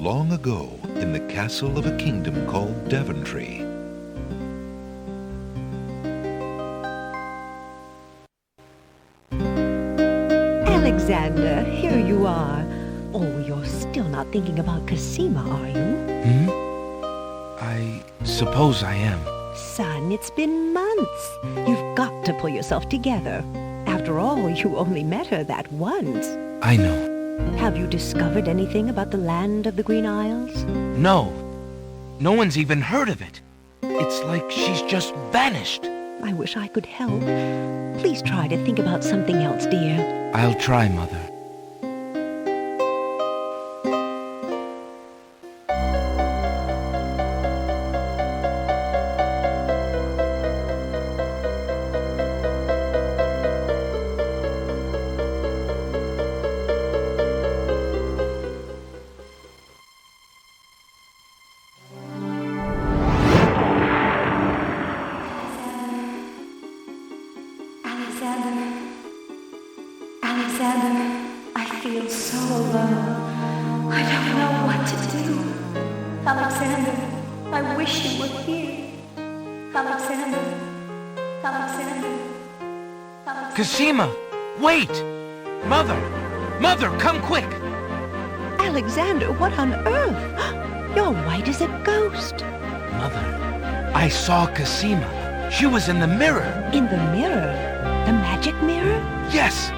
long ago in the castle of a kingdom called Daventry. Alexander, here you are. Oh, you're still not thinking about Cosima, are you? I suppose I am. Son, it's been months. You've got to pull yourself together. After all, you only met her that once. I know. Have you discovered anything about the land of the Green Isles? No. No one's even heard of it. It's like she's just vanished. I wish I could help. Please try to think about something else, dear. I'll try, Mother. Alexander, I feel so alone. I don't know what to do. Alexander, I wish you were here. Alexander. Cosima! Wait! Mother! Mother, come quick! Alexander, what on earth? You're white as a ghost. Mother, I saw Cosima. She was in the mirror. In the mirror? The magic mirror? Yes!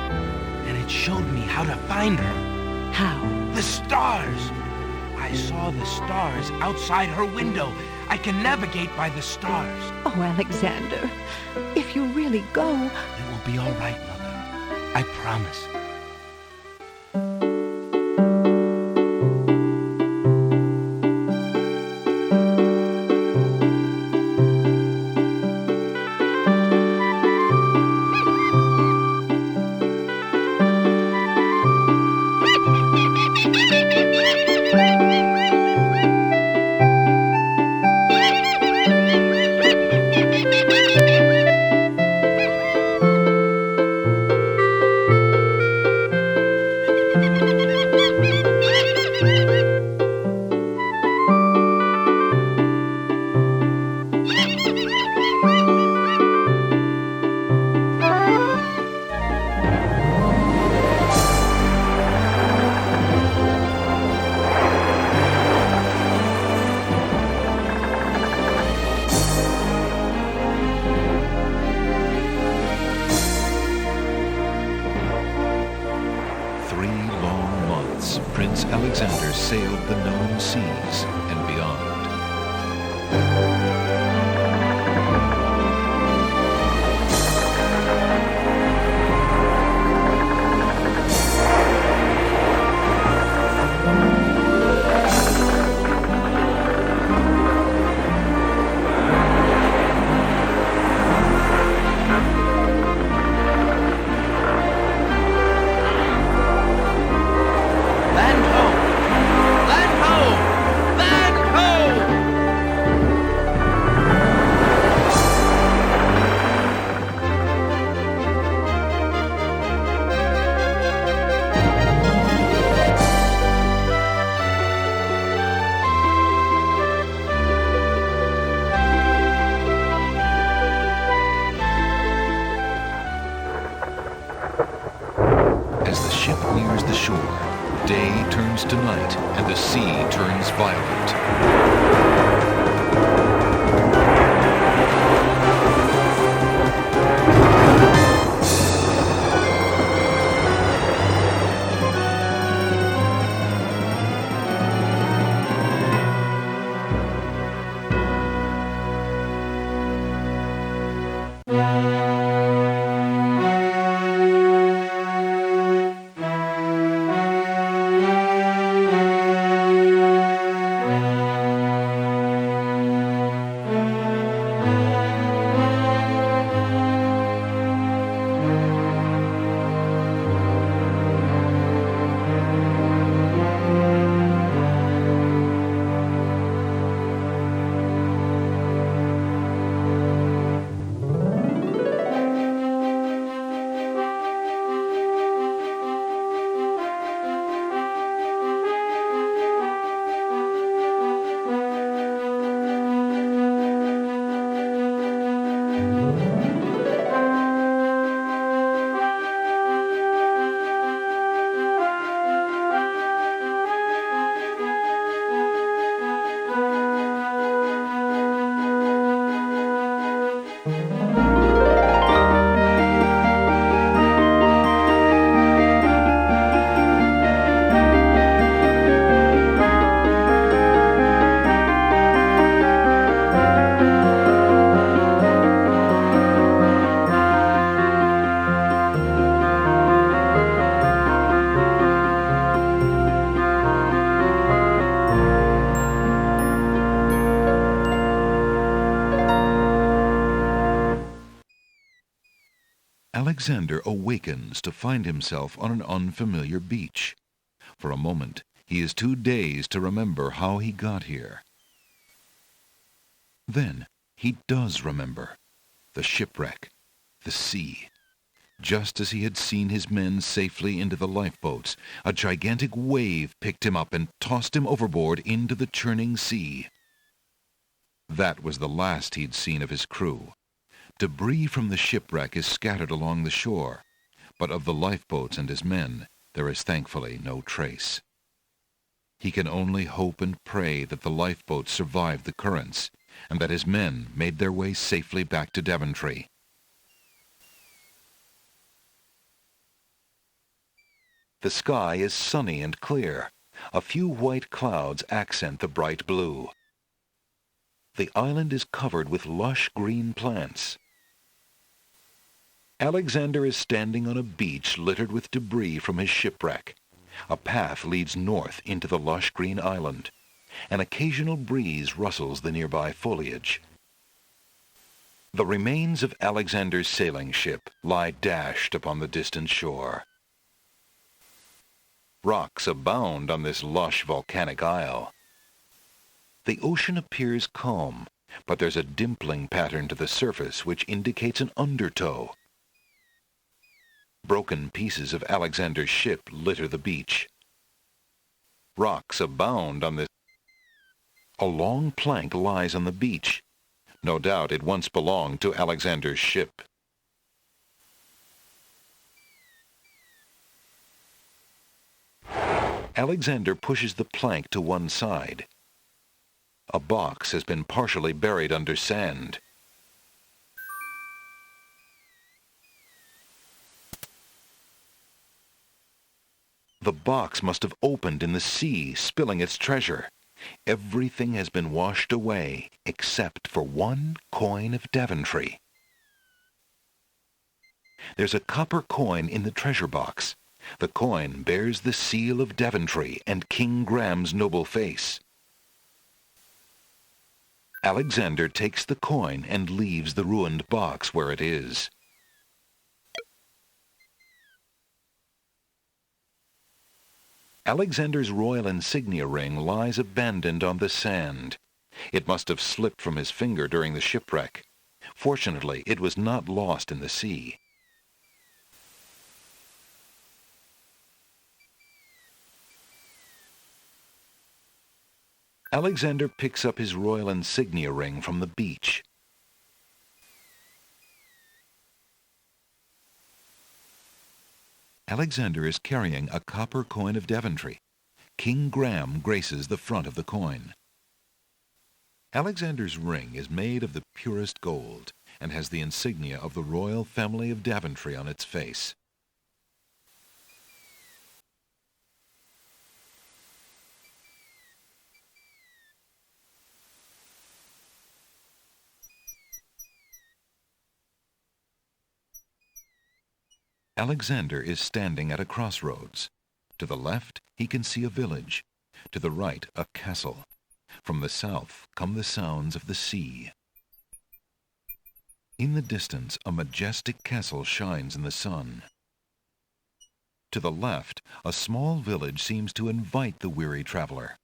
And it showed me how to find her. How? The stars! I saw the stars outside her window. I can navigate by the stars. Oh, Alexander, if you really go... It will be all right, Mother. I promise. Prince Alexander sailed the known seas and beyond. As the ship nears the shore, day turns to night and the sea turns violent. Alexander awakens to find himself on an unfamiliar beach. For a moment, he is too dazed to remember how he got here. Then he does remember. The shipwreck, the sea. Just as he had seen his men safely into the lifeboats, a gigantic wave picked him up and tossed him overboard into the churning sea. That was the last he'd seen of his crew. Debris from the shipwreck is scattered along the shore, but of the lifeboats and his men, there is thankfully no trace. He can only hope and pray that the lifeboats survived the currents, and that his men made their way safely back to Daventry. The sky is sunny and clear. A few white clouds accent the bright blue. The island is covered with lush green plants. Alexander is standing on a beach littered with debris from his shipwreck. A path leads north into the lush green island. An occasional breeze rustles the nearby foliage. The remains of Alexander's sailing ship lie dashed upon the distant shore. Rocks abound on this lush volcanic isle. The ocean appears calm, but there's a dimpling pattern to the surface which indicates an undertow. Broken pieces of Alexander's ship litter the beach. Rocks abound on this. A long plank lies on the beach. No doubt it once belonged to Alexander's ship. Alexander pushes the plank to one side. A box has been partially buried under sand. The box must have opened in the sea, spilling its treasure. Everything has been washed away, except for one coin of Daventry. There's a copper coin in the treasure box. The coin bears the seal of Daventry and King Graham's noble face. Alexander takes the coin and leaves the ruined box where it is. Alexander's royal insignia ring lies abandoned on the sand. It must have slipped from his finger during the shipwreck. Fortunately, it was not lost in the sea. Alexander picks up his royal insignia ring from the beach. Alexander is carrying a copper coin of Daventry. King Graham graces the front of the coin. Alexander's ring is made of the purest gold and has the insignia of the royal family of Daventry on its face. Alexander is standing at a crossroads. To the left, he can see a village. To the right, a castle. From the south come the sounds of the sea. In the distance, a majestic castle shines in the sun. To the left, a small village seems to invite the weary traveler.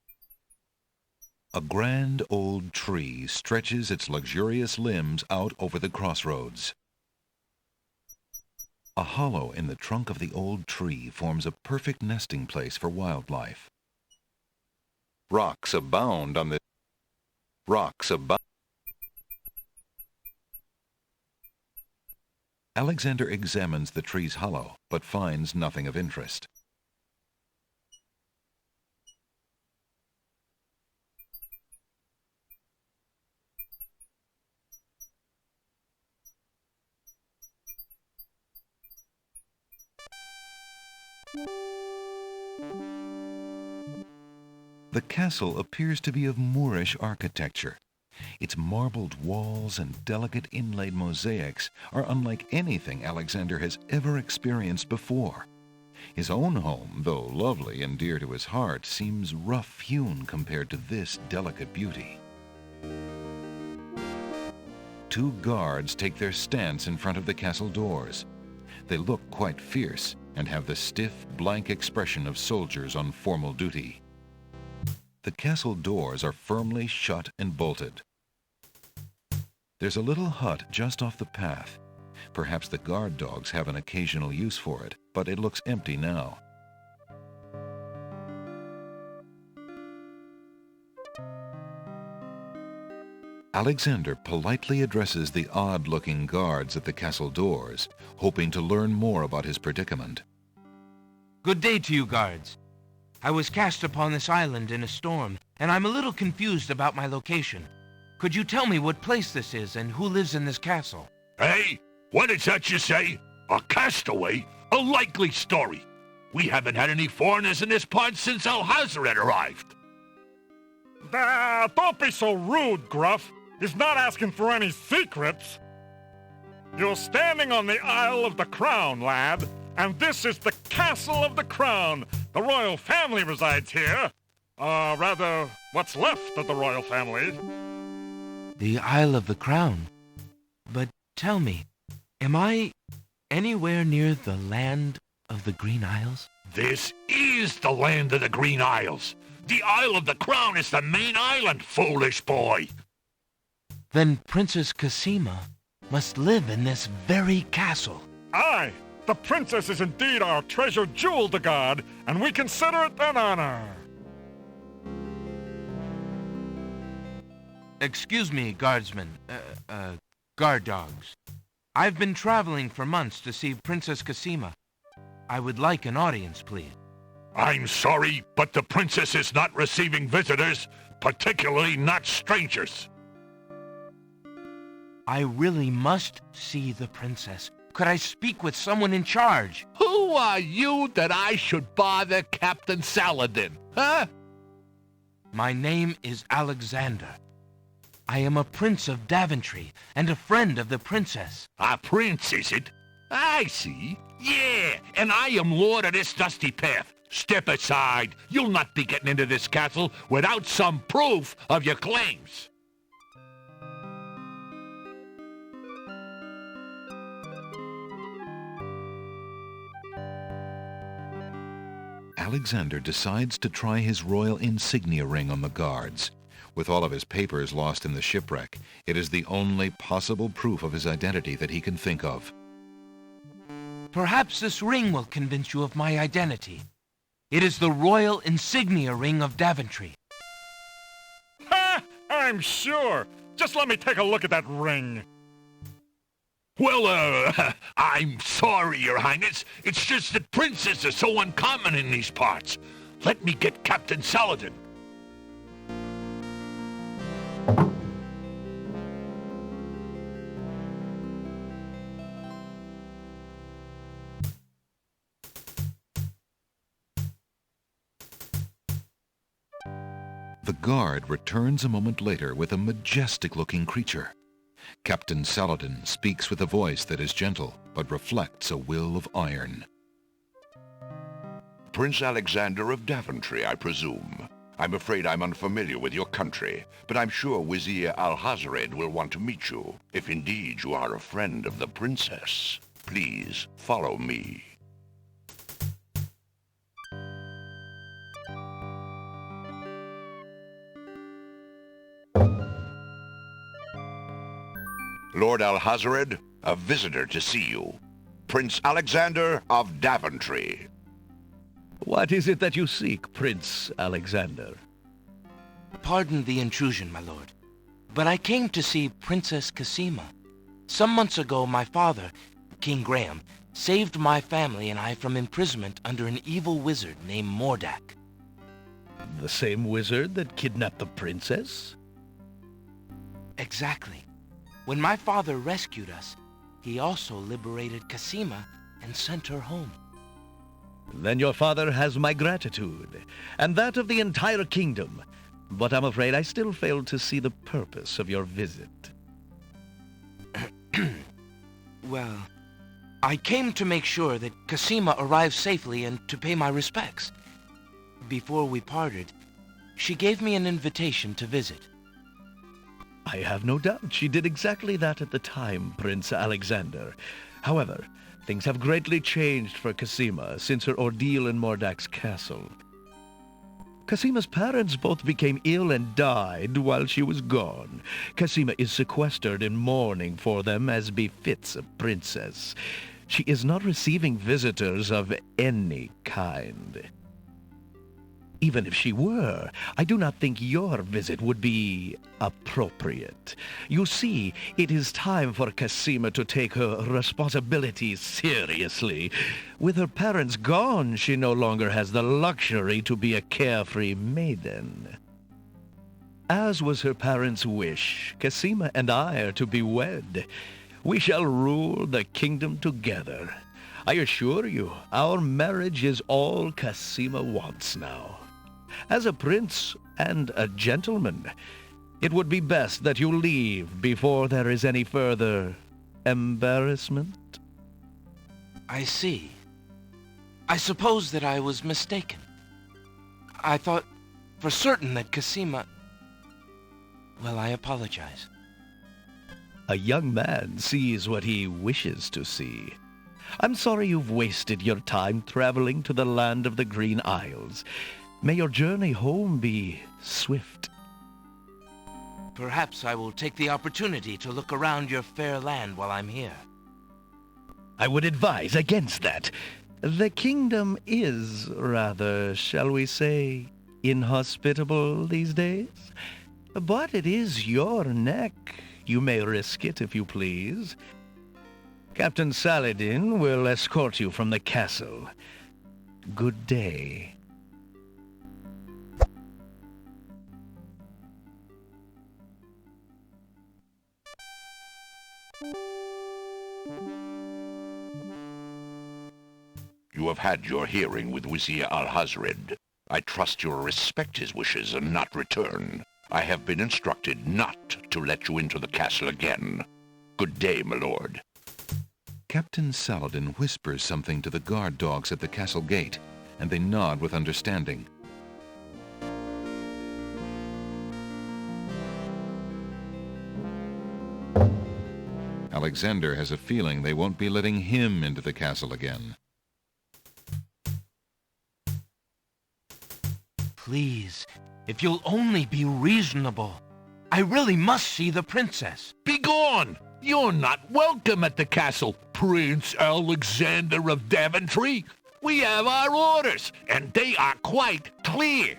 A grand old tree stretches its luxurious limbs out over the crossroads. A hollow in the trunk of the old tree forms a perfect nesting place for wildlife. Rocks abound on the Alexander examines the tree's hollow, but finds nothing of interest. The castle appears to be of Moorish architecture. Its marbled walls and delicate inlaid mosaics are unlike anything Alexander has ever experienced before. His own home, though lovely and dear to his heart, seems rough-hewn compared to this delicate beauty. Two guards take their stance in front of the castle doors. they look quite fierce and have the stiff, blank expression of soldiers on formal duty. The castle doors are firmly shut and bolted. There's a little hut just off the path. Perhaps the guard dogs have an occasional use for it, but it looks empty now. Alexander politely addresses the odd-looking guards at the castle doors, hoping to learn more about his predicament. Good day to you, guards. I was cast upon this island in a storm, and I'm a little confused about my location. Could you tell me what place this is and who lives in this castle? Hey, what is that you say? A castaway? A likely story. We haven't had any foreigners in this part since Alhazred arrived. Don't be so rude, Gruff. He's not asking for any secrets. You're standing on the Isle of the Crown, lad, and this is the Castle of the Crown. The royal family resides here. Rather, what's left of the royal family. The Isle of the Crown? But tell me, am I anywhere near the land of the Green Isles? This is the land of the Green Isles. The Isle of the Crown is the main island, foolish boy. Then Princess Cassima must live in this very castle. Aye, the princess is indeed our treasured jewel to guard, and we consider it an honor. Excuse me, guardsmen, guard dogs. I've been traveling for months to see Princess Cassima. I would like an audience, please. I'm sorry, but the princess is not receiving visitors, particularly not strangers. I really must see the princess. Could I speak with someone in charge? Who are you that I should bother Captain Saladin, huh? My name is Alexander. I am a prince of Daventry and a friend of the princess. A prince, is it? I see. Yeah, and I am lord of this dusty path. Step aside. You'll not be getting into this castle without some proof of your claims. Alexander decides to try his royal insignia ring on the guards. With all of his papers lost in the shipwreck, it is the only possible proof of his identity that he can think of. Perhaps this ring will convince you of my identity. It is the royal insignia ring of Daventry. Ha! I'm sure. Just let me take a look at that ring. Well, I'm sorry, Your Highness. It's just that princes are so uncommon in these parts. Let me get Captain Saladin. The guard returns a moment later with a majestic-looking creature. Captain Saladin speaks with a voice that is gentle, but reflects a will of iron. Prince Alexander of Daventry, I presume. I'm afraid I'm unfamiliar with your country, but I'm sure Wazir Alhazred will want to meet you, if indeed you are a friend of the princess. Please follow me. Lord Alhazred, a visitor to see you. Prince Alexander of Daventry. What is it that you seek, Prince Alexander? Pardon the intrusion, my lord, but I came to see Princess Cassima. Some months ago, my father, King Graham, saved my family and I from imprisonment under an evil wizard named Mordak. The same wizard that kidnapped the princess? Exactly. When my father rescued us, he also liberated Cassima and sent her home. Then your father has my gratitude, and that of the entire kingdom. But I'm afraid I still fail to see the purpose of your visit. Well, I came to make sure that Cassima arrived safely and to pay my respects. Before we parted, she gave me an invitation to visit. I have no doubt she did exactly that at the time, Prince Alexander. However, things have greatly changed for Cassima since her ordeal in Mordak's castle. Cassima's parents both became ill and died while she was gone. Cassima is sequestered in mourning for them as befits a princess. She is not receiving visitors of any kind. Even if she were, I do not think your visit would be appropriate. You see, it is time for Cassima to take her responsibilities seriously. With her parents gone, she no longer has the luxury to be a carefree maiden. As was her parents' wish, Cassima and I are to be wed. We shall rule the kingdom together. I assure you, our marriage is all Cassima wants now. As a prince and a gentleman, it would be best that you leave before there is any further embarrassment. I see. I suppose that I was mistaken. I thought for certain that Cassima... Well, I apologize. A young man sees what he wishes to see. I'm sorry you've wasted your time traveling to the land of the Green Isles. May your journey home be swift. Perhaps I will take the opportunity to look around your fair land while I'm here. I would advise against that. The kingdom is rather, shall we say, inhospitable these days. But it is your neck. You may risk it if you please. Captain Saladin will escort you from the castle. Good day. You have had your hearing with Vizier Alhazred. I trust you will respect his wishes and not return. I have been instructed not to let you into the castle again. Good day, my lord. Captain Saladin whispers something to the guard dogs at the castle gate, and they nod with understanding. Alexander has a feeling they won't be letting him into the castle again. Please, if you'll only be reasonable. I really must see the princess. Begone! You're not welcome at the castle, Prince Alexander of Daventry. We have our orders, and they are quite clear.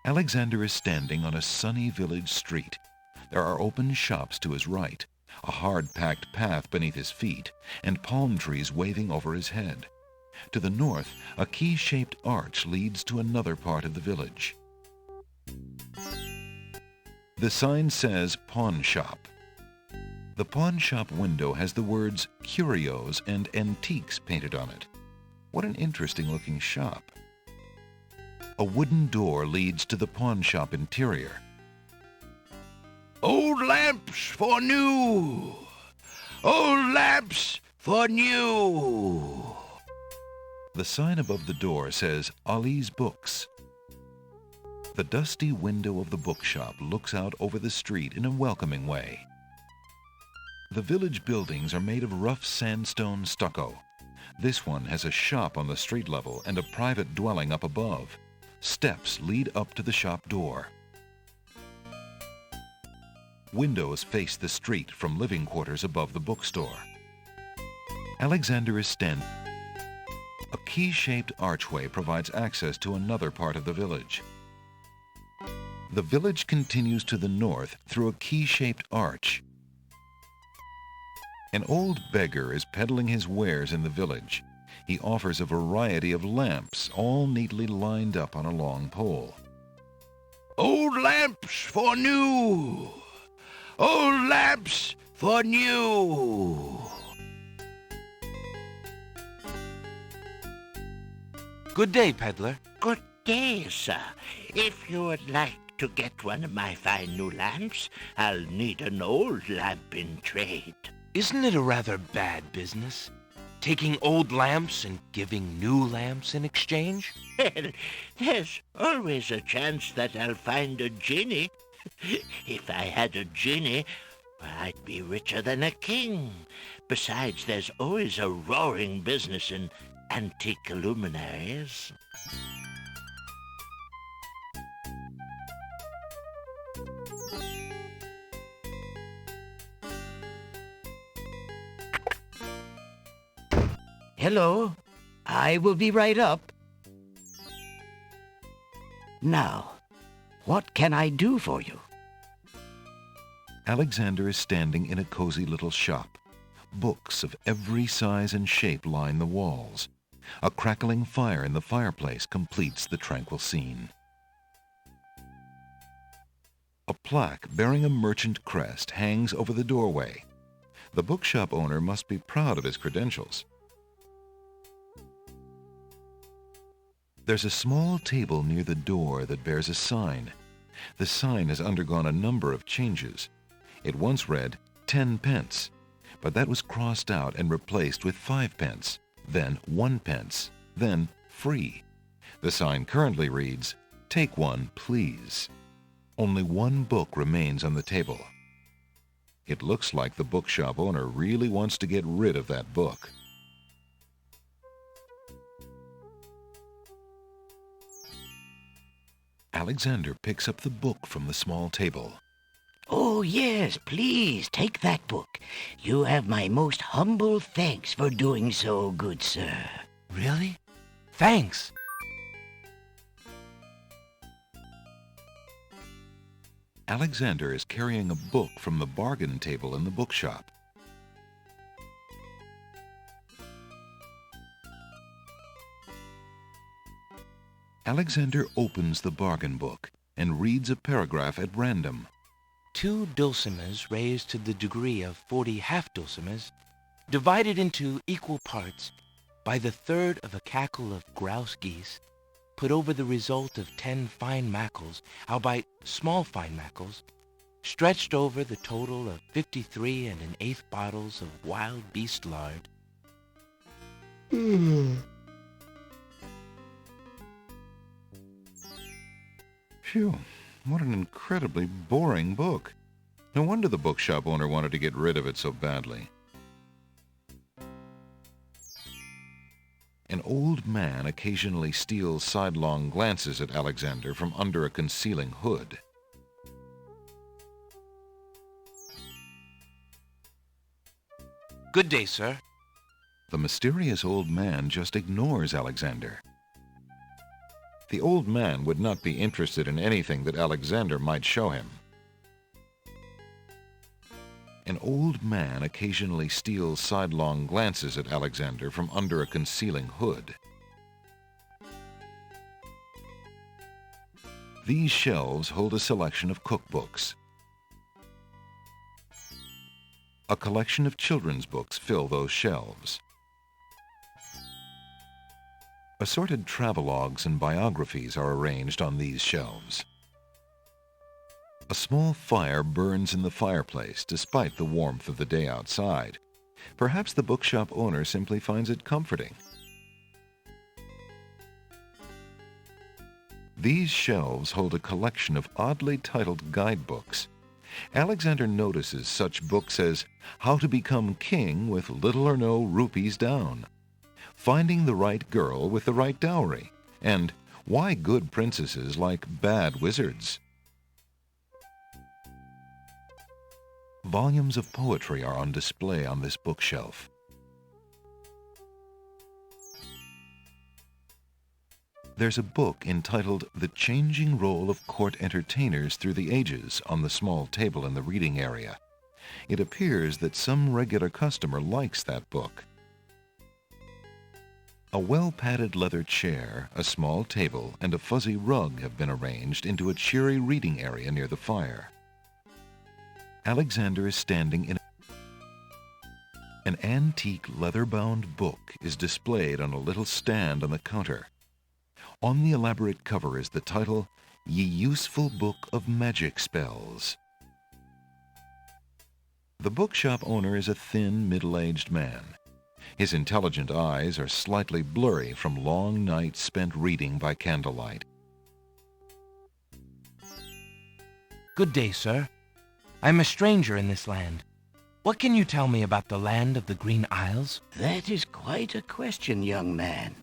Alexander is standing on a sunny village street. There are open shops to his right, a hard-packed path beneath his feet, and palm trees waving over his head. To the north, a key-shaped arch leads to another part of the village. The sign says Pawn Shop. The pawn shop window has the words Curios and Antiques painted on it. What an interesting-looking shop. A wooden door leads to the pawn shop interior. Old lamps for new! Old lamps for new! The sign above the door says Ali's Books. The dusty window of the bookshop looks out over the street in a welcoming way. The village buildings are made of rough sandstone stucco. This one has a shop on the street level and a private dwelling up above. Steps lead up to the shop door. Windows face the street from living quarters above the bookstore. Alexander is standing. A key-shaped archway provides access to another part of the village. The village continues to the north through a key-shaped arch. An old beggar is peddling his wares in the village. He offers a variety of lamps, all neatly lined up on a long pole. Old lamps for new! Old lamps for new! Good day, peddler. Good day, sir. If you would like to get one of my fine new lamps, I'll need an old lamp in trade. Isn't it a rather bad business? Taking old lamps and giving new lamps in exchange? Well, there's always a chance that I'll find a genie. If I had a genie, I'd be richer than a king. Besides, there's always a roaring business in antique luminaries. Hello. I will be right up. Now, what can I do for you? Alexander is standing in a cozy little shop. Books of every size and shape line the walls. A crackling fire in the fireplace completes the tranquil scene. A plaque bearing a merchant crest hangs over the doorway. The bookshop owner must be proud of his credentials. There's a small table near the door that bears a sign. The sign has undergone a number of changes. It once read 10 pence, but that was crossed out and replaced with 5 pence, then 1 pence, then free. The sign currently reads, "Take one, please." Only one book remains on the table. It looks like the bookshop owner really wants to get rid of that book. Alexander picks up the book from the small table. Oh, yes, please, take that book. You have my most humble thanks for doing so, good sir. Really? Thanks. Alexander is carrying a book from the bargain table in the bookshop. Alexander opens the bargain book and reads a paragraph at random. 2 dulcimers raised to the degree of 40 half-dulcimers, divided into equal parts by the third of a cackle of grouse geese, put over the result of 10 fine mackles, albeit small fine mackles, stretched over the total of 53 1/8 bottles of wild beast lard. Phew, what an incredibly boring book. No wonder the bookshop owner wanted to get rid of it so badly. An old man occasionally steals sidelong glances at Alexander from under a concealing hood. Good day, sir. The mysterious old man just ignores Alexander. The old man would not be interested in anything that Alexander might show him. An old man occasionally steals sidelong glances at Alexander from under a concealing hood. These shelves hold a selection of cookbooks. A collection of children's books fill those shelves. Assorted travelogues and biographies are arranged on these shelves. A small fire burns in the fireplace despite the warmth of the day outside. Perhaps the bookshop owner simply finds it comforting. These shelves hold a collection of oddly titled guidebooks. Alexander notices such books as How to Become King with Little or No Rupees Down, Finding the Right Girl with the Right Dowry, and Why Good Princesses Like Bad Wizards. Volumes of poetry are on display on this bookshelf. There's a book entitled The Changing Role of Court Entertainers Through the Ages on the small table in the reading area. It appears that some regular customer likes that book. A well-padded leather chair, a small table, and a fuzzy rug have been arranged into a cheery reading area near the fire. Alexander is standing in an antique leather-bound book is displayed on a little stand on the counter. On the elaborate cover is the title, Ye Useful Book of Magic Spells. The bookshop owner is a thin, middle-aged man. His intelligent eyes are slightly blurry from long nights spent reading by candlelight. Good day, sir. I'm a stranger in this land. What can you tell me about the land of the Green Isles? That is quite a question, young man.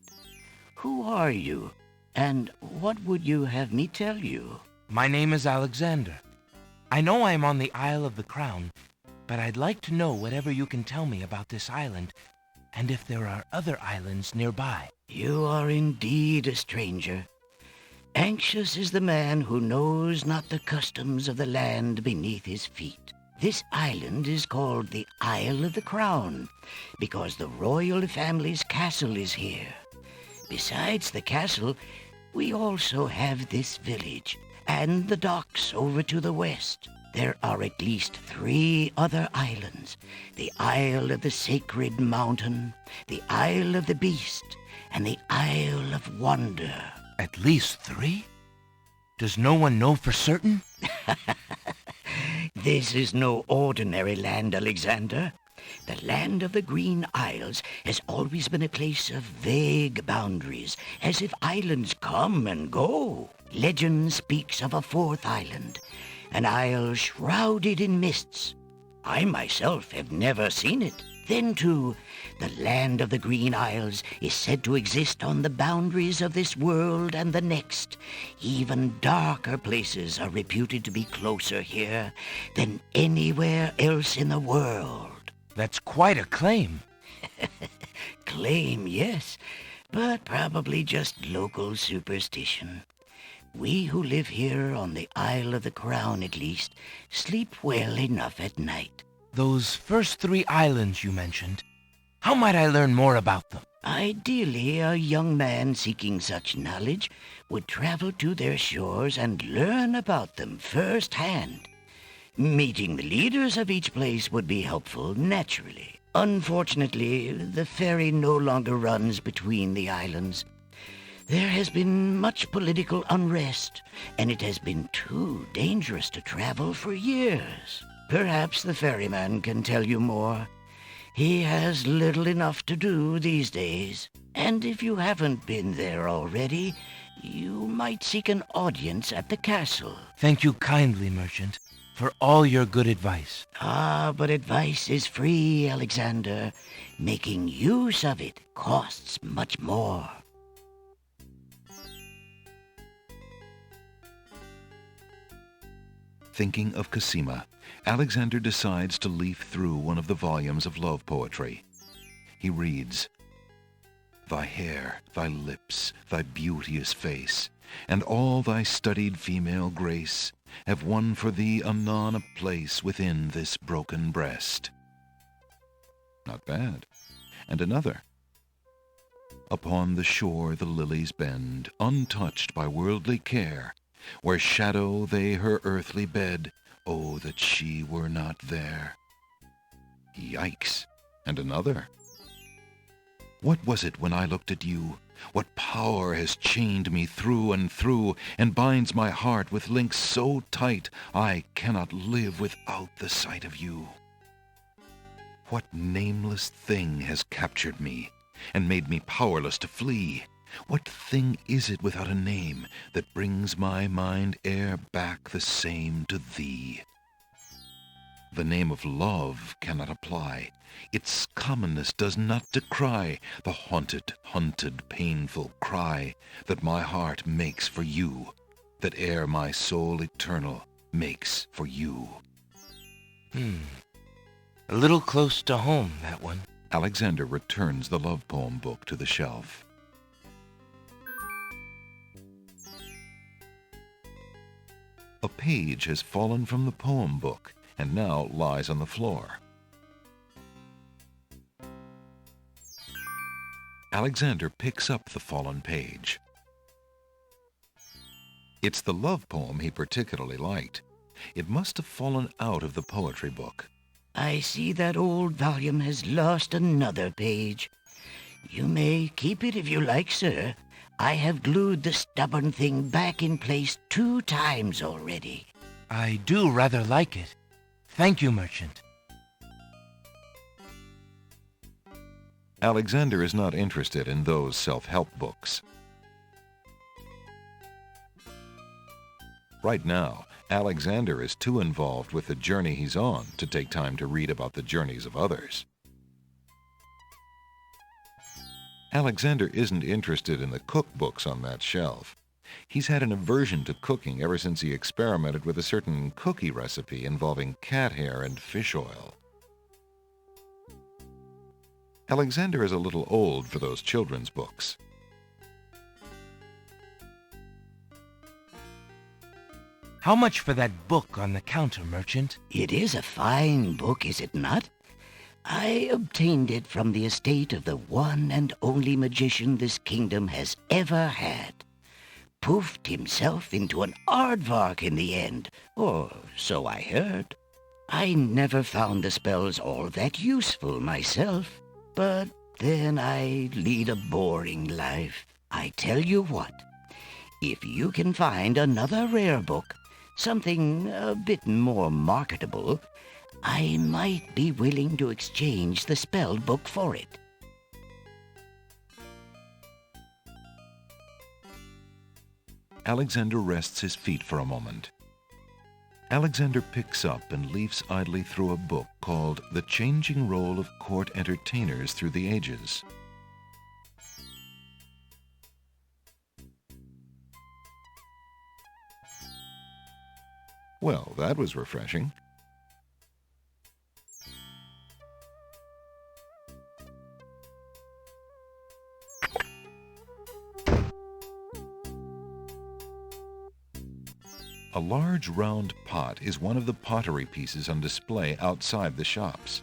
Who are you, and what would you have me tell you? My name is Alexander. I know I'm on the Isle of the Crown, but I'd like to know whatever you can tell me about this island, and if there are other islands nearby. You are indeed a stranger. Anxious is the man who knows not the customs of the land beneath his feet. This island is called the Isle of the Crown, because the royal family's castle is here. Besides the castle, we also have this village, and the docks over to the west. There are at least 3 other islands: the Isle of the Sacred Mountain, the Isle of the Beast, and the Isle of Wonder. At least 3? Does no one know for certain? This is no ordinary land, Alexander. The land of the Green Isles has always been a place of vague boundaries, as if islands come and go. Legend speaks of a 4th island, an isle shrouded in mists. I myself have never seen it. Then, too, the land of the Green Isles is said to exist on the boundaries of this world and the next. Even darker places are reputed to be closer here than anywhere else in the world. That's quite a claim. Claim, yes, but probably just local superstition. We who live here on the Isle of the Crown, at least, sleep well enough at night. Those first 3 islands you mentioned, how might I learn more about them? Ideally, a young man seeking such knowledge would travel to their shores and learn about them firsthand. Meeting the leaders of each place would be helpful, naturally. Unfortunately, the ferry no longer runs between the islands. There has been much political unrest, and it has been too dangerous to travel for years. Perhaps the ferryman can tell you more. He has little enough to do these days. And if you haven't been there already, you might seek an audience at the castle. Thank you kindly, merchant, for all your good advice. Ah, but advice is free, Alexander. Making use of it costs much more. Thinking of Cosima, Alexander decides to leaf through one of the volumes of love poetry. He reads, Thy hair, thy lips, thy beauteous face, and all thy studied female grace have won for thee anon a place within this broken breast. Not bad. And another. Upon the shore the lilies bend, untouched by worldly care, where shadow they her earthly bed, oh, that she were not there. Yikes. And another. What was it when I looked at you? What power has chained me through and through, and binds my heart with links so tight I cannot live without the sight of you? What nameless thing has captured me, and made me powerless to flee? What thing is it without a name that brings my mind e'er back the same to thee? The name of love cannot apply. Its commonness does not decry the haunted, hunted, painful cry that my heart makes for you, that e'er my soul eternal makes for you. A little close to home, that one. Alexander returns the love poem book to the shelf. A page has fallen from the poem book and now lies on the floor. Alexander picks up the fallen page. It's the love poem he particularly liked. It must have fallen out of the poetry book. I see that old volume has lost another page. You may keep it if you like, sir. I have glued the stubborn thing back in place 2 times already. I do rather like it. Thank you, merchant. Alexander is not interested in those self-help books. Right now, Alexander is too involved with the journey he's on to take time to read about the journeys of others. Alexander isn't interested in the cookbooks on that shelf. He's had an aversion to cooking ever since he experimented with a certain cookie recipe involving cat hair and fish oil. Alexander is a little old for those children's books. How much for that book on the counter, merchant? It is a fine book, is it not? I obtained it from the estate of the one and only magician this kingdom has ever had. Poofed himself into an aardvark in the end, or so I heard. I never found the spells all that useful myself, but then I lead a boring life. I tell you what, if you can find another rare book, something a bit more marketable, I might be willing to exchange the spell book for it. Alexander rests his feet for a moment. Alexander picks up and leafs idly through a book called The Changing Role of Court Entertainers Through the Ages. Well, that was refreshing. A large round pot is one of the pottery pieces on display outside the shops.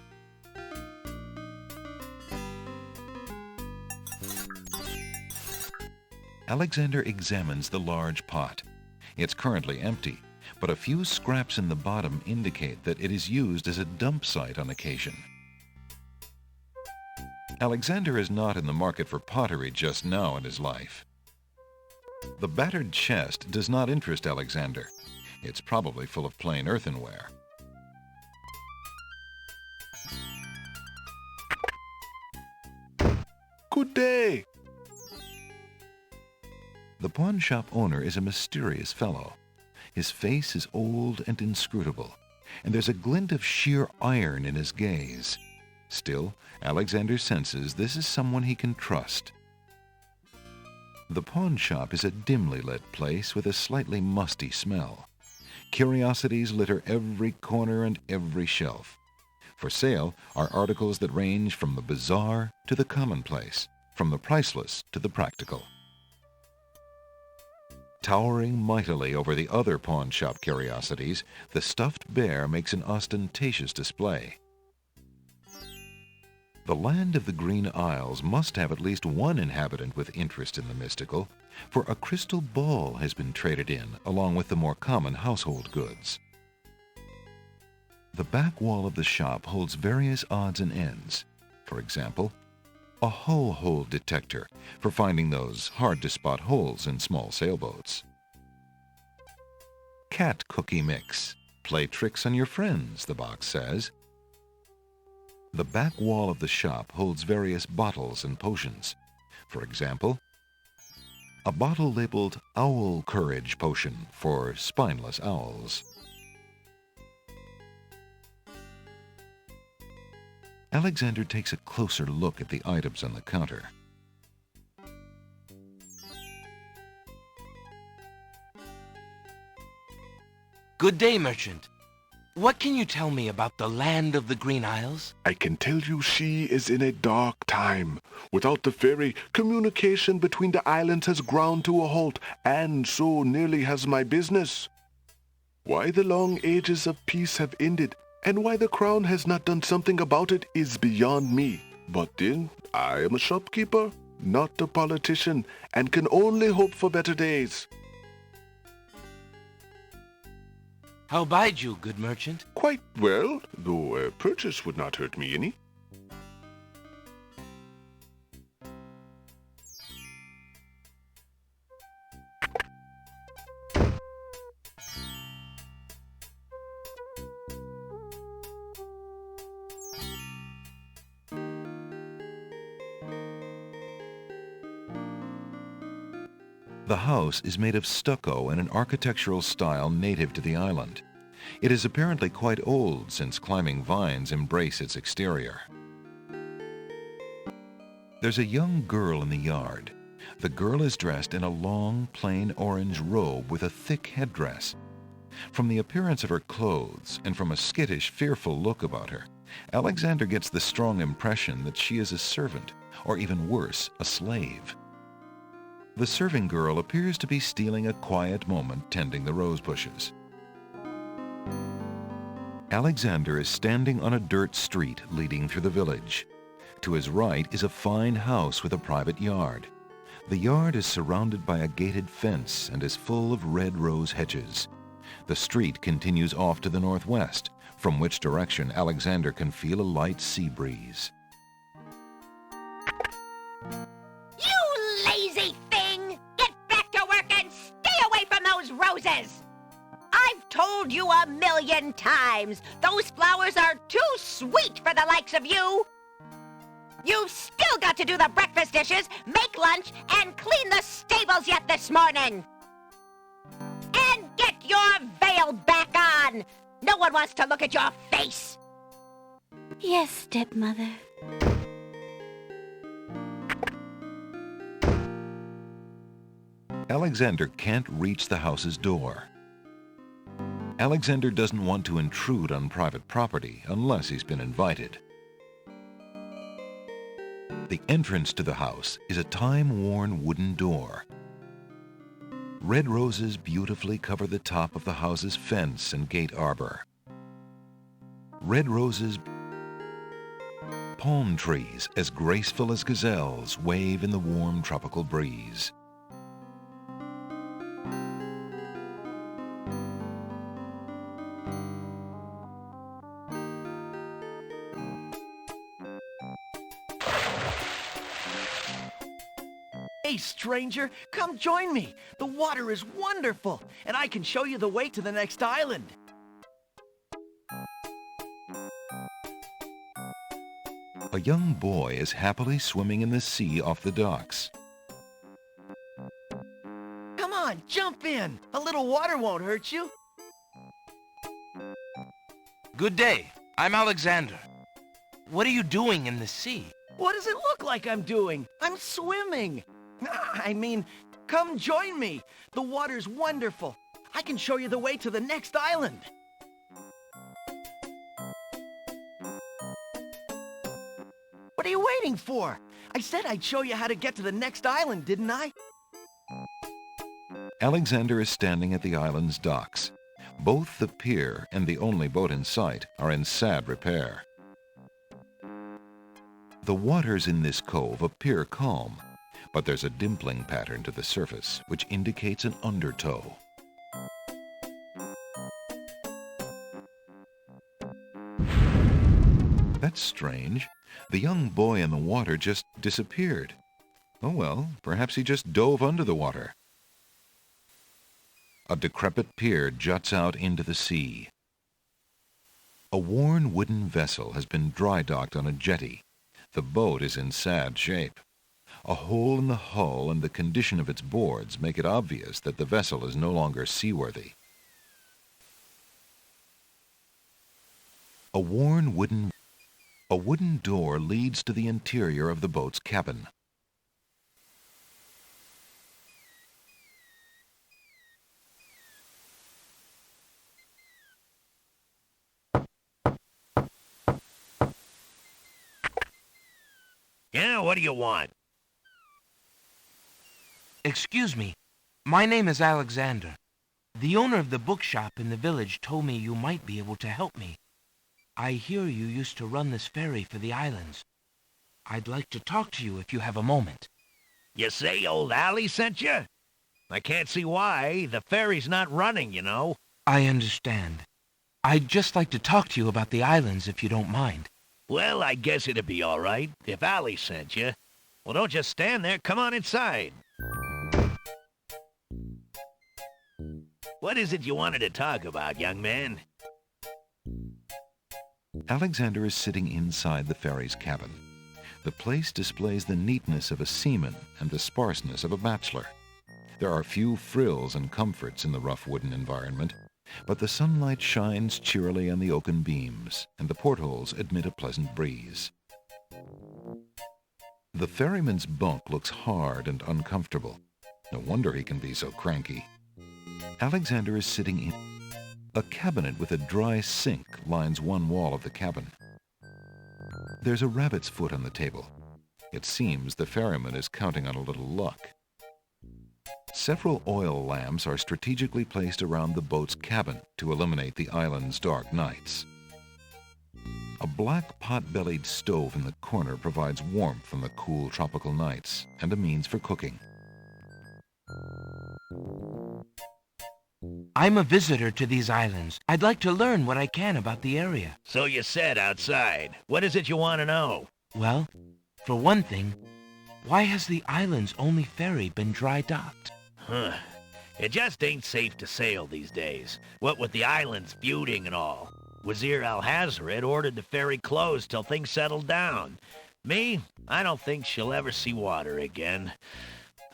Alexander examines the large pot. It's currently empty, but a few scraps in the bottom indicate that it is used as a dump site on occasion. Alexander is not in the market for pottery just now in his life. The battered chest does not interest Alexander. It's probably full of plain earthenware. Good day. The pawn shop owner is a mysterious fellow. His face is old and inscrutable, and there's a glint of sheer iron in his gaze. Still, Alexander senses this is someone he can trust. The pawn shop is a dimly lit place with a slightly musty smell. Curiosities litter every corner and every shelf. For sale are articles that range from the bizarre to the commonplace, from the priceless to the practical. Towering mightily over the other pawn shop curiosities, the stuffed bear makes an ostentatious display. The land of the Green Isles must have at least one inhabitant with interest in the mystical, for a crystal ball has been traded in along with the more common household goods. The back wall of the shop holds various odds and ends. For example, a hull hole detector for finding those hard-to-spot holes in small sailboats. Cat cookie mix. Play tricks on your friends, the box says. The back wall of the shop holds various bottles and potions. For example, a bottle labeled Owl Courage Potion for spineless owls. Alexander takes a closer look at the items on the counter. Good day, merchant. What can you tell me about the land of the Green Isles? I can tell you she is in a dark time. Without the ferry, communication between the islands has ground to a halt, and so nearly has my business. Why the long ages of peace have ended, and why the crown has not done something about it is beyond me. But then, I am a shopkeeper, not a politician, and can only hope for better days. How bide you, good merchant? Quite well, though a purchase would not hurt me any. The house is made of stucco in an architectural style native to the island. It is apparently quite old since climbing vines embrace its exterior. There's a young girl in the yard. The girl is dressed in a long, plain orange robe with a thick headdress. From the appearance of her clothes and from a skittish, fearful look about her, Alexander gets the strong impression that she is a servant, or even worse, a slave. The serving girl appears to be stealing a quiet moment tending the rose bushes. Alexander is standing on a dirt street leading through the village. To his right is a fine house with a private yard. The yard is surrounded by a gated fence and is full of red rose hedges. The street continues off to the northwest, from which direction Alexander can feel a light sea breeze. You lazy thing! Get back to work and stay away from those roses! I've told you 1,000,000 times, those flowers are too sweet for the likes of you! You've still got to do the breakfast dishes, make lunch, and clean the stables yet this morning! And get your veil back on! No one wants to look at your face! Yes, stepmother. Alexander can't reach the house's door. Alexander doesn't want to intrude on private property unless he's been invited. The entrance to the house is a time-worn wooden door. Red roses beautifully cover the top of the house's fence and gate arbor. Red roses, palm trees as graceful as gazelles wave in the warm tropical breeze. Hey, stranger, come join me. The water is wonderful, and I can show you the way to the next island. A young boy is happily swimming in the sea off the docks. Come on, jump in. A little water won't hurt you. Good day. I'm Alexander. What are you doing in the sea? What does it look like I'm doing? I'm swimming. I mean, come join me. The water's wonderful. I can show you the way to the next island. What are you waiting for? I said I'd show you how to get to the next island, didn't I? Alexander is standing at the island's docks. Both the pier and the only boat in sight are in sad repair. The waters in this cove appear calm, but there's a dimpling pattern to the surface which indicates an undertow. That's strange. The young boy in the water just disappeared. Oh well, perhaps he just dove under the water. A decrepit pier juts out into the sea. A worn wooden vessel has been dry-docked on a jetty. The boat is in sad shape. A hole in the hull and the condition of its boards make it obvious that the vessel is no longer seaworthy. A wooden door leads to the interior of the boat's cabin. Yeah, what do you want? Excuse me. My name is Alexander. The owner of the bookshop in the village told me you might be able to help me. I hear you used to run this ferry for the islands. I'd like to talk to you if you have a moment. You say old Allie sent you? I can't see why. The ferry's not running, you know. I understand. I'd just like to talk to you about the islands if you don't mind. Well, I guess it'd be all right if Allie sent you. Well, don't just stand there. Come on inside. What is it you wanted to talk about, young man? Alexander is sitting inside the ferry's cabin. The place displays the neatness of a seaman and the sparseness of a bachelor. There are few frills and comforts in the rough wooden environment, but the sunlight shines cheerily on the oaken beams, and the portholes admit a pleasant breeze. The ferryman's bunk looks hard and uncomfortable. No wonder he can be so cranky. Alexander is sitting in a cabinet with a dry sink lines one wall of the cabin. There's a rabbit's foot on the table. It seems the ferryman is counting on a little luck. Several oil lamps are strategically placed around the boat's cabin to eliminate the island's dark nights. A black pot-bellied stove in the corner provides warmth on the cool tropical nights and a means for cooking. I'm a visitor to these islands. I'd like to learn what I can about the area. So you said outside. What is it you want to know? Well, for one thing, why has the island's only ferry been dry docked? It just ain't safe to sail these days. What with the islands feuding and all. Wazir Al-Hazred ordered the ferry closed till things settled down. Me, I don't think she'll ever see water again.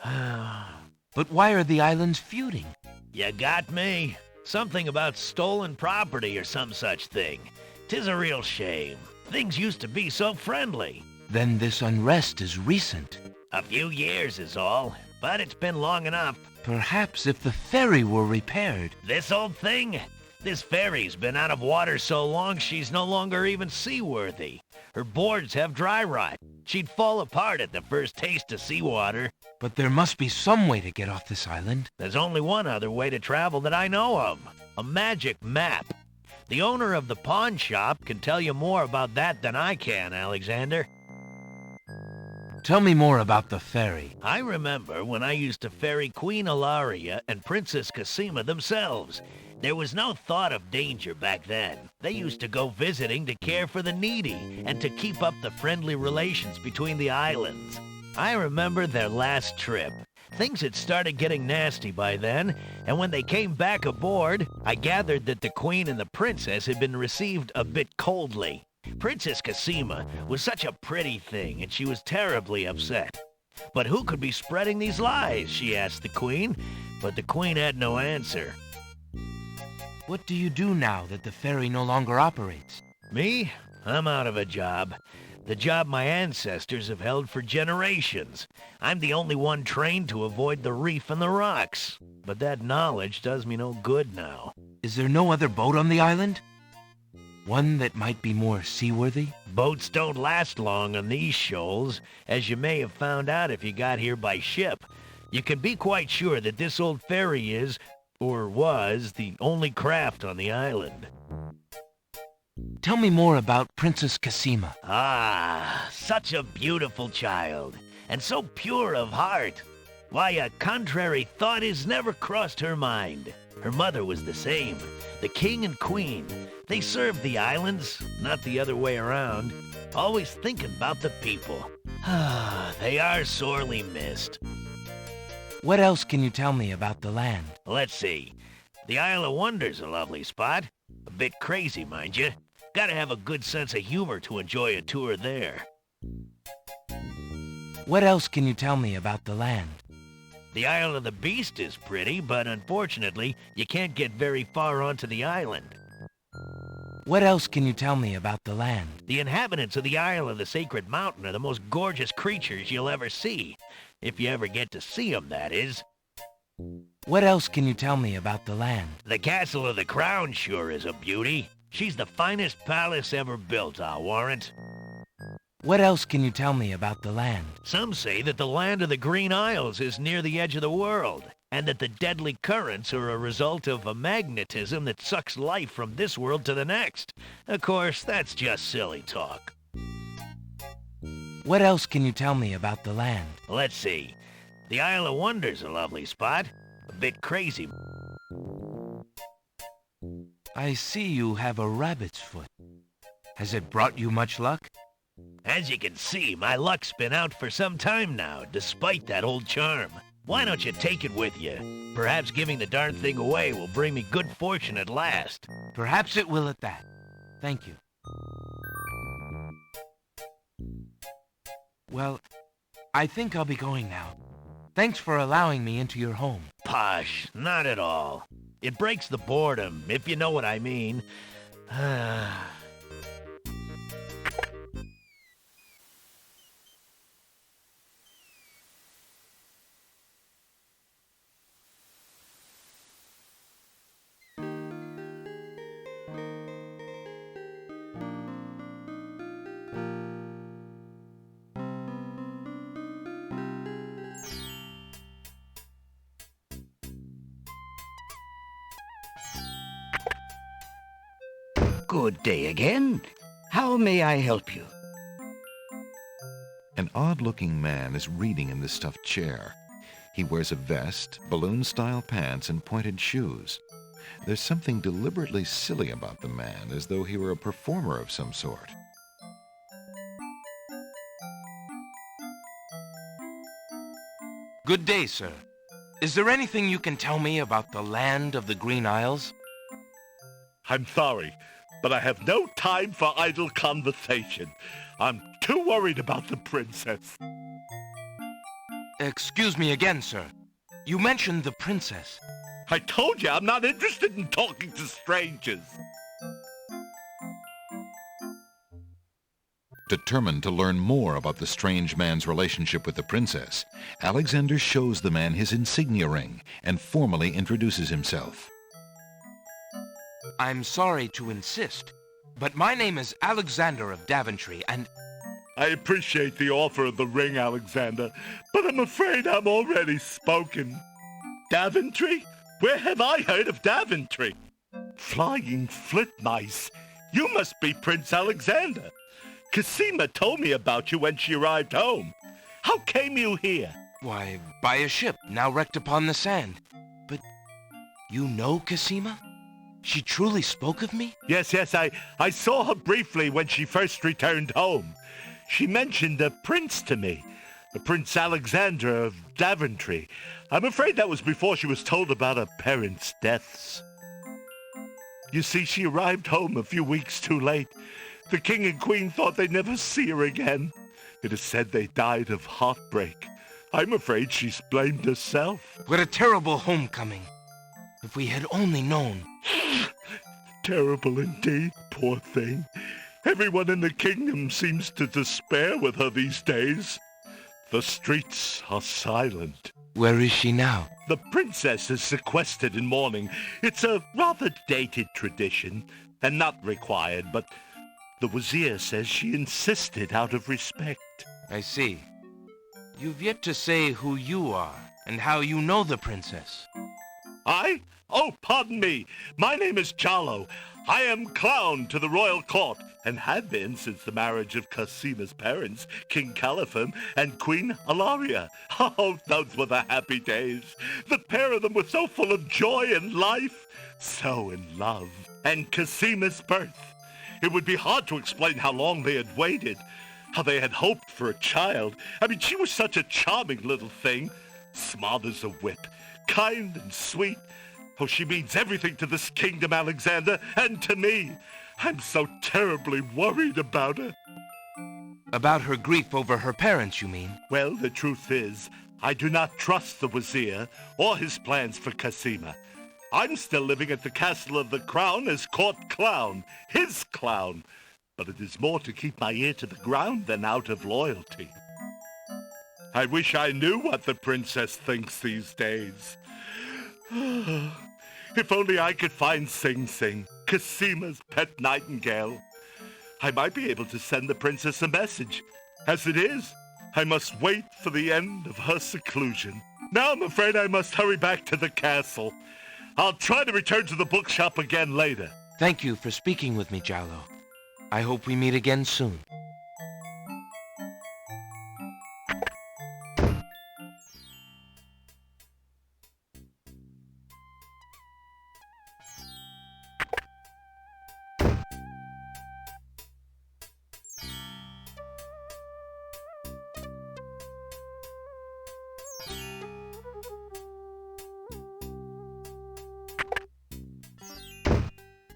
But why are the islands feuding? You got me. Something about stolen property or some such thing. 'Tis a real shame. Things used to be so friendly. Then this unrest is recent. A few years is all, but it's been long enough. Perhaps if the ferry were repaired. This old thing? This ferry's been out of water so long she's no longer even seaworthy. Her boards have dry rot. She'd fall apart at the first taste of seawater. But there must be some way to get off this island. There's only one other way to travel that I know of. A magic map. The owner of the pawn shop can tell you more about that than I can, Alexander. Tell me more about the ferry. I remember when I used to ferry Queen Ilaria and Princess Cosima themselves. There was no thought of danger back then. They used to go visiting to care for the needy and to keep up the friendly relations between the islands. I remember their last trip. Things had started getting nasty by then, and when they came back aboard, I gathered that the Queen and the Princess had been received a bit coldly. Princess Cosima was such a pretty thing, and she was terribly upset. But who could be spreading these lies, she asked the Queen, but the Queen had no answer. What do you do now that the ferry no longer operates? Me? I'm out of a job. The job my ancestors have held for generations. I'm the only one trained to avoid the reef and the rocks. But that knowledge does me no good now. Is there no other boat on the island? One that might be more seaworthy? Boats don't last long on these shoals, as you may have found out if you got here by ship. You can be quite sure that this old ferry is, or was, the only craft on the island. Tell me more about Princess Cosima. Ah, such a beautiful child, and so pure of heart. Why, a contrary thought has never crossed her mind. Her mother was the same. The king and queen, they served the islands, not the other way around. Always thinking about the people. They are sorely missed. What else can you tell me about the land? Let's see. The Isle of Wonder's a lovely spot. A bit crazy, mind you. Gotta have a good sense of humor to enjoy a tour there. What else can you tell me about the land? The Isle of the Beast is pretty, but unfortunately, you can't get very far onto the island. What else can you tell me about the land? The inhabitants of the Isle of the Sacred Mountain are the most gorgeous creatures you'll ever see. If you ever get to see them, that is. What else can you tell me about the land? The Castle of the Crown sure is a beauty. She's the finest palace ever built, I'll warrant. What else can you tell me about the land? Some say that the land of the Green Isles is near the edge of the world, and that the deadly currents are a result of a magnetism that sucks life from this world to the next. Of course, that's just silly talk. What else can you tell me about the land? Let's see. The Isle of Wonder's a lovely spot. A bit crazy. I see you have a rabbit's foot. Has it brought you much luck? As you can see, my luck's been out for some time now, despite that old charm. Why don't you take it with you? Perhaps giving the darn thing away will bring me good fortune at last. Perhaps it will at that. Thank you. Well, I think I'll be going now. Thanks for allowing me into your home. Posh, not at all. It breaks the boredom, if you know what I mean. Good day again. How may I help you? An odd-looking man is reading in the stuffed chair. He wears a vest, balloon-style pants, and pointed shoes. There's something deliberately silly about the man, as though he were a performer of some sort. Good day, sir. Is there anything you can tell me about the land of the Green Isles? I'm sorry, but I have no time for idle conversation. I'm too worried about the princess. Excuse me again, sir. You mentioned the princess. I told you I'm not interested in talking to strangers. Determined to learn more about the strange man's relationship with the princess, Alexander shows the man his insignia ring and formally introduces himself. I'm sorry to insist, but my name is Alexander of Daventry, and... I appreciate the offer of the ring, Alexander, but I'm afraid I'm already spoken. Daventry? Where have I heard of Daventry? Flying flit mice. You must be Prince Alexander. Cosima told me about you when she arrived home. How came you here? Why, by a ship now wrecked upon the sand. But you know Cosima? She truly spoke of me? Yes, I saw her briefly when she first returned home. She mentioned a prince to me, the Prince Alexander of Daventry. I'm afraid that was before she was told about her parents' deaths. You see, she arrived home a few weeks too late. The king and queen thought they'd never see her again. It is said they died of heartbreak. I'm afraid she's blamed herself. What a terrible homecoming. If we had only known. Terrible indeed, poor thing. Everyone in the kingdom seems to despair with her these days. The streets are silent. Where is she now? The princess is sequestered in mourning. It's a rather dated tradition, and not required, but the Wazir says she insisted out of respect. I see. You've yet to say who you are, and how you know the princess. I? Oh, pardon me. My name is Jalo. I am clown to the royal court, and have been since the marriage of Cosima's parents, King Calipham and Queen Alaria. Oh, those were the happy days. The pair of them were so full of joy and life, so in love. And Cosima's birth. It would be hard to explain how long they had waited, how they had hoped for a child. I mean, she was such a charming little thing, smart as a whip, kind and sweet. Oh, she means everything to this kingdom, Alexander, and to me. I'm so terribly worried about her. About her grief over her parents, you mean? Well, the truth is, I do not trust the Wazir or his plans for Cosima. I'm still living at the Castle of the Crown as court clown, his clown. But it is more to keep my ear to the ground than out of loyalty. I wish I knew what the princess thinks these days. If only I could find Sing Sing, Cosima's pet nightingale. I might be able to send the princess a message. As it is, I must wait for the end of her seclusion. Now I'm afraid I must hurry back to the castle. I'll try to return to the bookshop again later. Thank you for speaking with me, Jalo. I hope we meet again soon.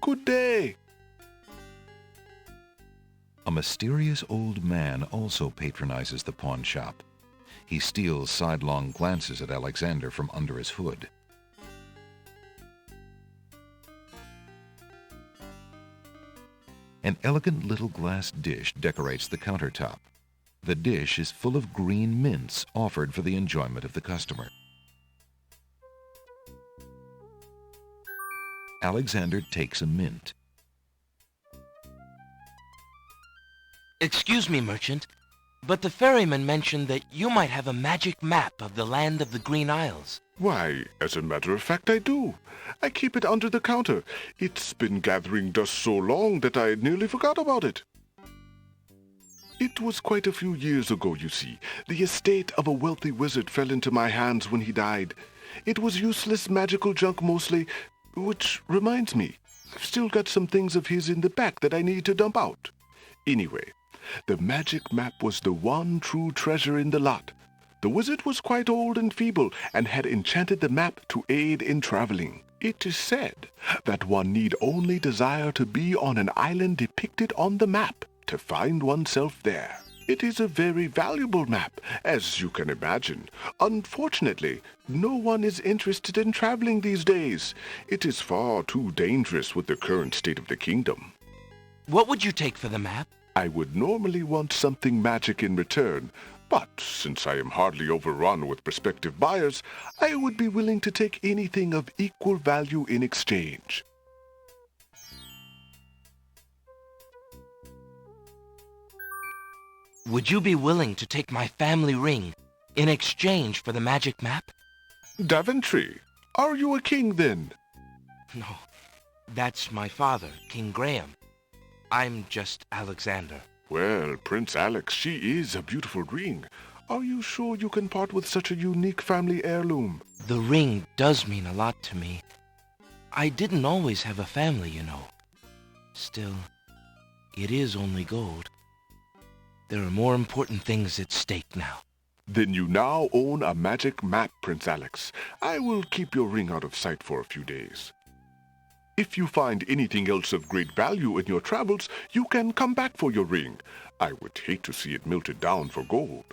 Good day. A mysterious old man also patronizes the pawn shop. He steals sidelong glances at Alexander from under his hood. An elegant little glass dish decorates the countertop. The dish is full of green mints offered for the enjoyment of the customer. Alexander takes a mint. Excuse me, merchant, but the ferryman mentioned that you might have a magic map of the land of the Green Isles. Why, as a matter of fact, I do. I keep it under the counter. It's been gathering dust so long that I nearly forgot about it. It was quite a few years ago, you see. The estate of a wealthy wizard fell into my hands when he died. It was useless magical junk mostly, which reminds me, I've still got some things of his in the back that I need to dump out. Anyway, the magic map was the one true treasure in the lot. The wizard was quite old and feeble and had enchanted the map to aid in traveling. It is said that one need only desire to be on an island depicted on the map to find oneself there. It is a very valuable map, as you can imagine. Unfortunately, no one is interested in traveling these days. It is far too dangerous with the current state of the kingdom. What would you take for the map? I would normally want something magic in return, but since I am hardly overrun with prospective buyers, I would be willing to take anything of equal value in exchange. Would you be willing to take my family ring in exchange for the magic map? Daventry, are you a king then? No, that's my father, King Graham. I'm just Alexander. Well, Prince Alex, she is a beautiful ring. Are you sure you can part with such a unique family heirloom? The ring does mean a lot to me. I didn't always have a family, you know. Still, it is only gold. There are more important things at stake now. Then you now own a magic map, Prince Alex. I will keep your ring out of sight for a few days. If you find anything else of great value in your travels, you can come back for your ring. I would hate to see it melted down for gold.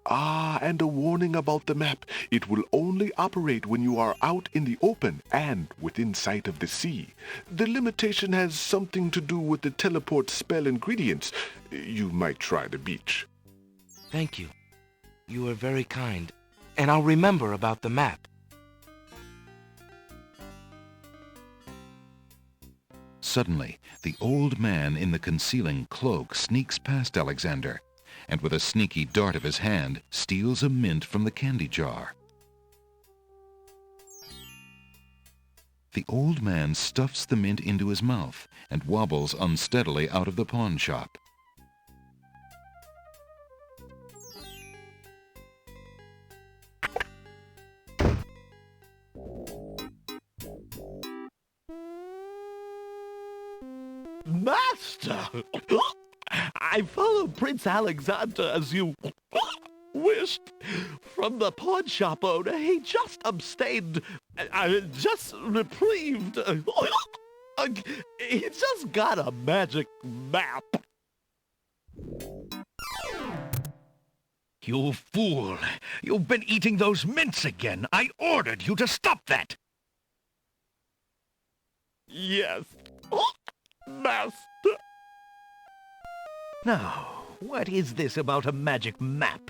Ah, and a warning about the map. It will only operate when you are out in the open and within sight of the sea. The limitation has something to do with the teleport spell ingredients. You might try the beach. Thank you. You are very kind, and I'll remember about the map. Suddenly, the old man in the concealing cloak sneaks past Alexander, and with a sneaky dart of his hand, steals a mint from the candy jar. The old man stuffs the mint into his mouth and wobbles unsteadily out of the pawn shop. Master! I followed Prince Alexander as you wished. From the pawn shop owner, he just abstained, just reprieved. He just got a magic map. You fool! You've been eating those mints again. I ordered you to stop that. Yes, Master. Now, what is this about a magic map?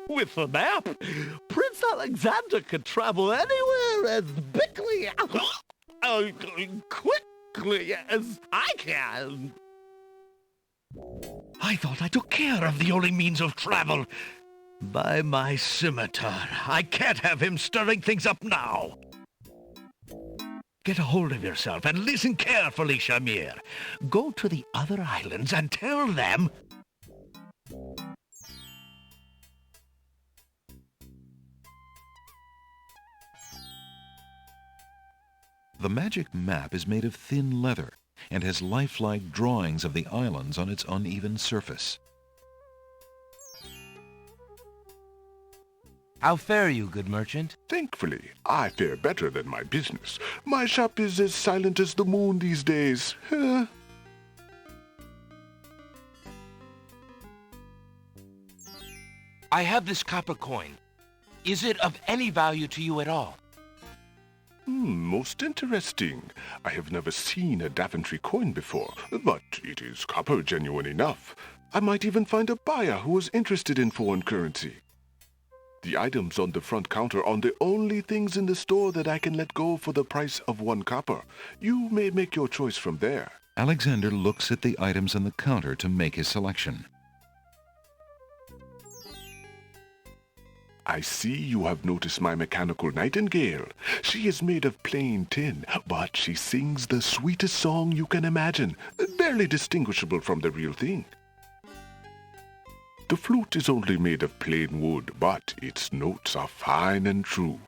With the map, Prince Alexander could travel anywhere as quickly, quickly as I can. I thought I took care of the only means of travel. By my scimitar, I can't have him stirring things up now. Get a hold of yourself and listen carefully, Shamir. Go to the other islands and tell them... The magic map is made of thin leather and has lifelike drawings of the islands on its uneven surface. How fare you, good merchant? Thankfully, I fare better than my business. My shop is as silent as the moon these days. I have this copper coin. Is it of any value to you at all? Most interesting. I have never seen a Daventry coin before, but it is copper genuine enough. I might even find a buyer who is interested in foreign currency. The items on the front counter are the only things in the store that I can let go for the price of 1 copper. You may make your choice from there. Alexander looks at the items on the counter to make his selection. I see you have noticed my mechanical nightingale. She is made of plain tin, but she sings the sweetest song you can imagine, barely distinguishable from the real thing. The flute is only made of plain wood, but its notes are fine and true.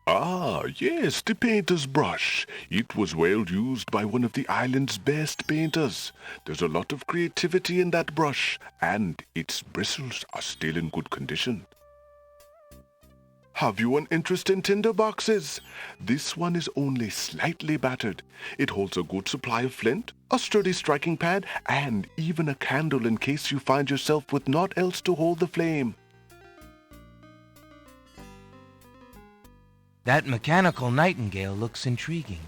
Ah, yes, the painter's brush. It was well used by one of the island's best painters. There's a lot of creativity in that brush, and its bristles are still in good condition. Have you an interest in tinder boxes? This one is only slightly battered. It holds a good supply of flint, a sturdy striking pad, and even a candle in case you find yourself with naught else to hold the flame. That mechanical nightingale looks intriguing.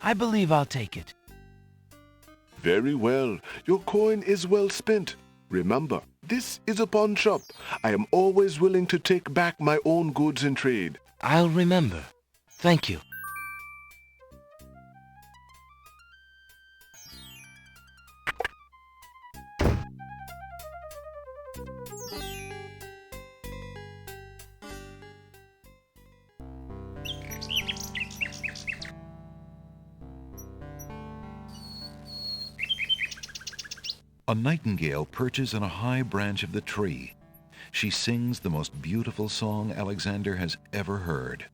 I believe I'll take it. Very well. Your coin is well spent. Remember, this is a pawn shop. I am always willing to take back my own goods in trade. I'll remember. Thank you. A nightingale perches on a high branch of the tree. She sings the most beautiful song Alexander has ever heard.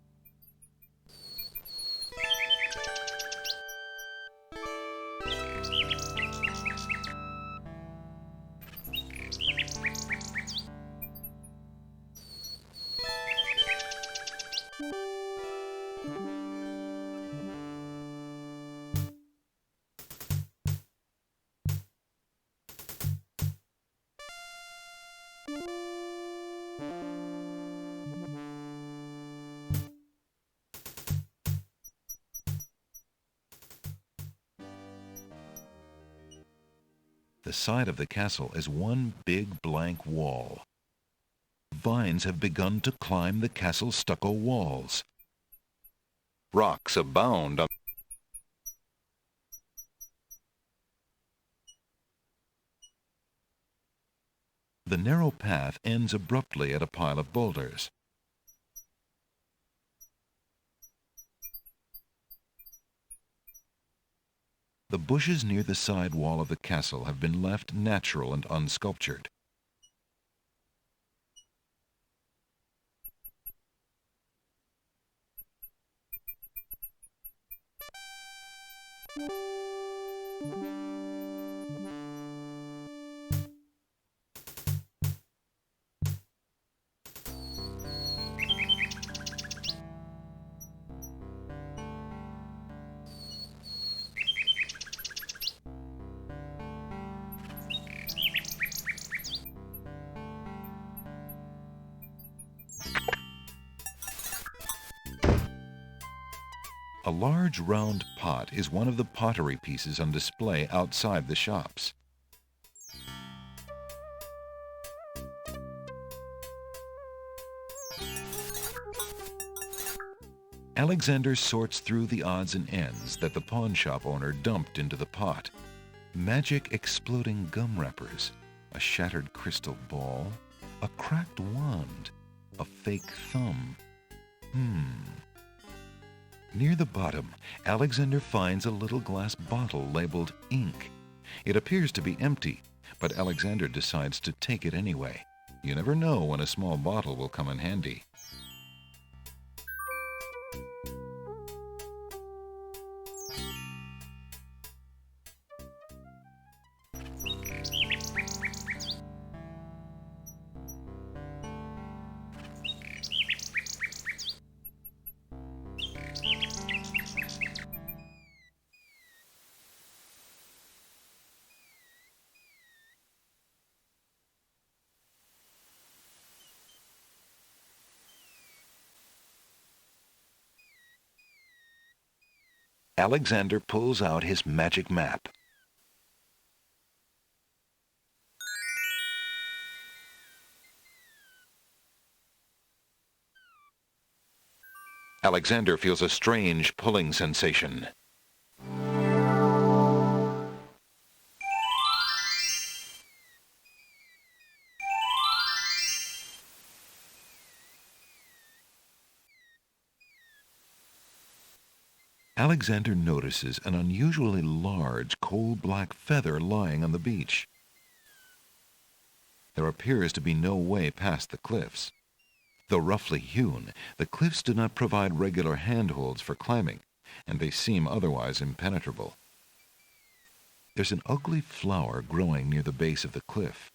The side of the castle is one big blank wall. Vines have begun to climb the castle's stucco walls. Rocks abound on the narrow path ends abruptly at a pile of boulders. The bushes near the side wall of the castle have been left natural and unsculptured. A large round pot is one of the pottery pieces on display outside the shops. Alexander sorts through the odds and ends that the pawn shop owner dumped into the pot. Magic exploding gum wrappers, a shattered crystal ball, a cracked wand, a fake thumb. Near the bottom, Alexander finds a little glass bottle labeled ink. It appears to be empty, but Alexander decides to take it anyway. You never know when a small bottle will come in handy. Alexander pulls out his magic map. Alexander feels a strange pulling sensation. Alexander notices an unusually large coal-black feather lying on the beach. There appears to be no way past the cliffs. Though roughly hewn, the cliffs do not provide regular handholds for climbing, and they seem otherwise impenetrable. There's an ugly flower growing near the base of the cliff.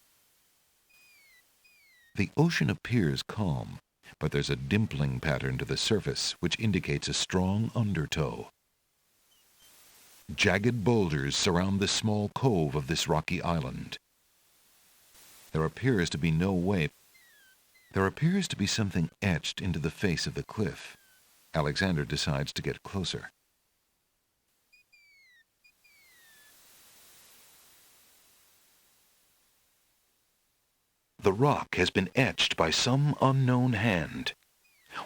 The ocean appears calm, but there's a dimpling pattern to the surface which indicates a strong undertow. Jagged boulders surround the small cove of this rocky island. There appears to be no way. There appears to be something etched into the face of the cliff. Alexander decides to get closer. The rock has been etched by some unknown hand.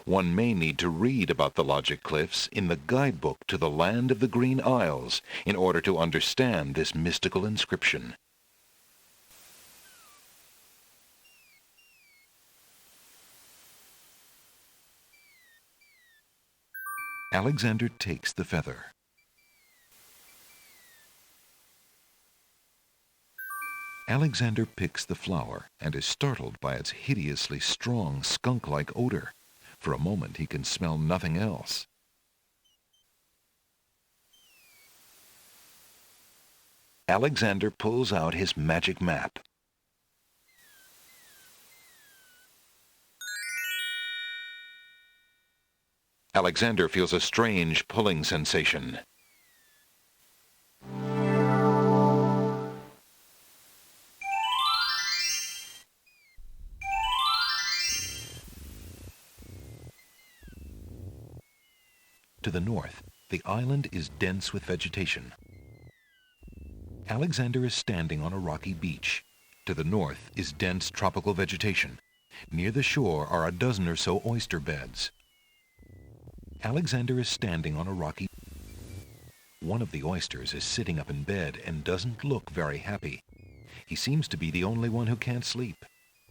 One may need to read about the Logic Cliffs in the guidebook to the Land of the Green Isles in order to understand this mystical inscription. Alexander takes the feather. Alexander picks the flower and is startled by its hideously strong skunk-like odor. For a moment he can smell nothing else. Alexander pulls out his magic map. Alexander feels a strange pulling sensation. To the north, the island is dense with vegetation. Alexander is standing on a rocky beach. To the north is dense tropical vegetation. Near the shore are a dozen or so oyster beds. Alexander is standing on a rocky... One of the oysters is sitting up in bed and doesn't look very happy. He seems to be the only one who can't sleep.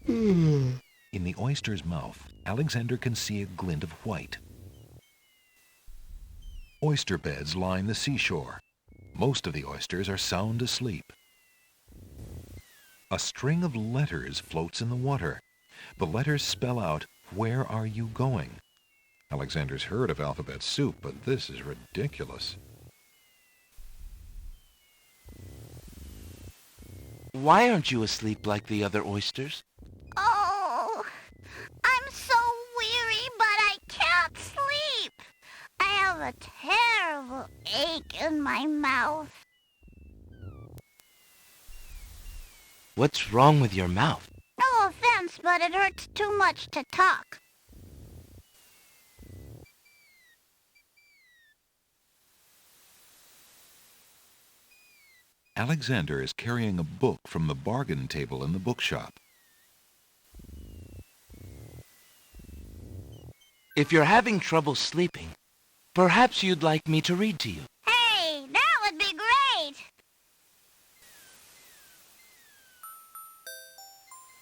In the oyster's mouth, Alexander can see a glint of white. Oyster beds line the seashore. Most of the oysters are sound asleep. A string of letters floats in the water. The letters spell out, "Where are you going?" Alexander's heard of alphabet soup, but this is ridiculous. Why aren't you asleep like the other oysters? Oh, I'm so weary, but I can't sleep. I have a terrible ache in my mouth. What's wrong with your mouth? No offense, but it hurts too much to talk. Alexander is carrying a book from the bargain table in the bookshop. If you're having trouble sleeping, perhaps you'd like me to read to you. Hey, that would be great!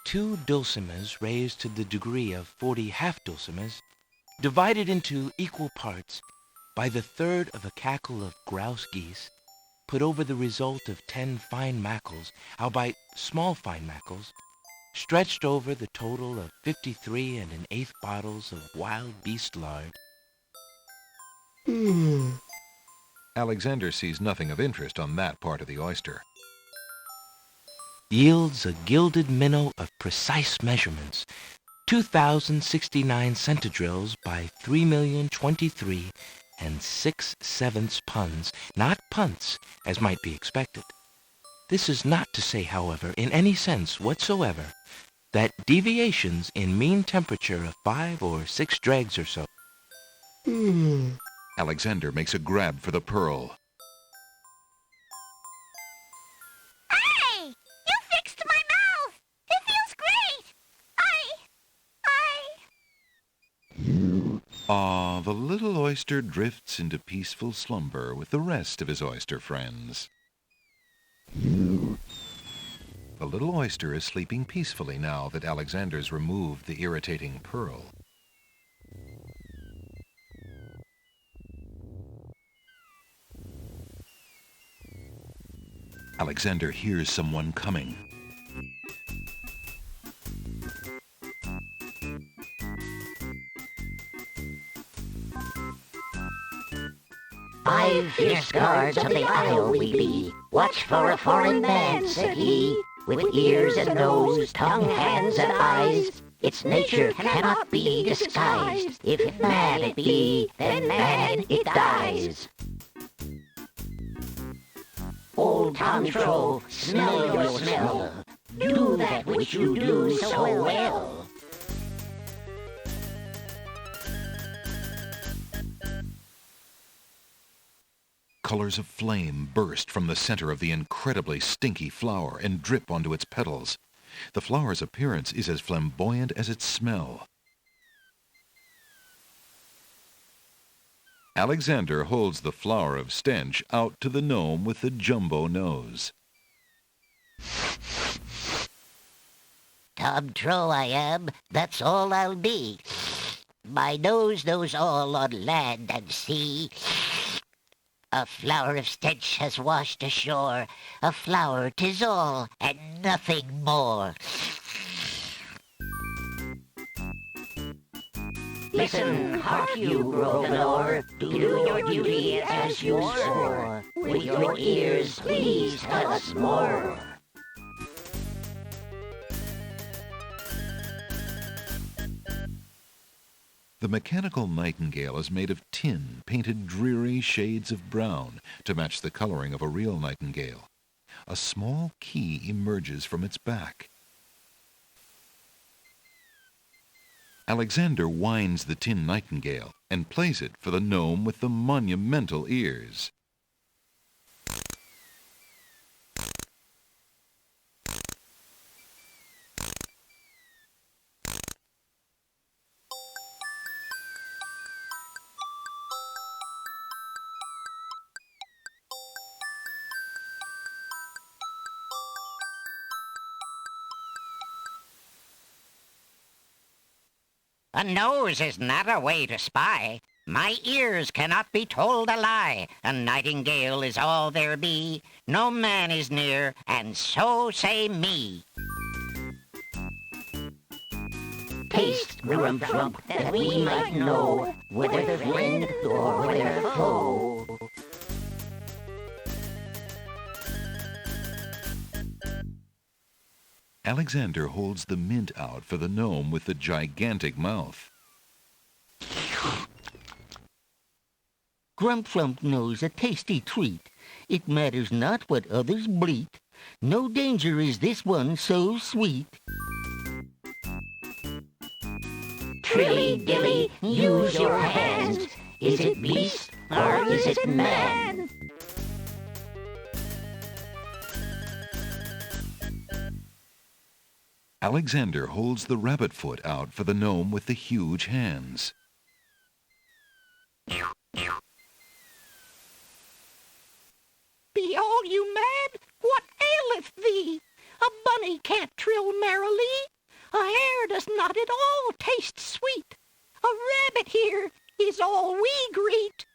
2 dulcimers raised to the degree of 40 half-dulcimers, divided into equal parts by the third of a cackle of grouse geese, put over the result of 10 fine mackles, albeit small fine mackles, stretched over the total of 53 1/8 bottles of wild beast lard. Alexander sees nothing of interest on that part of the oyster. Yields a gilded minnow of precise measurements, 2,069 centidrills by 3,023 6/7 puns, not punts, as might be expected. This is not to say, however, in any sense whatsoever, that deviations in mean temperature of 5 or 6 dregs or so. Alexander makes a grab for the pearl. Hey! You fixed my mouth! It feels great! Ah, the little oyster drifts into peaceful slumber with the rest of his oyster friends. The little oyster is sleeping peacefully now that Alexander's removed the irritating pearl. Alexander hears someone coming. 5 fierce guards of the isle we be. Watch for a foreign man, said he, with ears and nose, tongue, hands, and eyes. Its nature cannot be disguised. If man it be, then man it dies. Old Tom Troll, smell your smell. Do that which you do so well. Colors of flame burst from the center of the incredibly stinky flower and drip onto its petals. The flower's appearance is as flamboyant as its smell. Alexander holds the flower of stench out to the gnome with the jumbo nose. Tom Troll I am, that's all I'll be. My nose knows all on land and sea. A flower of stench has washed ashore. A flower 'tis all, and nothing more. Listen, hark you, broken oar. Do your duty as you swore. With your ears, please tell us more. The mechanical nightingale is made of tin, painted dreary shades of brown to match the coloring of a real nightingale. A small key emerges from its back. Alexander winds the tin nightingale and plays it for the gnome with the monumental ears. A nose is not a way to spy. My ears cannot be told a lie. A nightingale is all there be. No man is near, and so say me. Taste, Grump, that we might know whether friend or whether foe. Alexander holds the mint out for the gnome with the gigantic mouth. Grump knows a tasty treat. It matters not what others bleat. No danger is this one so sweet. Trilly dilly, use your hands. Is it beast or is it man? Alexander holds the rabbit foot out for the gnome with the huge hands. Be all you mad? What aileth thee? A bunny can't trill merrily. A hare does not at all taste sweet. A rabbit here is all we greet.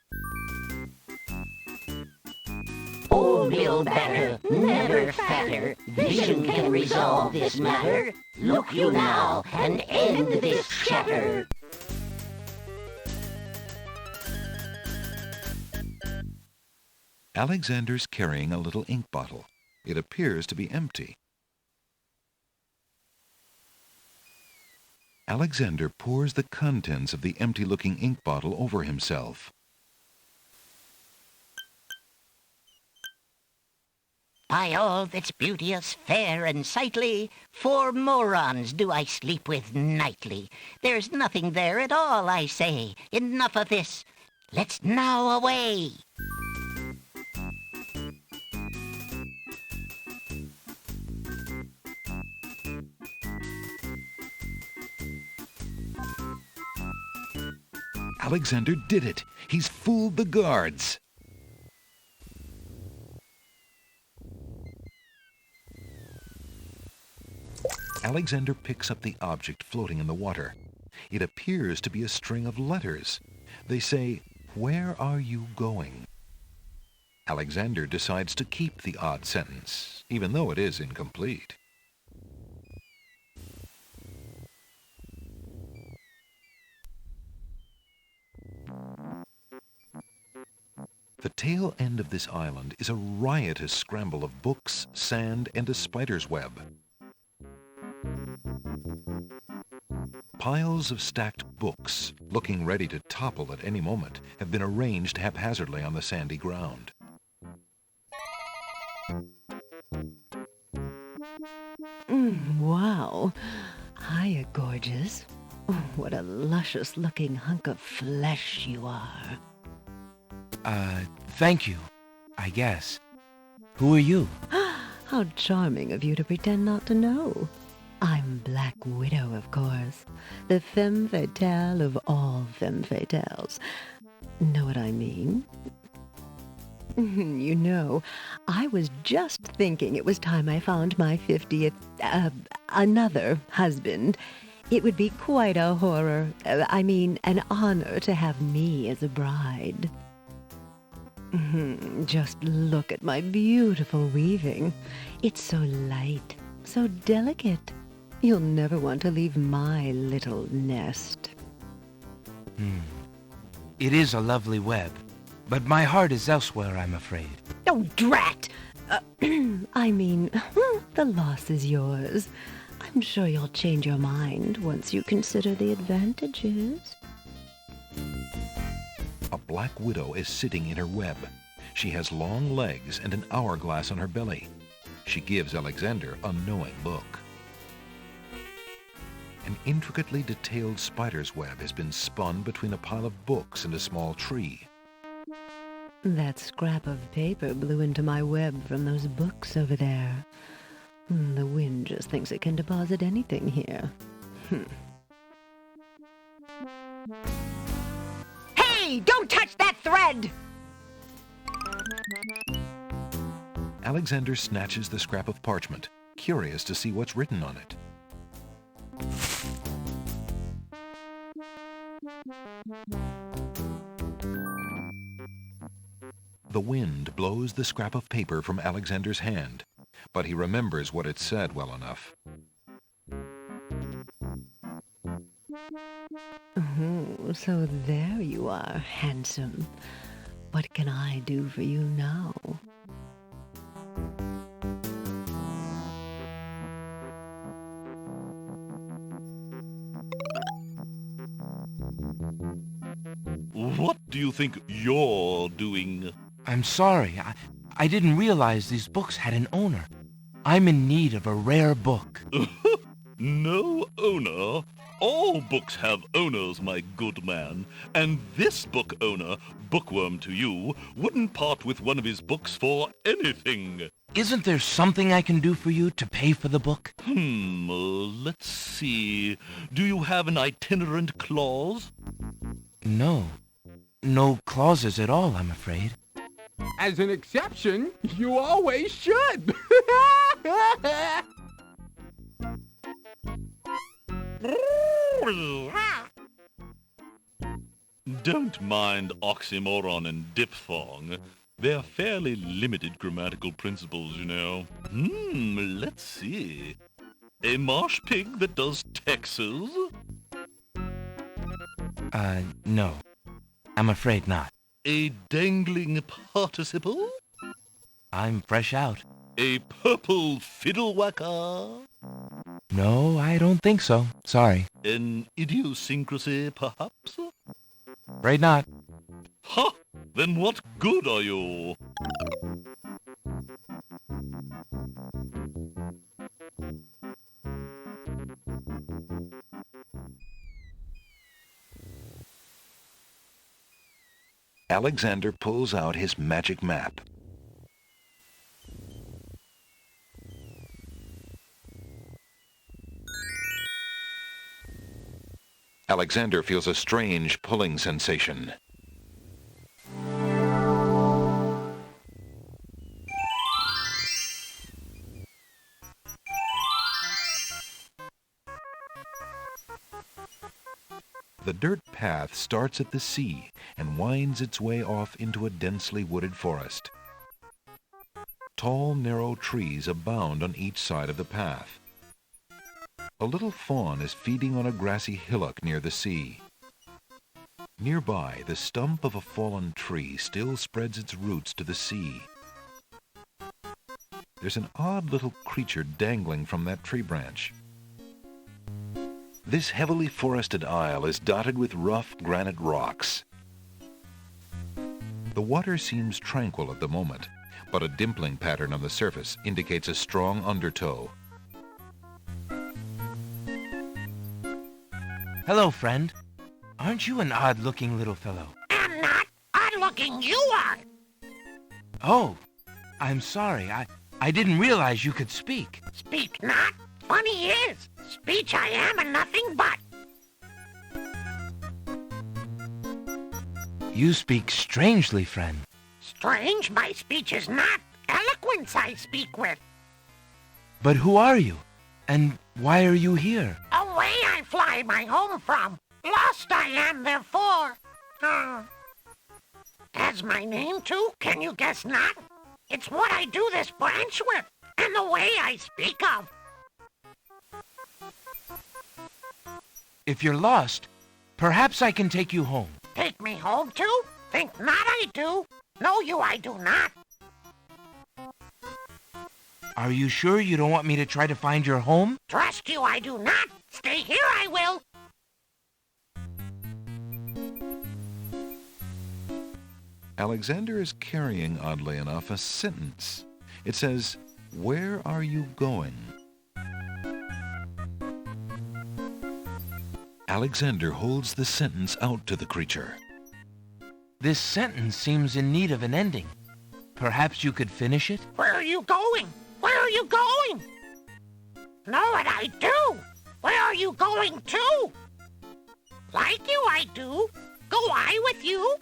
Old Bill Batter, never fatter, vision can resolve this matter. Look you now and end this chatter. Alexander's carrying a little ink bottle. It appears to be empty. Alexander pours the contents of the empty-looking ink bottle over himself. By all that's beauteous, fair, and sightly, 4 morons do I sleep with nightly. There's nothing there at all, I say. Enough of this. Let's now away. Alexander did it! He's fooled the guards! Alexander picks up the object floating in the water. It appears to be a string of letters. They say, "Where are you going?" Alexander decides to keep the odd sentence, even though it is incomplete. The tail end of this island is a riotous scramble of books, sand, and a spider's web. Piles of stacked books, looking ready to topple at any moment, have been arranged haphazardly on the sandy ground. Wow. Hiya, gorgeous. Oh, what a luscious-looking hunk of flesh you are. Thank you, I guess. Who are you? How charming of you to pretend not to know. I'm Black Widow, of course. The femme fatale of all femme fatales. Know what I mean? You know, I was just thinking it was time I found my 50th, another husband. It would be quite a horror, an honor to have me as a bride. Just look at my beautiful weaving. It's so light, so delicate. You'll never want to leave my little nest. It is a lovely web, but my heart is elsewhere, I'm afraid. Oh, drat! The loss is yours. I'm sure you'll change your mind once you consider the advantages. A black widow is sitting in her web. She has long legs and an hourglass on her belly. She gives Alexander a knowing look. An intricately detailed spider's web has been spun between a pile of books and a small tree. That scrap of paper blew into my web from those books over there. The wind just thinks it can deposit anything here. Hey, don't touch that thread! Alexander snatches the scrap of parchment, curious to see what's written on it. The wind blows the scrap of paper from Alexander's hand, but he remembers what it said well enough. Oh, so there you are, handsome. What can I do for you now? What do you think you're doing? I'm sorry. I didn't realize these books had an owner. I'm in need of a rare book. No owner? All books have owners, my good man. And this book owner, bookworm to you, wouldn't part with one of his books for anything. Isn't there something I can do for you to pay for the book? Let's see. Do you have an itinerant clause? No. No clauses at all, I'm afraid. As an exception, you always should. Don't mind oxymoron and diphthong. They're fairly limited grammatical principles, you know. Let's see. A marsh pig that does Texas? No. I'm afraid not. A dangling participle? I'm fresh out. A purple fiddle whacker? No, I don't think so. Sorry. An idiosyncrasy, perhaps? Afraid not. Ha! Then what good are you? Alexander pulls out his magic map. Alexander feels a strange pulling sensation. The dirt path starts at the sea and winds its way off into a densely wooded forest. Tall, narrow trees abound on each side of the path. A little fawn is feeding on a grassy hillock near the sea. Nearby, the stump of a fallen tree still spreads its roots to the sea. There's an odd little creature dangling from that tree branch. This heavily forested isle is dotted with rough granite rocks. The water seems tranquil at the moment, but a dimpling pattern on the surface indicates a strong undertow. Hello, friend. Aren't you an odd-looking little fellow? I'm not. Odd-looking you are. Oh, I'm sorry. I didn't realize you could speak. Speak not. Funny is, speech I am and nothing but. You speak strangely, friend. Strange my speech is not. Eloquence I speak with. But who are you? And why are you here? Away I fly my home from. Lost I am therefore. Has my name too? Can you guess not? It's what I do this branch with, and the way I speak of. If you're lost, perhaps I can take you home. Take me home too? Think not I do. Know you I do not. Are you sure you don't want me to try to find your home? Trust you I do not. Stay here I will. Alexander is carrying, oddly enough, a sentence. It says, "Where are you going?" Alexander holds the sentence out to the creature. This sentence seems in need of an ending. Perhaps you could finish it? Where are you going? Where are you going? Know what I do? Where are you going to? Like you I do. Go I with you?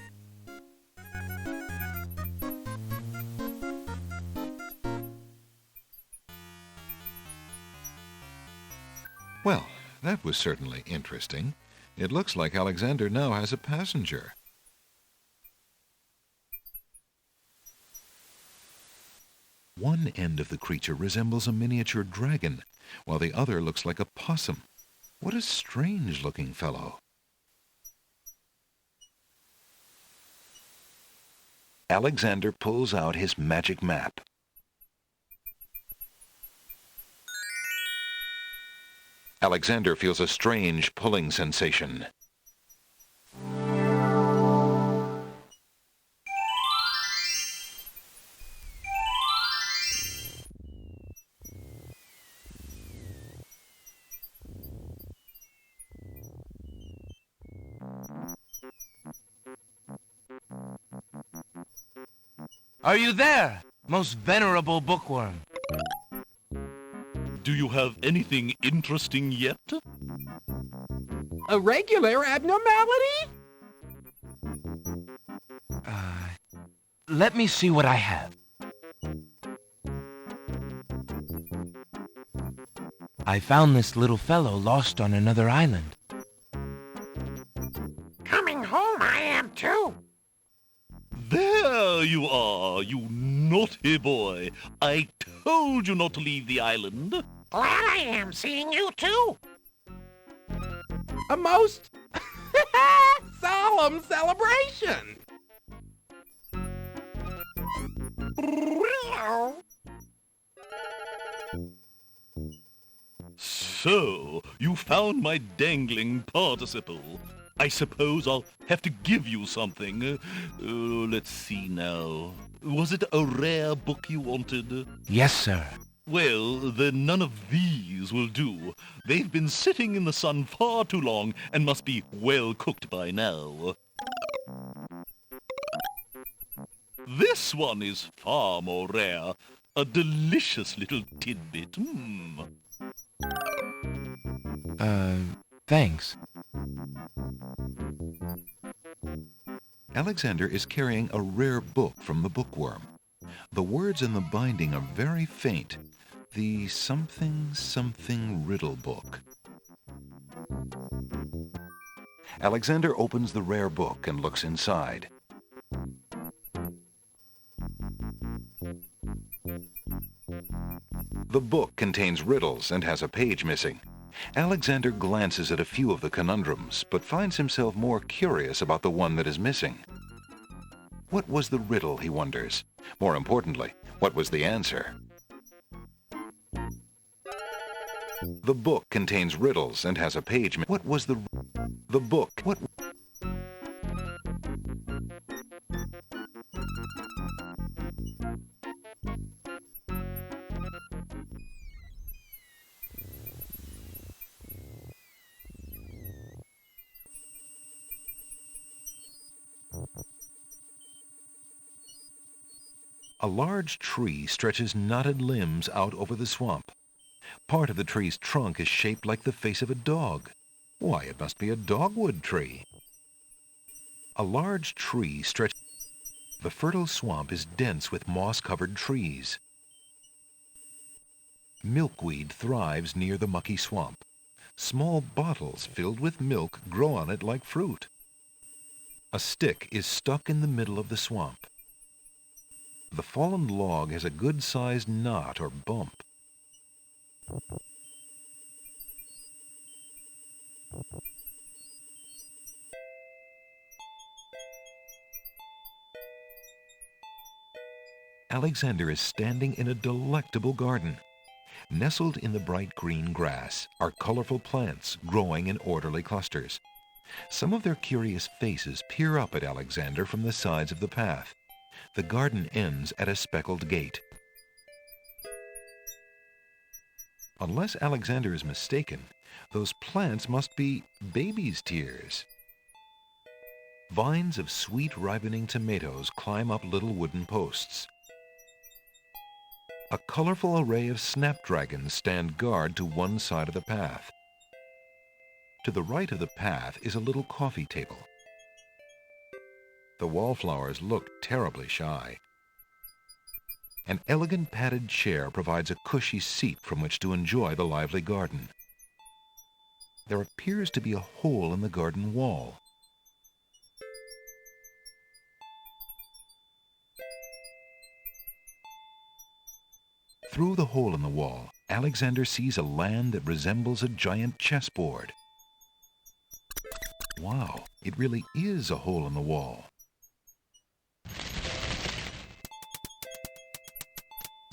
Well, that was certainly interesting. It looks like Alexander now has a passenger. One end of the creature resembles a miniature dragon, while the other looks like a possum. What a strange-looking fellow. Alexander pulls out his magic map. Alexander feels a strange pulling sensation. Are you there, most venerable bookworm? Do you have anything interesting yet? A regular abnormality? Let me see what I have. I found this little fellow lost on another island. Coming home I am too. There you are, you naughty boy. I told you not to leave the island. Glad I am seeing you too. A most solemn celebration. So, you found my dangling participle. I suppose I'll have to give you something. Let's see now. Was it a rare book you wanted? Yes, sir. Well, then none of these will do. They've been sitting in the sun far too long and must be well cooked by now. This one is far more rare. A delicious little tidbit. Thanks. Alexander is carrying a rare book from the bookworm. The words in the binding are very faint. The something riddle book. Alexander opens the rare book and looks inside. The book contains riddles and has a page missing. Alexander glances at a few of the conundrums, but finds himself more curious about the one that is missing. What was the riddle, he wonders? More importantly, what was the answer? The book contains riddles and has a page. What was the book? What? A large tree stretches knotted limbs out over the swamp. Part of the tree's trunk is shaped like the face of a dog. Why, it must be a dogwood tree. A large tree stretches. The fertile swamp is dense with moss-covered trees. Milkweed thrives near the mucky swamp. Small bottles filled with milk grow on it like fruit. A stick is stuck in the middle of the swamp. The fallen log has a good-sized knot or bump. Alexander is standing in a delectable garden. Nestled in the bright green grass are colorful plants growing in orderly clusters. Some of their curious faces peer up at Alexander from the sides of the path. The garden ends at a speckled gate. Unless Alexander is mistaken, those plants must be baby's tears. Vines of sweet ripening tomatoes climb up little wooden posts. A colorful array of snapdragons stand guard to one side of the path. To the right of the path is a little coffee table. The wallflowers look terribly shy. An elegant padded chair provides a cushy seat from which to enjoy the lively garden. There appears to be a hole in the garden wall. Through the hole in the wall, Alexander sees a land that resembles a giant chessboard. Wow, it really is a hole in the wall.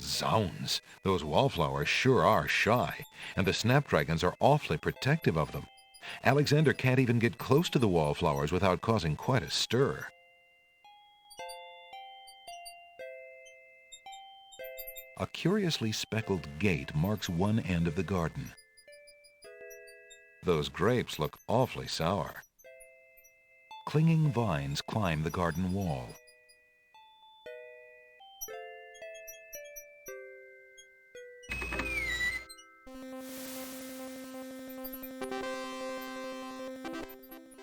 Zounds, those wallflowers sure are shy, and the snapdragons are awfully protective of them. Alexander can't even get close to the wallflowers without causing quite a stir. A curiously speckled gate marks one end of the garden. Those grapes look awfully sour. Clinging vines climb the garden wall.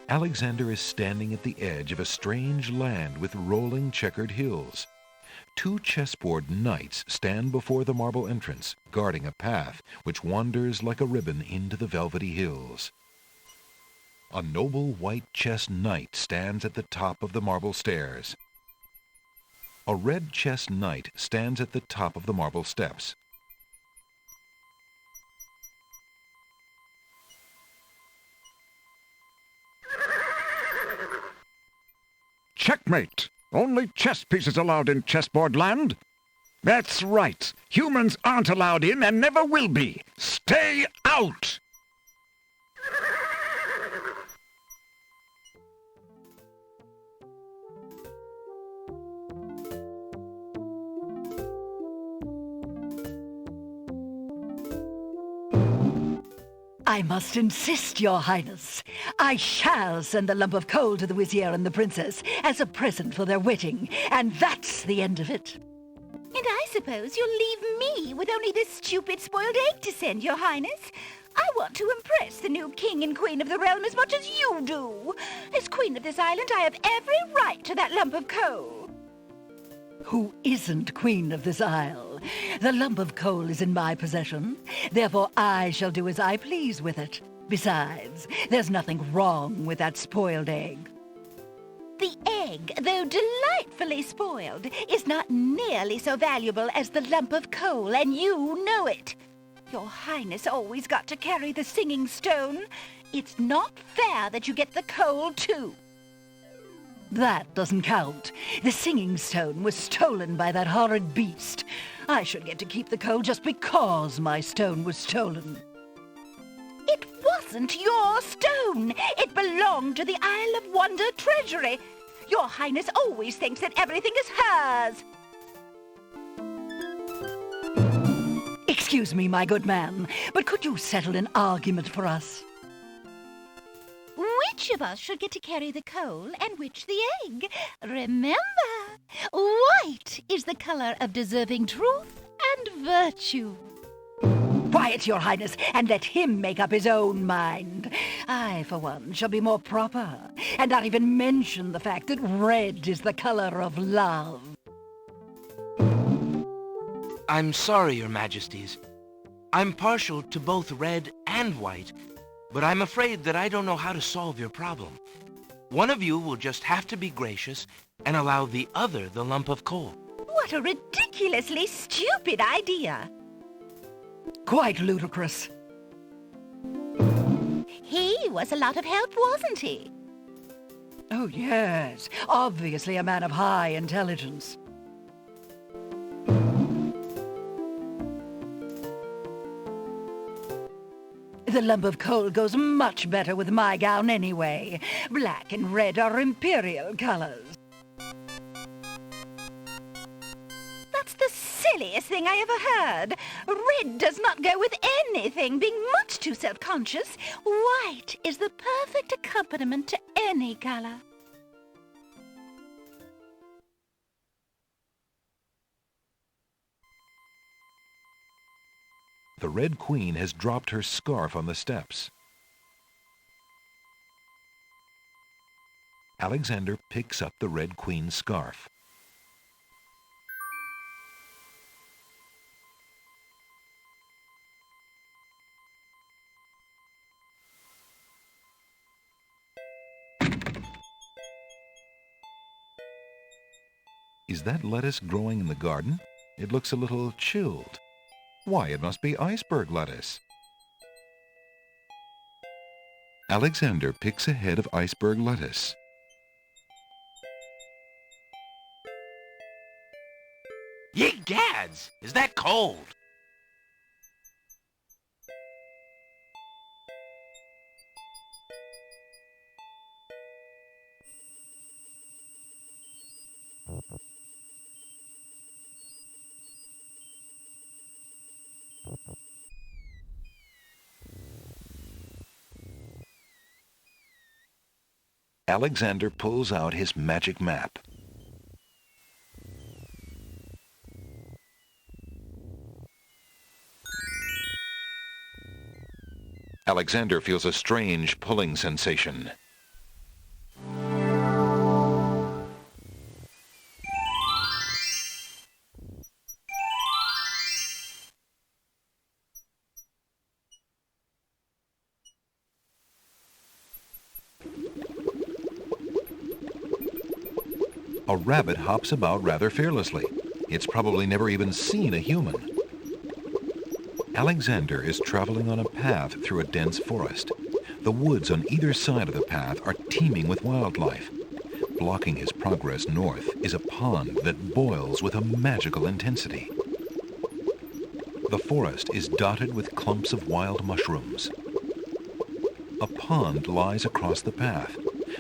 Alexander is standing at the edge of a strange land with rolling checkered hills. Two chessboard knights stand before the marble entrance, guarding a path which wanders like a ribbon into the velvety hills. A noble white chess knight stands at the top of the marble stairs. A red chess knight stands at the top of the marble steps. Checkmate! Only chess pieces allowed in chessboard land? That's right. Humans aren't allowed in and never will be. Stay out! I must insist, Your Highness. I shall send the lump of coal to the Vizier and the Princess as a present for their wedding, and that's the end of it. And I suppose you'll leave me with only this stupid spoiled egg to send, Your Highness. I want to impress the new king and queen of the realm as much as you do. As queen of this island, I have every right to that lump of coal. Who isn't queen of this isle? The lump of coal is in my possession. Therefore, I shall do as I please with it. Besides, there's nothing wrong with that spoiled egg. The egg, though delightfully spoiled, is not nearly so valuable as the lump of coal, and you know it. Your Highness always got to carry the singing stone. It's not fair that you get the coal, too. That doesn't count. The singing stone was stolen by that horrid beast. I should get to keep the coal just because my stone was stolen. It wasn't your stone. It belonged to the Isle of Wonder treasury. Your Highness always thinks that everything is hers. Excuse me, my good man, but could you settle an argument for us? Which of us should get to carry the coal and which the egg? Remember, white is the color of deserving truth and virtue. Quiet, Your Highness, and let him make up his own mind. I, for one, shall be more proper, and not even mention the fact that red is the color of love. I'm sorry, Your Majesties. I'm partial to both red and white, but I'm afraid that I don't know how to solve your problem. One of you will just have to be gracious and allow the other the lump of coal. What a ridiculously stupid idea. Quite ludicrous. He was a lot of help, wasn't he? Oh, yes. Obviously a man of high intelligence. The lump of coal goes much better with my gown anyway. Black and red are imperial colors. That's the silliest thing I ever heard. Red does not go with anything, being much too self-conscious. White is the perfect accompaniment to any color. The Red Queen has dropped her scarf on the steps. Alexander picks up the Red Queen's scarf. Is that lettuce growing in the garden? It looks a little chilled. Why, it must be iceberg lettuce. Alexander picks a head of iceberg lettuce. Ye gads! Is that cold? Alexander pulls out his magic map. Alexander feels a strange pulling sensation. A rabbit hops about rather fearlessly. It's probably never even seen a human. Alexander is traveling on a path through a dense forest. The woods on either side of the path are teeming with wildlife. Blocking his progress north is a pond that boils with a magical intensity. The forest is dotted with clumps of wild mushrooms. A pond lies across the path.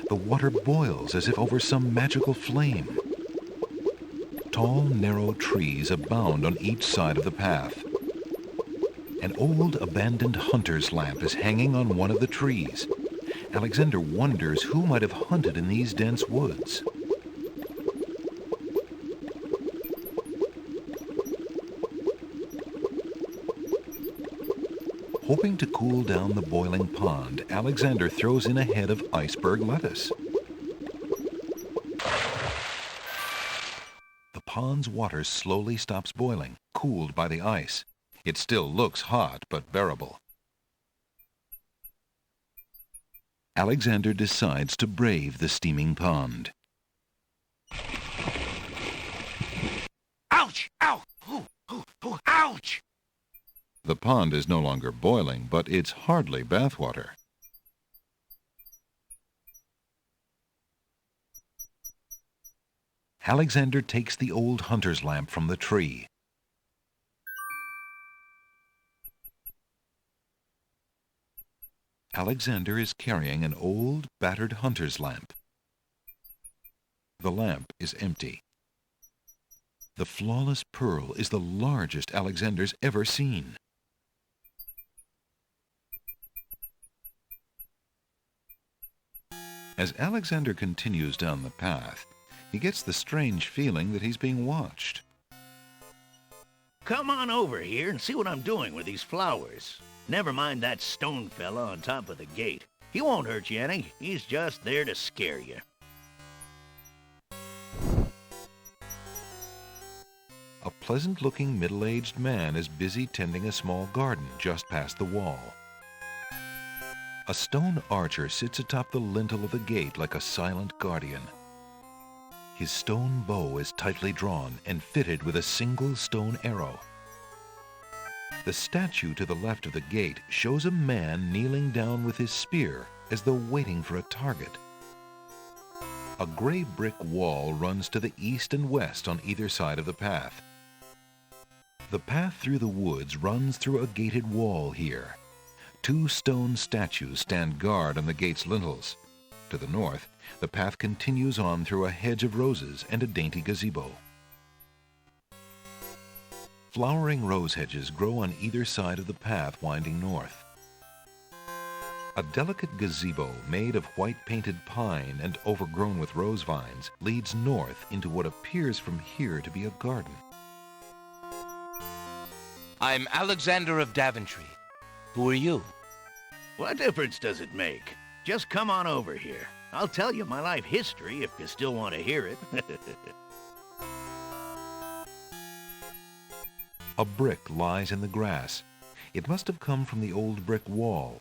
The water boils as if over some magical flame. Tall, narrow trees abound on each side of the path. An old abandoned hunter's lamp is hanging on one of the trees. Alexander wonders who might have hunted in these dense woods. Hoping to cool down the boiling pond, Alexander throws in a head of iceberg lettuce. The pond's water slowly stops boiling, cooled by the ice. It still looks hot, but bearable. Alexander decides to brave the steaming pond. Ouch! Ow! Ooh, ooh, ooh, ouch! The pond is no longer boiling, but it's hardly bathwater. Alexander takes the old hunter's lamp from the tree. Alexander is carrying an old, battered hunter's lamp. The lamp is empty. The flawless pearl is the largest Alexander's ever seen. As Alexander continues down the path, he gets the strange feeling that he's being watched. Come on over here and see what I'm doing with these flowers. Never mind that stone fella on top of the gate. He won't hurt you any. He's just there to scare you. A pleasant-looking middle-aged man is busy tending a small garden just past the wall. A stone archer sits atop the lintel of the gate like a silent guardian. His stone bow is tightly drawn and fitted with a single stone arrow. The statue to the left of the gate shows a man kneeling down with his spear as though waiting for a target. A gray brick wall runs to the east and west on either side of the path. The path through the woods runs through a gated wall here. 2 stone statues stand guard on the gate's lintels. To the north, the path continues on through a hedge of roses and a dainty gazebo. Flowering rose hedges grow on either side of the path winding north. A delicate gazebo made of white-painted pine and overgrown with rose vines leads north into what appears from here to be a garden. I'm Alexander of Daventry. Who are you? What difference does it make? Just come on over here. I'll tell you my life history if you still want to hear it. A brick lies in the grass. It must have come from the old brick wall.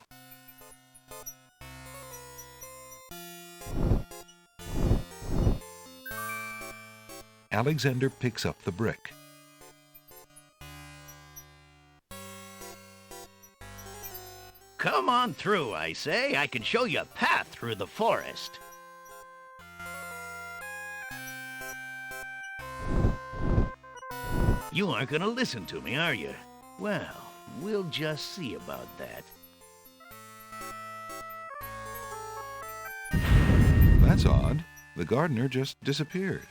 Alexander picks up the brick. Come on through, I say. I can show you a path through the forest. You aren't going to listen to me, are you? Well, we'll just see about that. That's odd. The gardener just disappeared.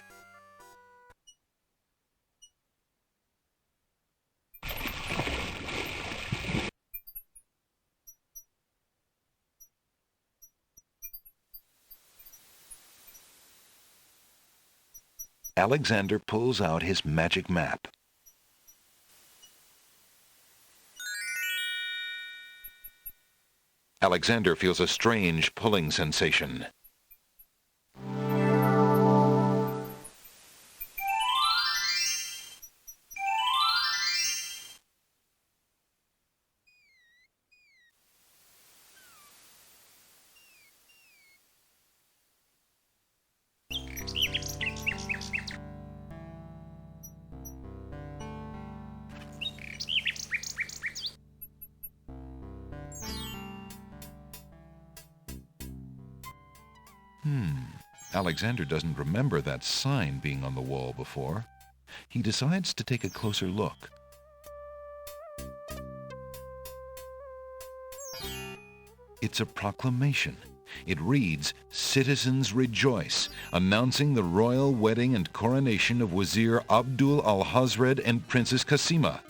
Alexander pulls out his magic map. Alexander feels a strange pulling sensation. Alexander doesn't remember that sign being on the wall before. He decides to take a closer look. It's a proclamation. It reads, "Citizens rejoice, announcing the royal wedding and coronation of Wazir Abdul al-Hazred and Princess Kasima.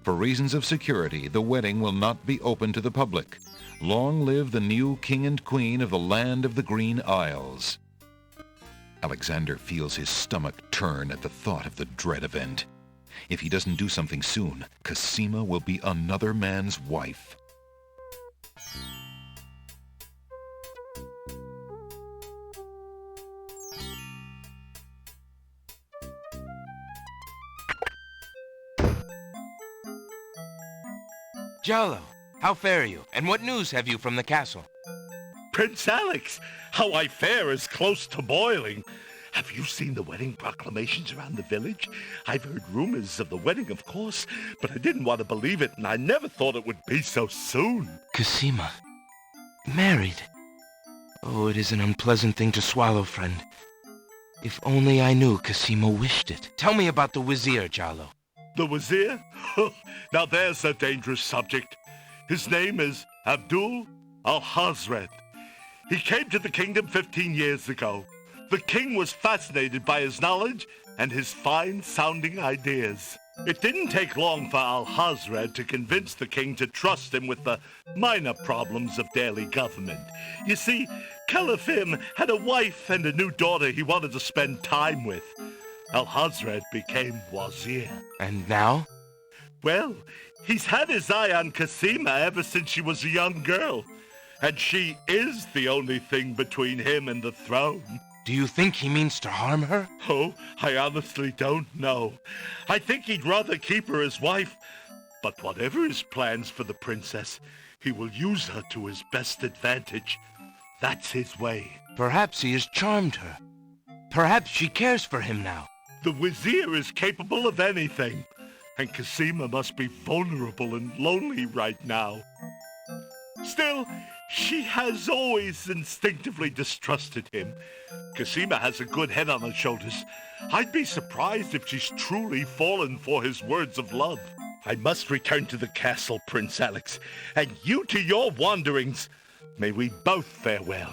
For reasons of security, the wedding will not be open to the public. Long live the new king and queen of the land of the Green Isles. Alexander feels his stomach turn at the thought of the dread event. If he doesn't do something soon, Cosima will be another man's wife. Jalo, how fare you? And what news have you from the castle? Prince Alex, how I fare is close to boiling. Have you seen the wedding proclamations around the village? I've heard rumors of the wedding, of course, but I didn't want to believe it, and I never thought it would be so soon. Cosima. Married. Oh, it is an unpleasant thing to swallow, friend. If only I knew Cosima wished it. Tell me about the Wazir, Jalo. The Wazir? Now there's a dangerous subject. His name is Abdul al-Hazred. He came to the kingdom 15 years ago. The king was fascinated by his knowledge and his fine-sounding ideas. It didn't take long for al-Hazred to convince the king to trust him with the minor problems of daily government. You see, Caliphim had a wife and a new daughter he wanted to spend time with. Al-Hazred became Wazir. And now? Well, he's had his eye on Cosima ever since she was a young girl. And she is the only thing between him and the throne. Do you think he means to harm her? Oh, I honestly don't know. I think he'd rather keep her as wife. But whatever his plans for the princess, he will use her to his best advantage. That's his way. Perhaps he has charmed her. Perhaps she cares for him now. The Wazir is capable of anything. And Cosima must be vulnerable and lonely right now. Still, she has always instinctively distrusted him. Cosima has a good head on her shoulders. I'd be surprised if she's truly fallen for his words of love. I must return to the castle, Prince Alex, and you to your wanderings. May we both fare well.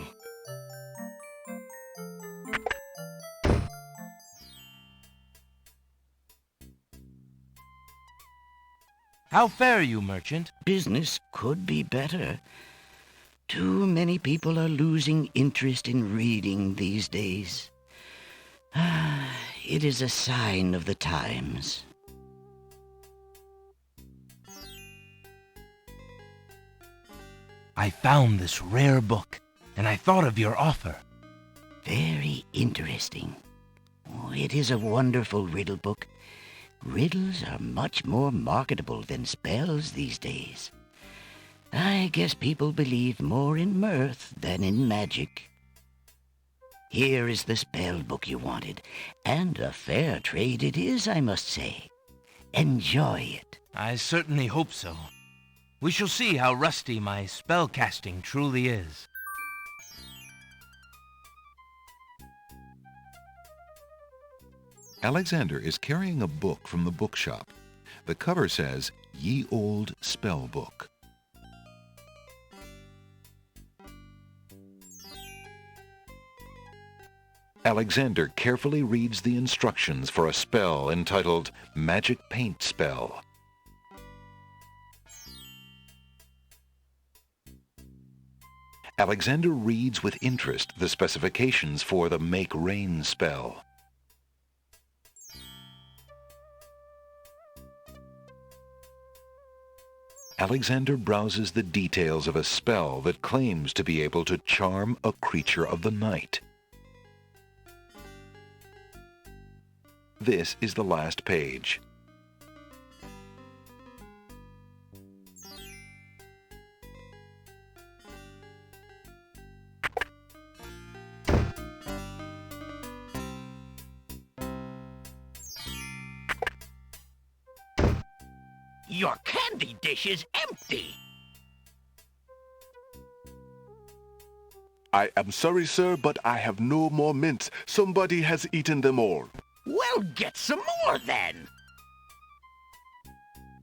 How fare you, merchant? Business could be better. Too many people are losing interest in reading these days. It is a sign of the times. I found this rare book, and I thought of your offer. Very interesting. Oh, it is a wonderful riddle book. Riddles are much more marketable than spells these days. I guess people believe more in mirth than in magic. Here is the spell book you wanted, and a fair trade it is, I must say. Enjoy it. I certainly hope so. We shall see how rusty my spell-casting truly is. Alexander is carrying a book from the bookshop. The cover says, Ye Olde Spell Book. Alexander carefully reads the instructions for a spell entitled Magic Paint Spell. Alexander reads with interest the specifications for the Make Rain spell. Alexander browses the details of a spell that claims to be able to charm a creature of the night. This is the last page. Your candy dish is empty. I am sorry, sir, but I have no more mints. Somebody has eaten them all. Well, get some more then.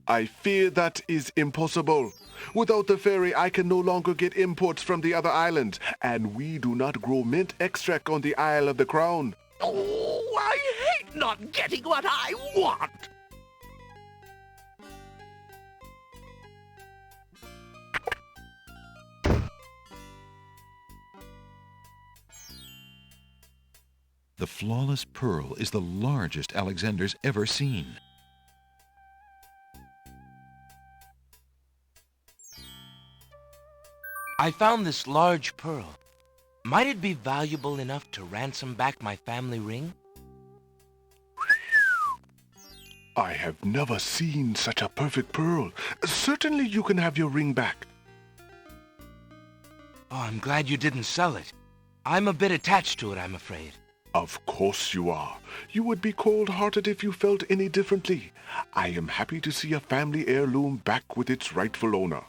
I fear that is impossible. Without the fairy, I can no longer get imports from the other islands, and we do not grow mint extract on the Isle of the Crown. Oh, I hate not getting what I want. The flawless pearl is the largest Alexander's ever seen. I found this large pearl. Might it be valuable enough to ransom back my family ring? I have never seen such a perfect pearl. Certainly you can have your ring back. Oh, I'm glad you didn't sell it. I'm a bit attached to it, I'm afraid. Of course you are. You would be cold-hearted if you felt any differently. I am happy to see a family heirloom back with its rightful owner.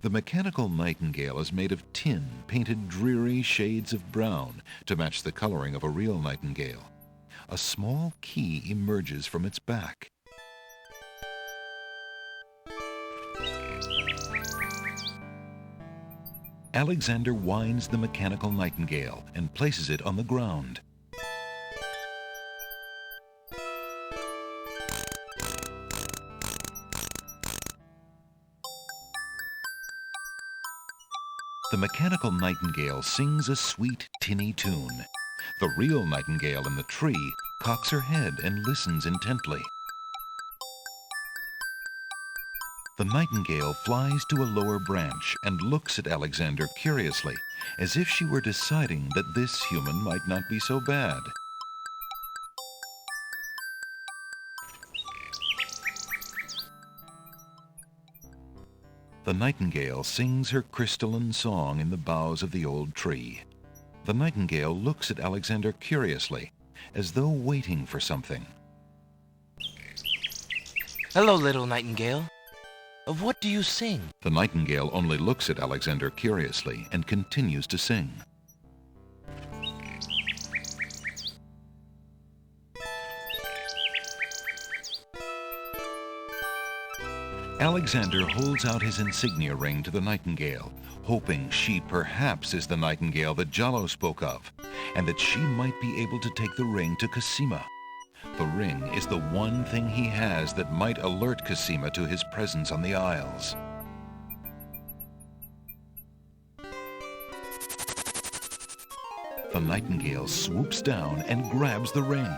The mechanical nightingale is made of tin painted dreary shades of brown to match the coloring of a real nightingale. A small key emerges from its back. Alexander winds the mechanical nightingale and places it on the ground. The mechanical nightingale sings a sweet, tinny tune. The real nightingale in the tree cocks her head and listens intently. The nightingale flies to a lower branch and looks at Alexander curiously, as if she were deciding that this human might not be so bad. The nightingale sings her crystalline song in the boughs of the old tree. The nightingale looks at Alexander curiously, as though waiting for something. Hello, little nightingale. Of what do you sing? The nightingale only looks at Alexander curiously and continues to sing. Alexander holds out his insignia ring to the nightingale, hoping she perhaps is the nightingale that Jalo spoke of, and that she might be able to take the ring to Cosima. The ring is the one thing he has that might alert Cosima to his presence on the Isles. The nightingale swoops down and grabs the ring.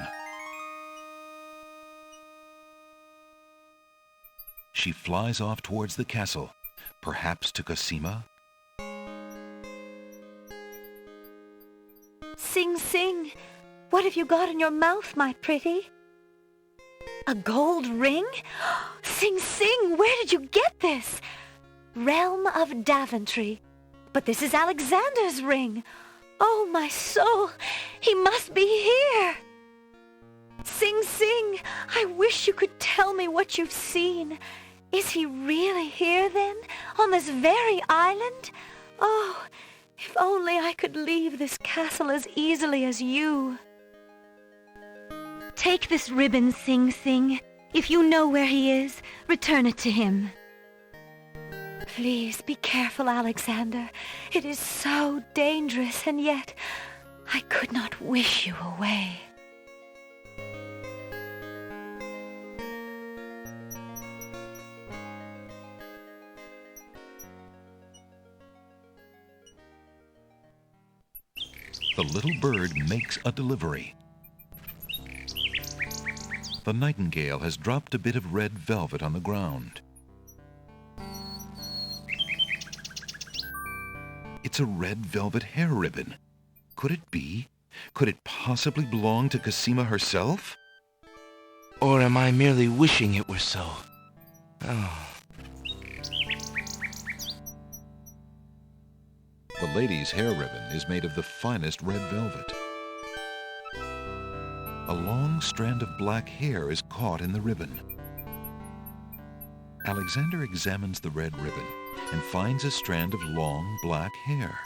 She flies off towards the castle, perhaps to Cosima. Sing, sing. What have you got in your mouth, my pretty? A gold ring? Sing, sing. Where did you get this? Realm of Daventry. But this is Alexander's ring. Oh, my soul. He must be here. Sing, sing. I wish you could tell me what you've seen. Is he really here, then, on this very island? Oh, if only I could leave this castle as easily as you. Take this ribbon, Sing Sing. If you know where he is, return it to him. Please be careful, Alexander. It is so dangerous, and yet I could not wish you away. The little bird makes a delivery. The nightingale has dropped a bit of red velvet on the ground. It's a red velvet hair ribbon. Could it be? Could it possibly belong to Cosima herself? Or am I merely wishing it were so? Oh. The lady's hair ribbon is made of the finest red velvet. A long strand of black hair is caught in the ribbon. Alexander examines the red ribbon and finds a strand of long black hair.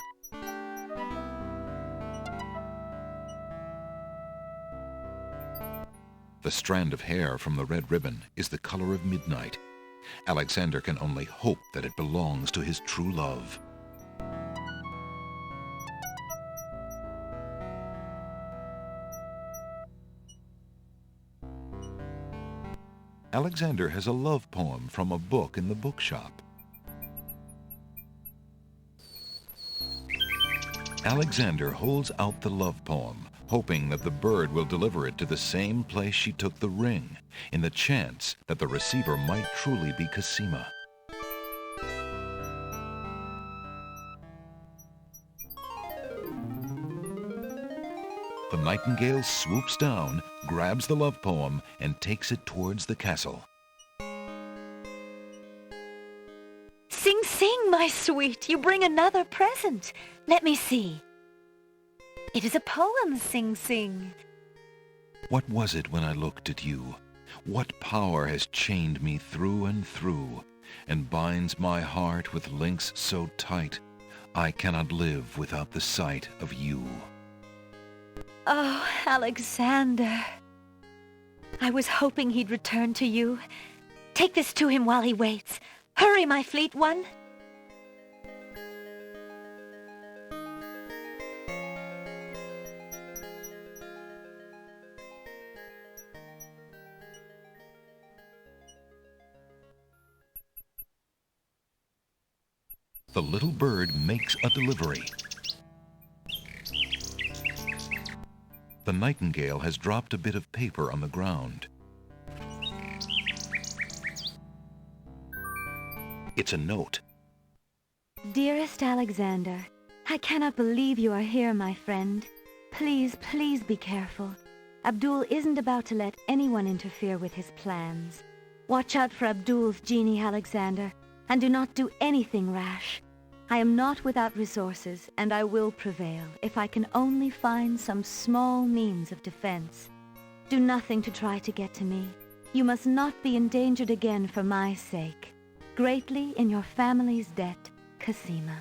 The strand of hair from the red ribbon is the color of midnight. Alexander can only hope that it belongs to his true love. Alexander has a love poem from a book in the bookshop. Alexander holds out the love poem, hoping that the bird will deliver it to the same place she took the ring, in the chance that the receiver might truly be Cosima. The nightingale swoops down, grabs the love poem, and takes it towards the castle. Sing, sing, my sweet, you bring another present. Let me see. It is a poem, Sing Sing. What was it when I looked at you? What power has chained me through and through, and binds my heart with links so tight, I cannot live without the sight of you? Oh, Alexander. I was hoping he'd return to you. Take this to him while he waits. Hurry, my fleet one. The little bird makes a delivery. The nightingale has dropped a bit of paper on the ground. It's a note. Dearest Alexander, I cannot believe you are here, my friend. Please, please be careful. Abdul isn't about to let anyone interfere with his plans. Watch out for Abdul's genie, Alexander, and do not do anything rash. I am not without resources, and I will prevail if I can only find some small means of defense. Do nothing to try to get to me. You must not be endangered again for my sake. Greatly in your family's debt, Cosima.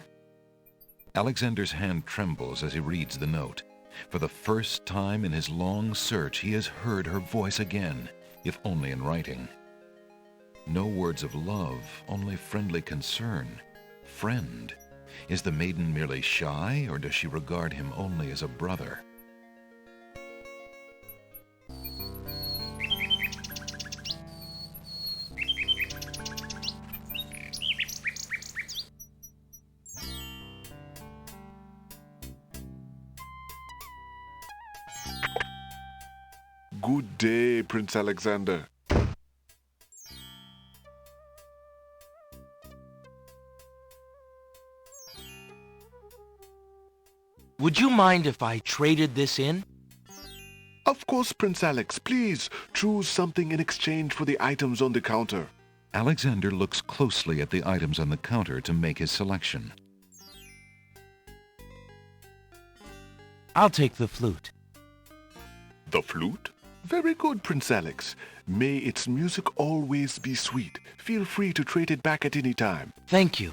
Alexander's hand trembles as he reads the note. For the first time in his long search, he has heard her voice again, if only in writing. No words of love, only friendly concern. Friend. Is the maiden merely shy, or does she regard him only as a brother? Good day, Prince Alexander. Would you mind if I traded this in? Of course, Prince Alex. Please choose something in exchange for the items on the counter. Alexander looks closely at the items on the counter to make his selection. I'll take the flute. The flute? Very good, Prince Alex. May its music always be sweet. Feel free to trade it back at any time. Thank you.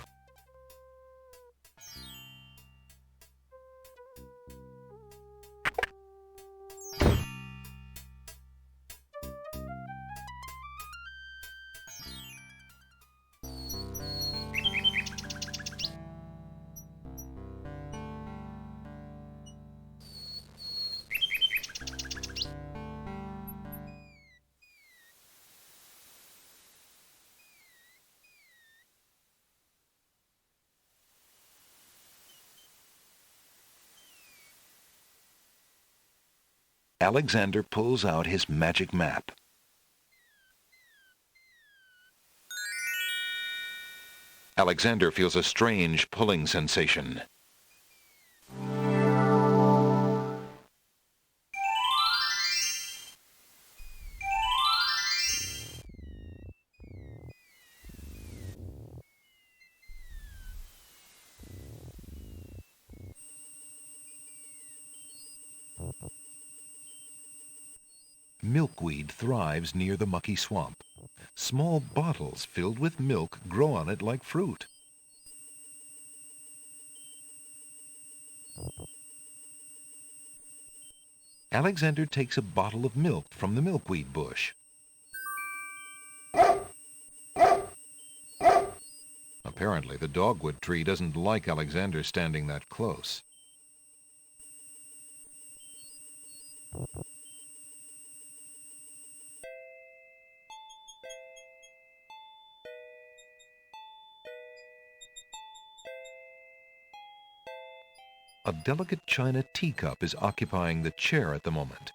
Alexander pulls out his magic map. Alexander feels a strange pulling sensation. Milkweed thrives near the mucky swamp. Small bottles filled with milk grow on it like fruit. Alexander takes a bottle of milk from the milkweed bush. Apparently, the dogwood tree doesn't like Alexander standing that close. A delicate china teacup is occupying the chair at the moment.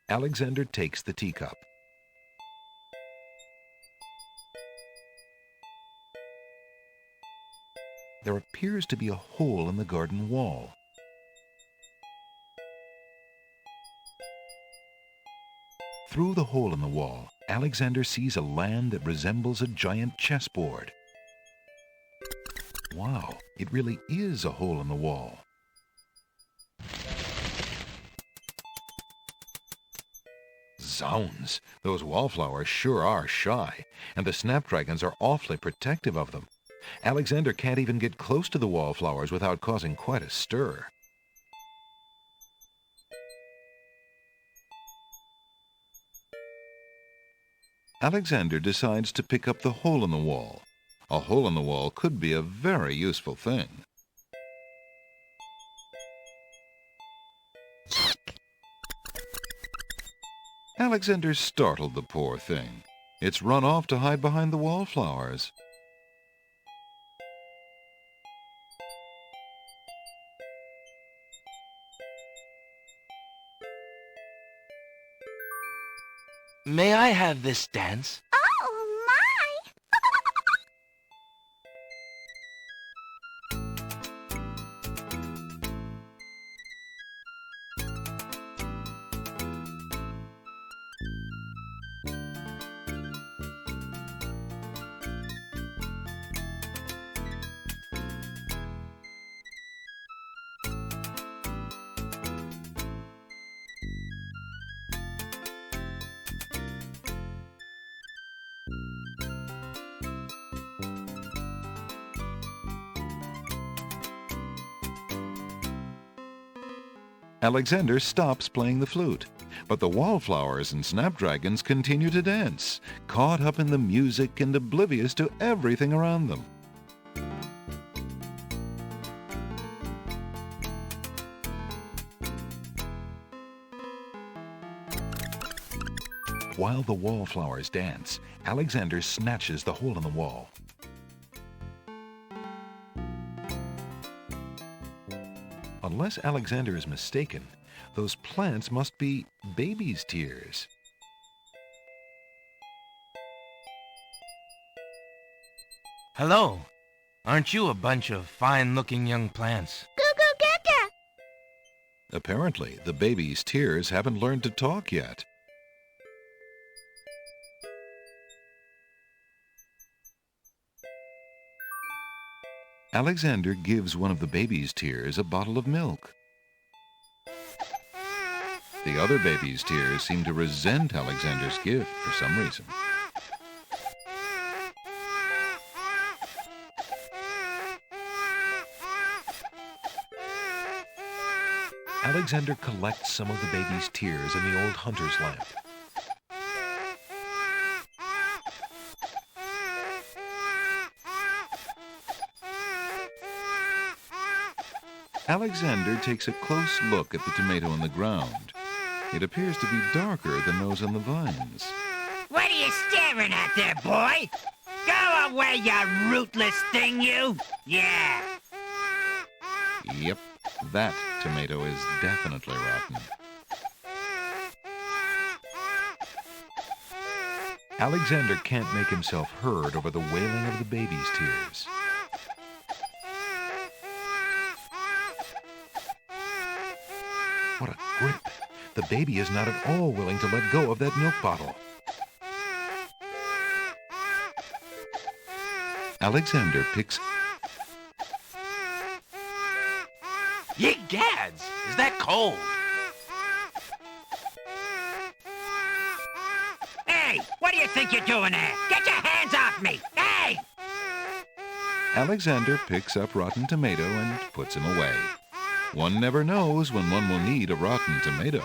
Alexander takes the teacup. There appears to be a hole in the garden wall. Through the hole in the wall, Alexander sees a land that resembles a giant chessboard. Wow, it really is a hole in the wall. Zounds, those wallflowers sure are shy, and the snapdragons are awfully protective of them. Alexander can't even get close to the wallflowers without causing quite a stir. Alexander decides to pick up the hole in the wall. A hole in the wall could be a very useful thing. Alexander startled the poor thing. It's run off to hide behind the wallflowers. May I have this dance? Oh, my! Alexander stops playing the flute, but the wallflowers and snapdragons continue to dance, caught up in the music and oblivious to everything around them. While the wallflowers dance, Alexander snatches the hole in the wall. Unless Alexander is mistaken, those plants must be baby's tears. Hello. Aren't you a bunch of fine-looking young plants? Goo-goo gaga! Apparently, the baby's tears haven't learned to talk yet. Alexander gives one of the baby's tears a bottle of milk. The other baby's tears seem to resent Alexander's gift for some reason. Alexander collects some of the baby's tears in the old hunter's lamp. Alexander takes a close look at the tomato on the ground. It appears to be darker than those on the vines. What are you staring at there, boy? Go away, you rootless thing, you! Yeah! Yep, that tomato is definitely rotten. Alexander can't make himself heard over the wailing of the baby's tears. What a grip! The baby is not at all willing to let go of that milk bottle. Alexander picks... Ye gads! Is that cold? Hey! What do you think you're doing there? Get your hands off me! Hey! Alexander picks up rotten tomato and puts him away. One never knows when one will need a rotten tomato.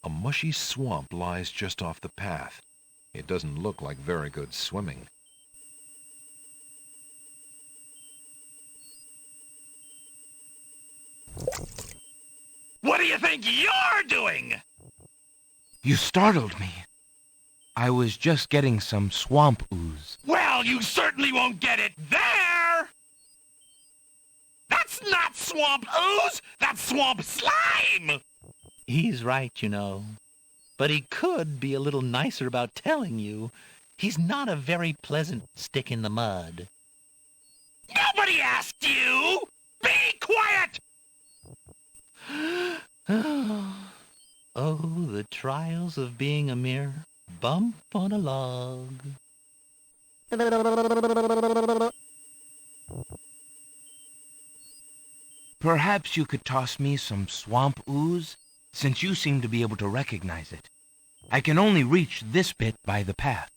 A mushy swamp lies just off the path. It doesn't look like very good swimming. What do you think you're doing? You startled me. I was just getting some swamp ooze. Well, you certainly won't get it there! That's not swamp ooze! That's swamp slime! He's right, you know. But he could be a little nicer about telling you. He's not a very pleasant stick in the mud. Nobody asked you! Be quiet! Oh, the trials of being a mere bump on a log. Perhaps you could toss me some swamp ooze, since you seem to be able to recognize it. I can only reach this bit by the path.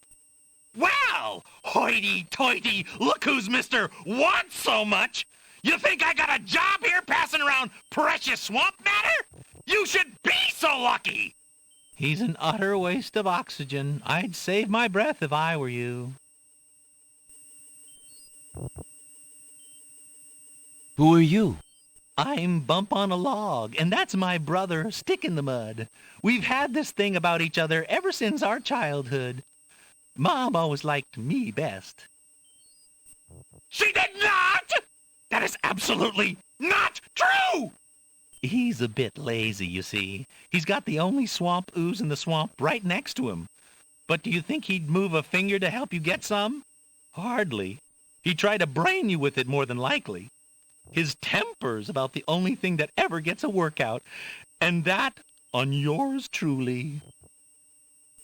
Well, hoity-toity, look who's Mr. Wants so much! You think I got a job here passing around precious swamp matter? You should be so lucky! He's an utter waste of oxygen. I'd save my breath if I were you. Who are you? I'm Bump on a Log, and that's my brother, Stick in the Mud. We've had this thing about each other ever since our childhood. Mom always liked me best. She did not! That is absolutely not true! He's a bit lazy, you see. He's got the only swamp ooze in the swamp right next to him. But do you think he'd move a finger to help you get some? Hardly. He'd try to brain you with it more than likely. His temper's about the only thing that ever gets a workout, and that on yours truly.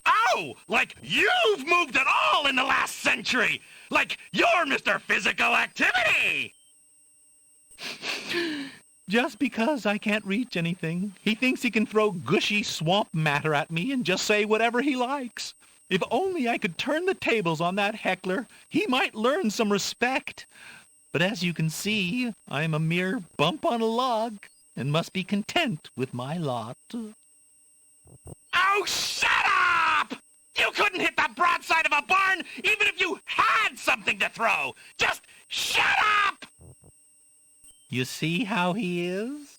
Oh, like you've moved at all in the last century! Like you're Mr. Physical Activity! Just because I can't reach anything, he thinks he can throw gushy swamp matter at me and just say whatever he likes. If only I could turn the tables on that heckler, he might learn some respect. But as you can see, I'm a mere bump on a log and must be content with my lot. Oh, shut up! You couldn't hit the broadside of a barn even if you had something to throw! Just shut up! You see how he is?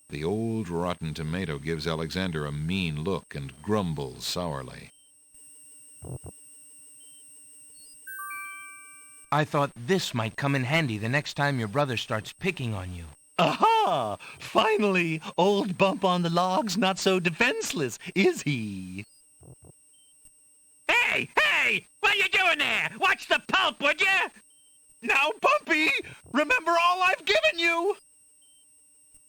The old rotten tomato gives Alexander a mean look and grumbles sourly. I thought this might come in handy the next time your brother starts picking on you. Aha! Finally, old Bump on the Log's not so defenseless, is he? Hey! What are you doing there? Watch the pulp, would you? Now, Bumpy, remember all I've given you!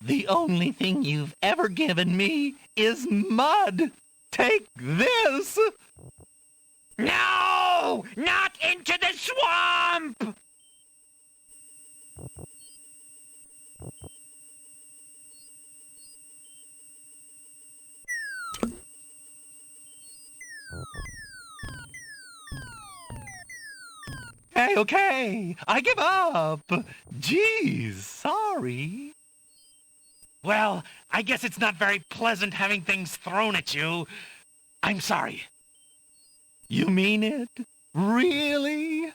The only thing you've ever given me is mud. Take this! No! Not into the swamp! Hey, okay, I give up. Geez, sorry. Well, I guess it's not very pleasant having things thrown at you. I'm sorry. You mean it? Really?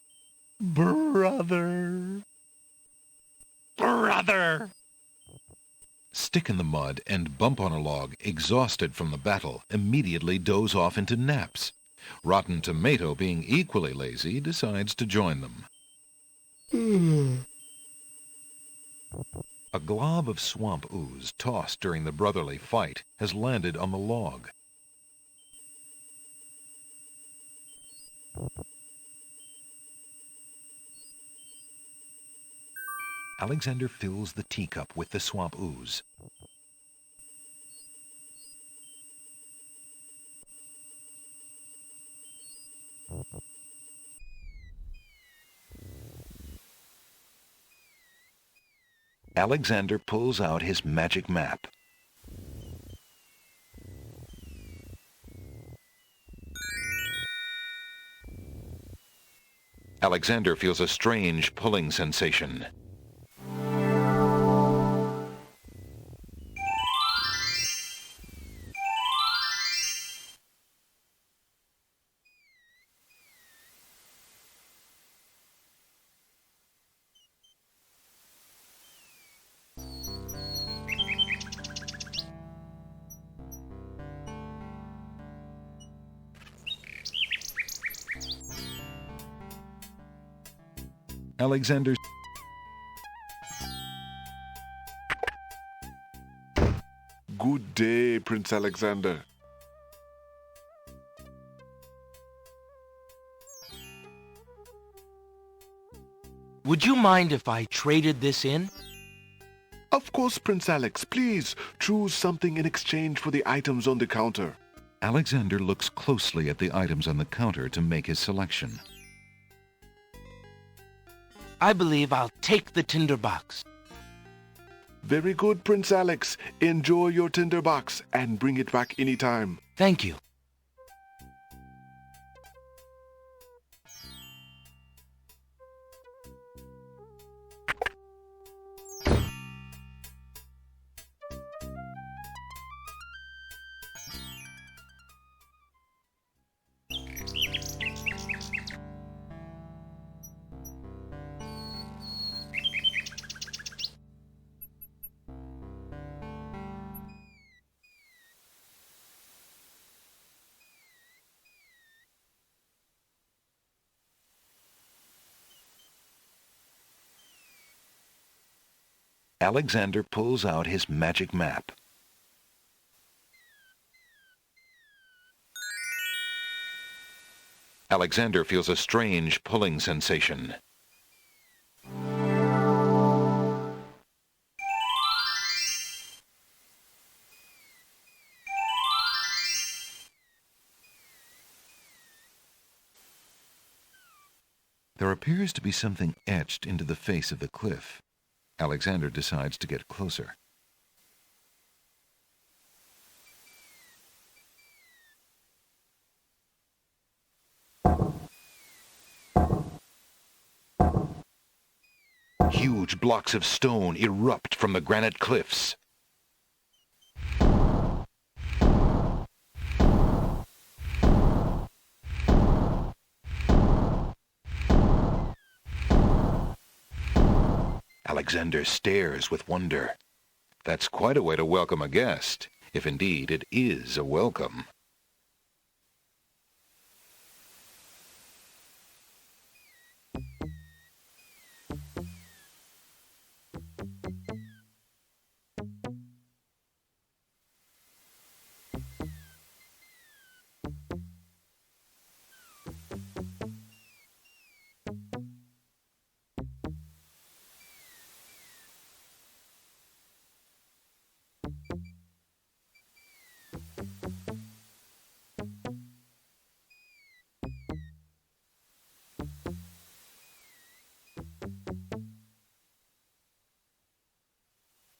Brother. Brother! Stick in the Mud and Bump on a Log, exhausted from the battle, immediately doze off into naps. Rotten Tomato, being equally lazy, decides to join them. A glob of swamp ooze tossed during the brotherly fight has landed on the log. Alexander fills the teacup with the swamp ooze. Alexander pulls out his magic map. Alexander feels a strange pulling sensation. Alexander. Good day, Prince Alexander. Would you mind if I traded this in? Of course, Prince Alex. Please choose something in exchange for the items on the counter. Alexander looks closely at the items on the counter to make his selection. I believe I'll take the tinderbox. Very good, Prince Alex. Enjoy your tinderbox and bring it back anytime. Thank you. Alexander pulls out his magic map. Alexander feels a strange pulling sensation. There appears to be something etched into the face of the cliff. Alexander decides to get closer. Huge blocks of stone erupt from the granite cliffs. Alexander stares with wonder. That's quite a way to welcome a guest, if indeed it is a welcome.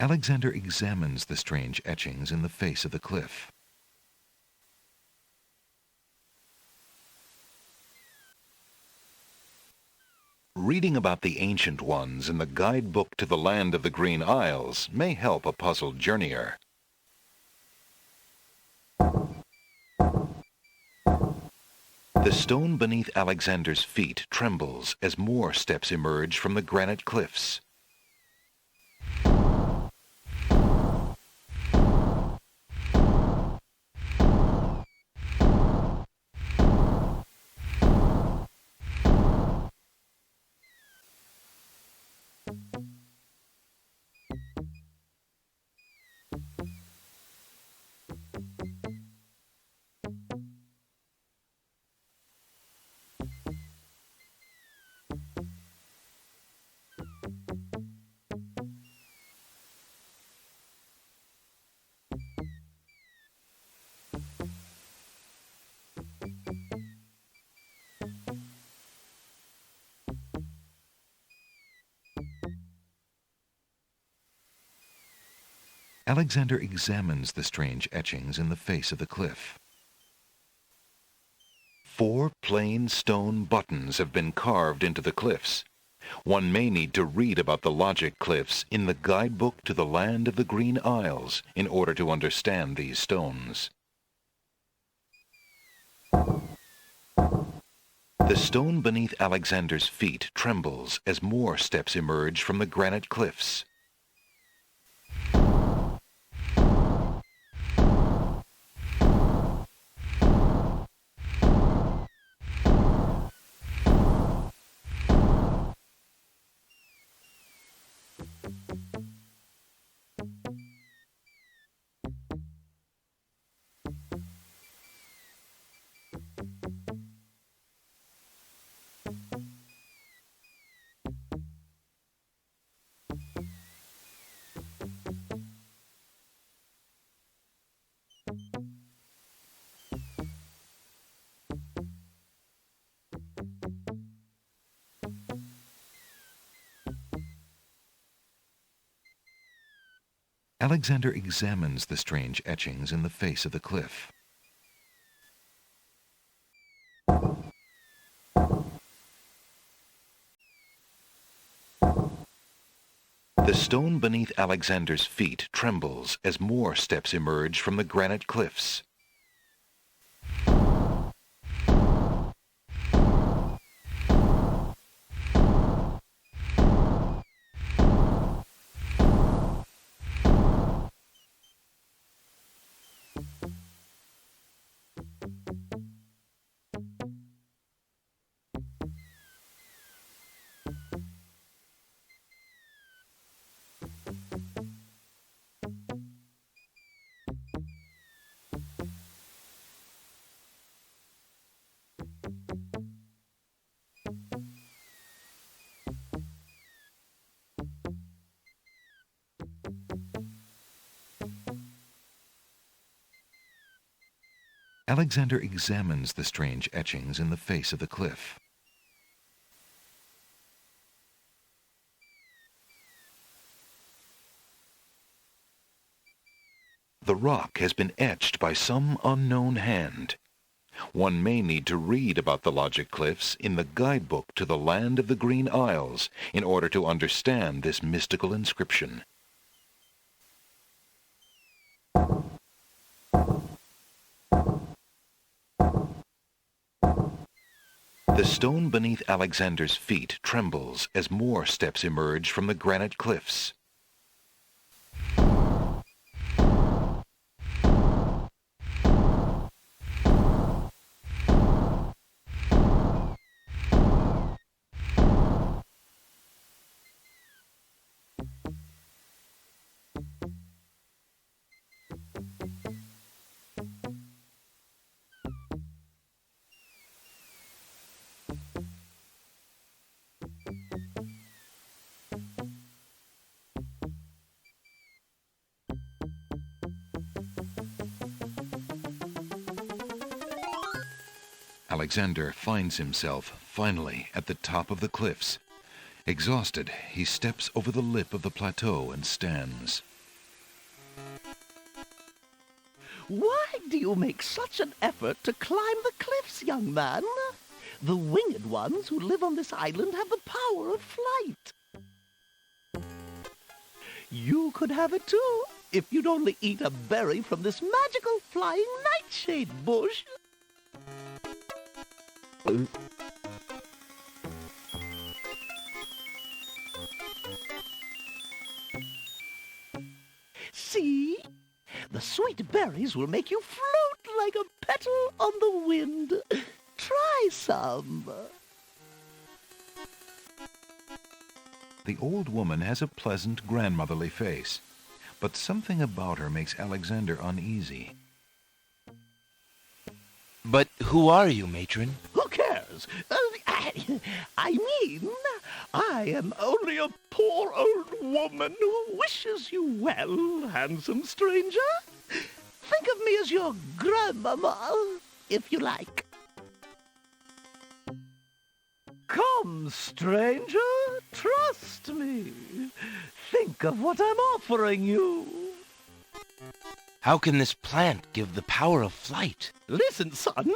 Alexander examines the strange etchings in the face of the cliff. Reading about the ancient ones in the guidebook to the land of the Green Isles may help a puzzled journeyer. The stone beneath Alexander's feet trembles as more steps emerge from the granite cliffs. Alexander examines the strange etchings in the face of the cliff. 4 plain stone buttons have been carved into the cliffs. One may need to read about the logic cliffs in the guidebook to the land of the Green Isles in order to understand these stones. The stone beneath Alexander's feet trembles as more steps emerge from the granite cliffs. Alexander examines the strange etchings in the face of the cliff. The stone beneath Alexander's feet trembles as more steps emerge from the granite cliffs. Alexander examines the strange etchings in the face of the cliff. The rock has been etched by some unknown hand. One may need to read about the logic cliffs in the guidebook to the land of the Green Isles in order to understand this mystical inscription. The stone beneath Alexander's feet trembles as more steps emerge from the granite cliffs. Alexander finds himself, finally, at the top of the cliffs. Exhausted, he steps over the lip of the plateau and stands. Why do you make such an effort to climb the cliffs, young man? The winged ones who live on this island have the power of flight. You could have it too, if you'd only eat a berry from this magical flying nightshade bush. See? The sweet berries will make you float like a petal on the wind. Try some. The old woman has a pleasant, grandmotherly face, but something about her makes Alexander uneasy. But who are you, matron? Who cares? I mean, I am only a poor old woman who wishes you well, handsome stranger. Think of me as your grandmama, if you like. Come, stranger, trust me. Think of what I'm offering you. How can this plant give the power of flight? Listen, son,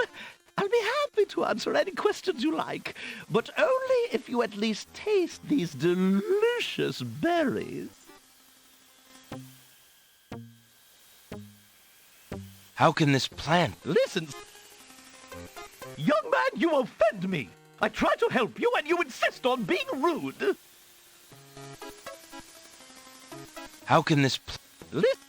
I'll be happy to answer any questions you like, but only if you at least taste these delicious berries. How can this plant... Listen, young man, you offend me. I try to help you and you insist on being rude. How can this... Listen.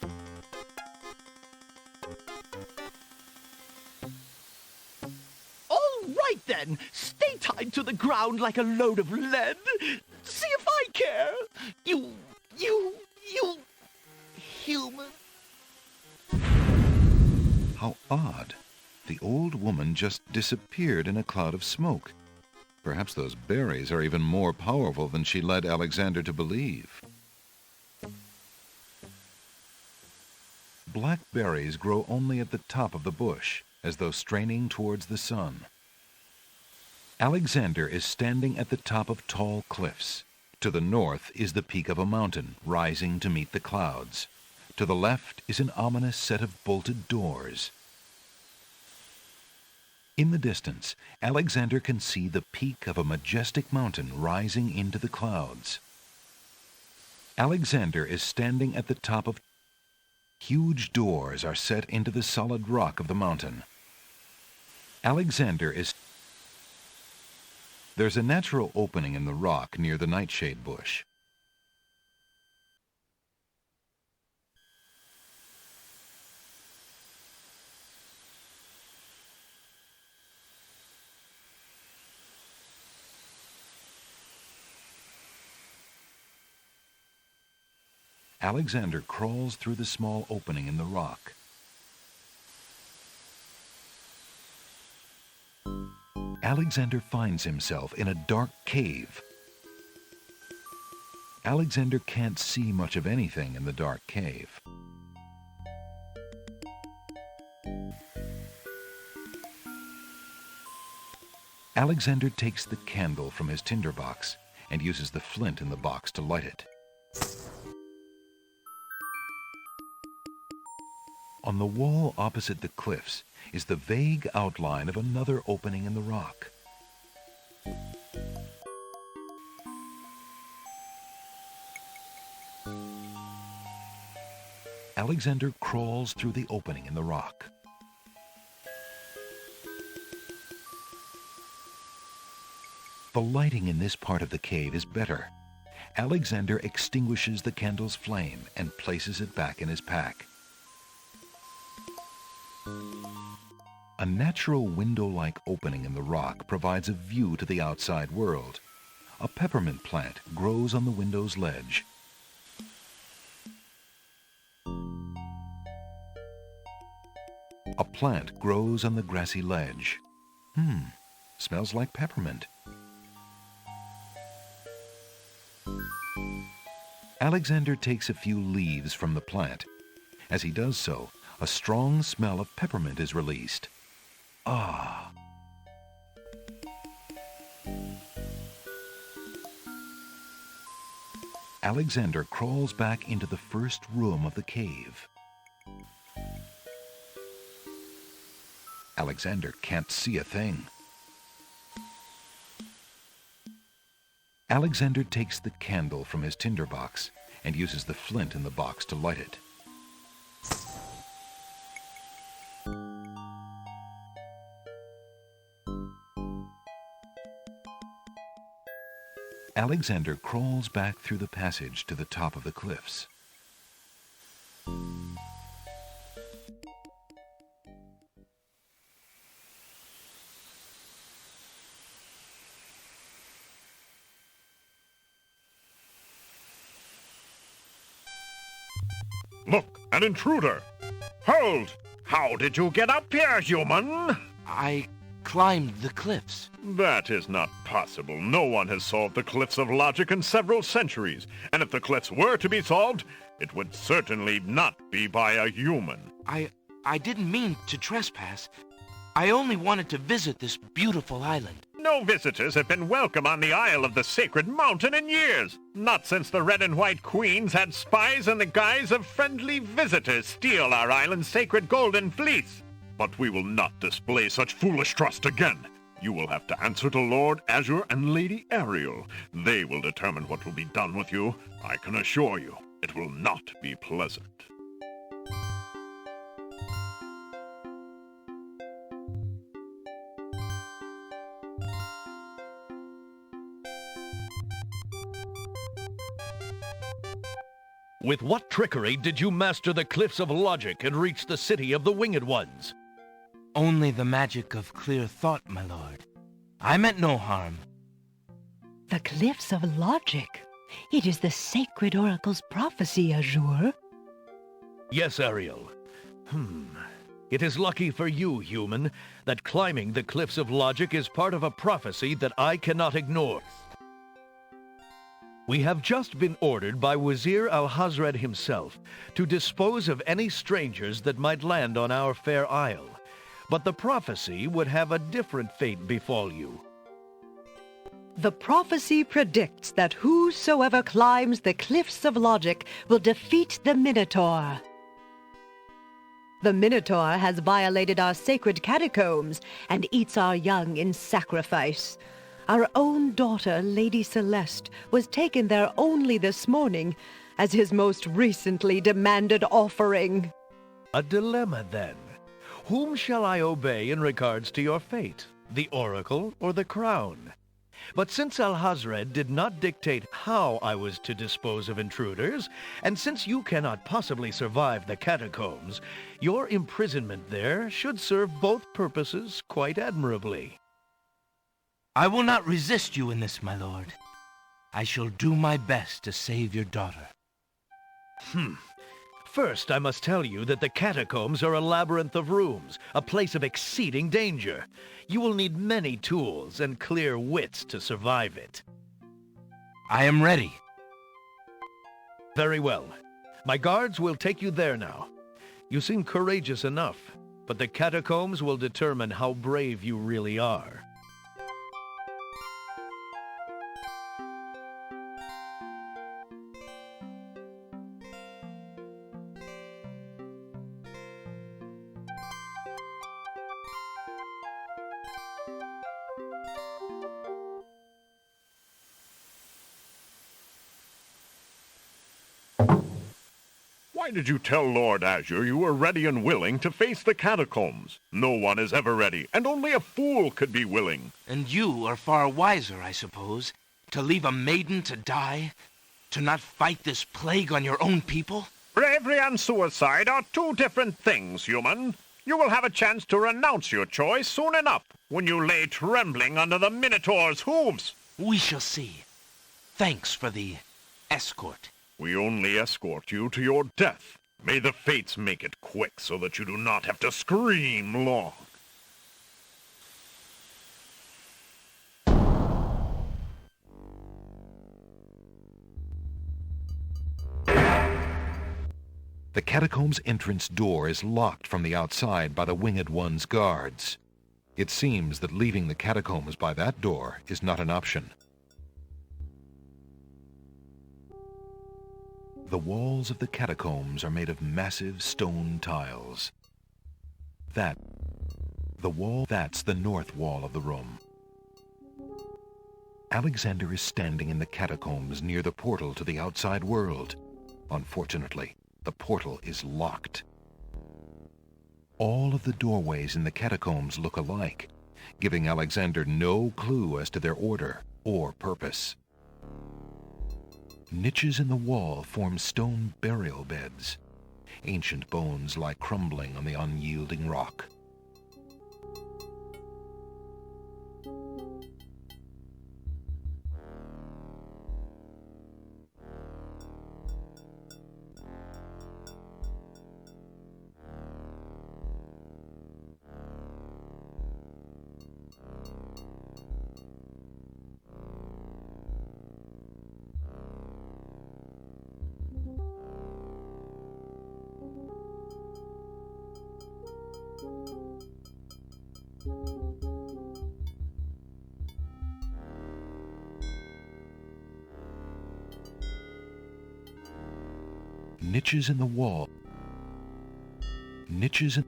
All right then, stay tied to the ground like a load of lead. See if I care. You human. How odd. The old woman just disappeared in a cloud of smoke. Perhaps those berries are even more powerful than she led Alexander to believe. Black berries grow only at the top of the bush, as though straining towards the sun. Alexander is standing at the top of tall cliffs. To the north is the peak of a mountain, rising to meet the clouds. To the left is an ominous set of bolted doors. In the distance, Alexander can see the peak of a majestic mountain rising into the clouds. Alexander is standing at the top of... Huge doors are set into the solid rock of the mountain. Alexander is... There's a natural opening in the rock near the nightshade bush. Alexander crawls through the small opening in the rock. Alexander finds himself in a dark cave. Alexander can't see much of anything in the dark cave. Alexander takes the candle from his tinderbox and uses the flint in the box to light it. On the wall opposite the cliffs is the vague outline of another opening in the rock. Alexander crawls through the opening in the rock. The lighting in this part of the cave is better. Alexander extinguishes the candle's flame and places it back in his pack. A natural window-like opening in the rock provides a view to the outside world. A peppermint plant grows on the window's ledge. A plant grows on the grassy ledge. Smells like peppermint. Alexander takes a few leaves from the plant. As he does so, a strong smell of peppermint is released. Ah! Alexander crawls back into the first room of the cave. Alexander can't see a thing. Alexander takes the candle from his tinderbox and uses the flint in the box to light it. Alexander crawls back through the passage to the top of the cliffs. Look, an intruder! Hold! How did you get up here, human? I climbed the cliffs. That is not possible. No one has solved the cliffs of logic in several centuries. And if the cliffs were to be solved, it would certainly not be by a human. I didn't mean to trespass. I only wanted to visit this beautiful island. No visitors have been welcome on the Isle of the Sacred Mountain in years. Not since the Red and White Queens had spies in the guise of friendly visitors steal our island's sacred golden fleece. But we will not display such foolish trust again. You will have to answer to Lord Azure and Lady Ariel. They will determine what will be done with you. I can assure you, it will not be pleasant. With what trickery did you master the cliffs of logic and reach the city of the Winged Ones? Only the magic of clear thought, my lord. I meant no harm. The cliffs of logic. It is the sacred oracle's prophecy, Azure. Yes, Ariel. It is lucky for you, human, that climbing the cliffs of logic is part of a prophecy that I cannot ignore. We have just been ordered by Wazir Al-Hazred himself to dispose of any strangers that might land on our fair isle. But the prophecy would have a different fate befall you. The prophecy predicts that whosoever climbs the cliffs of logic will defeat the Minotaur. The Minotaur has violated our sacred catacombs and eats our young in sacrifice. Our own daughter, Lady Celeste, was taken there only this morning as his most recently demanded offering. A dilemma, then. Whom shall I obey in regards to your fate, the oracle or the crown? But since Al-Hazred did not dictate how I was to dispose of intruders, and since you cannot possibly survive the catacombs, your imprisonment there should serve both purposes quite admirably. I will not resist you in this, my lord. I shall do my best to save your daughter. First, I must tell you that the catacombs are a labyrinth of rooms, a place of exceeding danger. You will need many tools and clear wits to survive it. I am ready. Very well. My guards will take you there now. You seem courageous enough, but the catacombs will determine how brave you really are. Why did you tell Lord Azure you were ready and willing to face the catacombs? No one is ever ready, and only a fool could be willing. And you are far wiser, I suppose, to leave a maiden to die? To not fight this plague on your own people? Bravery and suicide are two different things, human. You will have a chance to renounce your choice soon enough, when you lay trembling under the Minotaur's hooves. We shall see. Thanks for the escort. We only escort you to your death. May the fates make it quick so that you do not have to scream long. The catacomb's entrance door is locked from the outside by the Winged One's guards. It seems that leaving the catacombs by that door is not an option. The walls of the catacombs are made of massive stone tiles. That's the north wall of the room. Alexander is standing in the catacombs near the portal to the outside world. Unfortunately, the portal is locked. All of the doorways in the catacombs look alike, giving Alexander no clue as to their order or purpose. Niches in the wall form stone burial beds. Ancient bones lie crumbling on the unyielding rock. Niches in the wall. Niches in...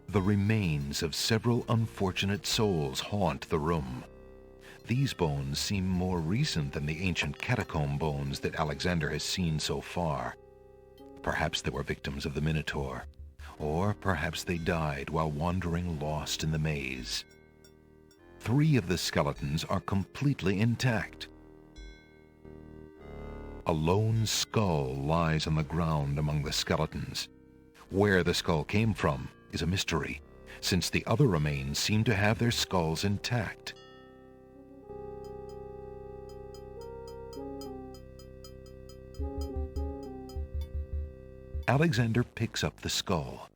The remains of several unfortunate souls haunt the room. These bones seem more recent than the ancient catacomb bones that Alexander has seen so far. Perhaps they were victims of the Minotaur, or perhaps they died while wandering lost in the maze. 3 of the skeletons are completely intact. A lone skull lies on the ground among the skeletons. Where the skull came from is a mystery, since the other remains seem to have their skulls intact. Alexander picks up the skull.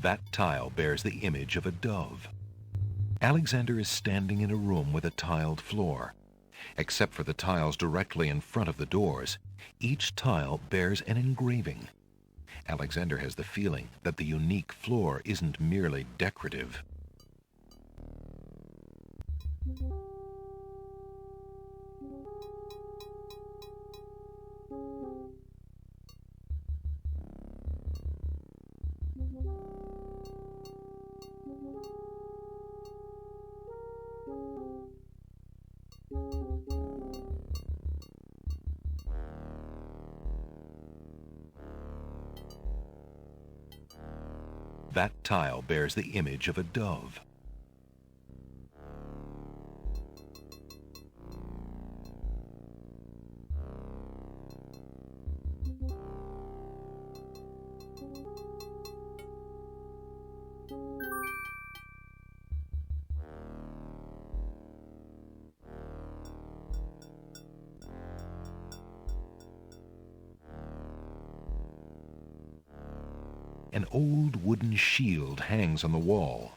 That tile bears the image of a dove. Alexander is standing in a room with a tiled floor. Except for the tiles directly in front of the doors, each tile bears an engraving. Alexander has the feeling that the unique floor isn't merely decorative. That tile bears the image of a dove. An old wooden shield hangs on the wall.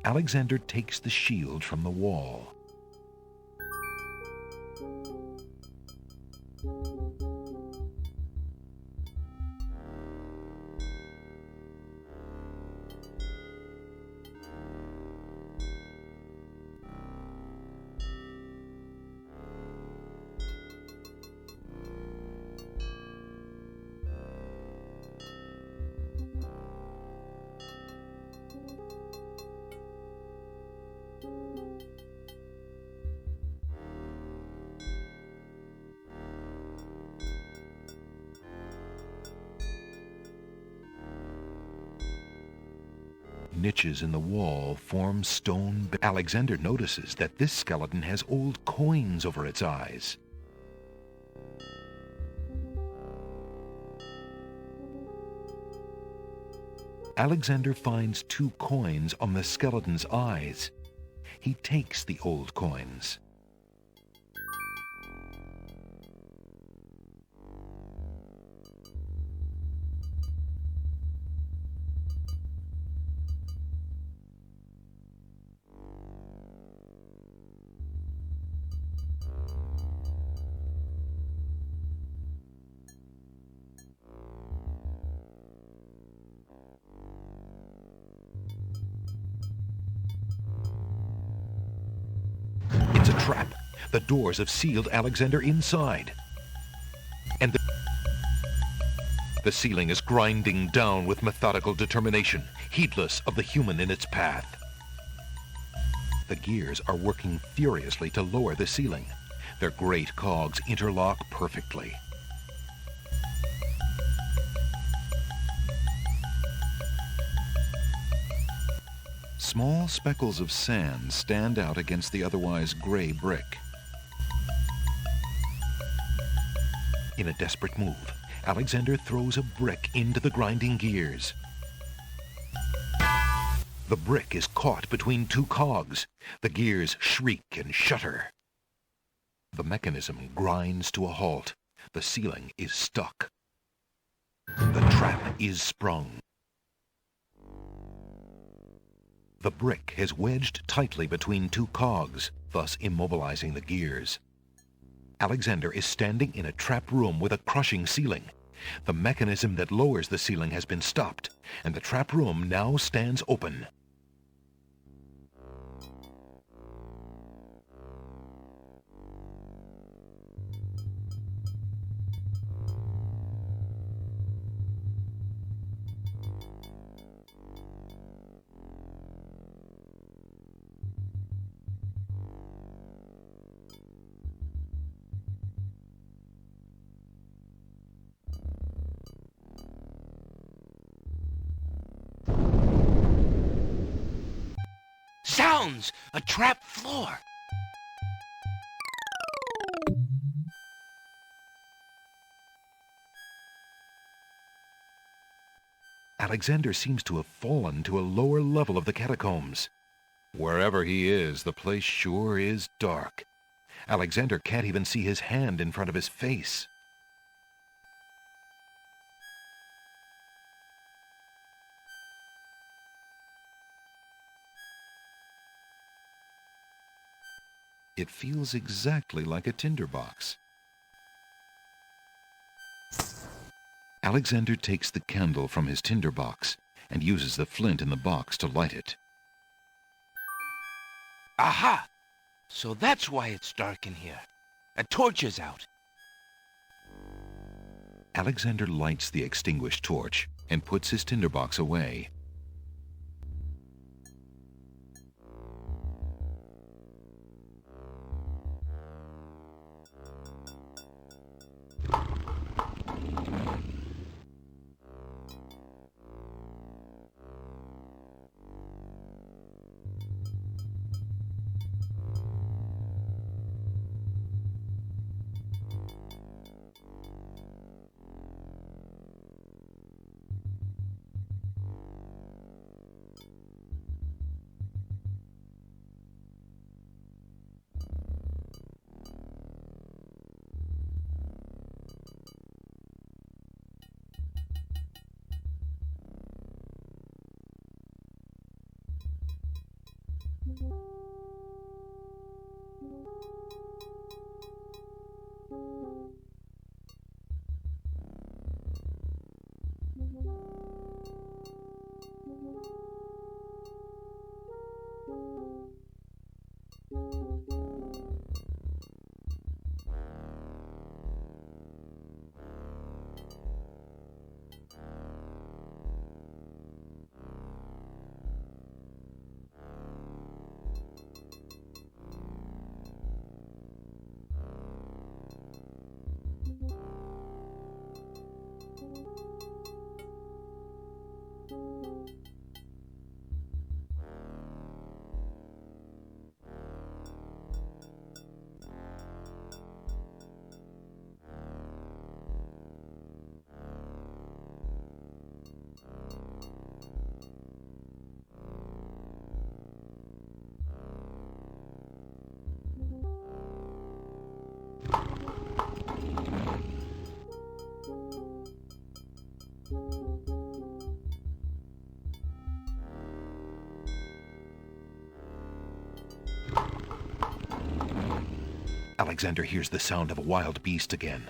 Alexander takes the shield from the wall. Niches in the wall form stone. Alexander notices that this skeleton has old coins over its eyes. Alexander finds 2 coins on the skeleton's eyes. He takes the old coins. It's a trap. The doors have sealed Alexander inside. And the ceiling is grinding down with methodical determination, heedless of the human in its path. The gears are working furiously to lower the ceiling. Their great cogs interlock perfectly. Small speckles of sand stand out against the otherwise gray brick. In a desperate move, Alexander throws a brick into the grinding gears. The brick is caught between two cogs. The gears shriek and shudder. The mechanism grinds to a halt. The ceiling is stuck. The trap is sprung. The brick has wedged tightly between two cogs, thus immobilizing the gears. Alexander is standing in a trap room with a crushing ceiling. The mechanism that lowers the ceiling has been stopped, and the trap room now stands open. Sounds! A trap floor! Alexander seems to have fallen to a lower level of the catacombs. Wherever he is, the place sure is dark. Alexander can't even see his hand in front of his face. It feels exactly like a tinderbox. Alexander takes the candle from his tinderbox and uses the flint in the box to light it. Aha! So that's why it's dark in here. A torch is out. Alexander lights the extinguished torch and puts his tinderbox away. Alexander hears the sound of a wild beast again,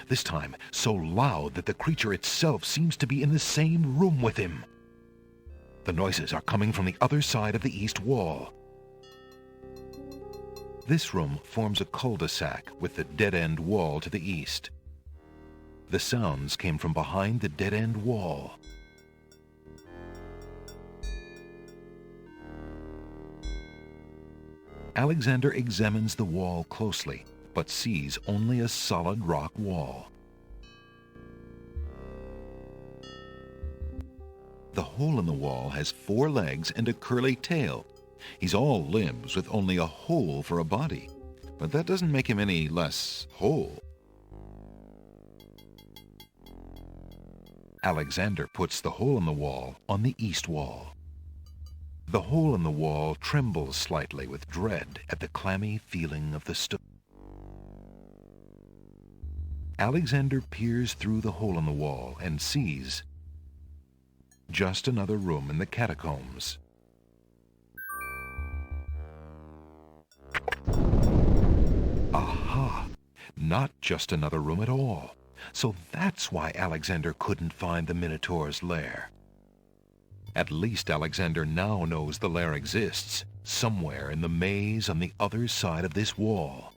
this time so loud that the creature itself seems to be in the same room with him. The noises are coming from the other side of the east wall. This room forms a cul-de-sac with the dead-end wall to the east. The sounds came from behind the dead-end wall. Alexander examines the wall closely, but sees only a solid rock wall. The hole in the wall has 4 legs and a curly tail. He's all limbs with only a hole for a body, but that doesn't make him any less whole. Alexander puts the hole in the wall on the east wall. The hole in the wall trembles slightly with dread at the clammy feeling of the stone. Alexander peers through the hole in the wall and sees just another room in the catacombs. Aha! Not just another room at all. So that's why Alexander couldn't find the Minotaur's lair. At least Alexander now knows the lair exists, somewhere in the maze on the other side of this wall.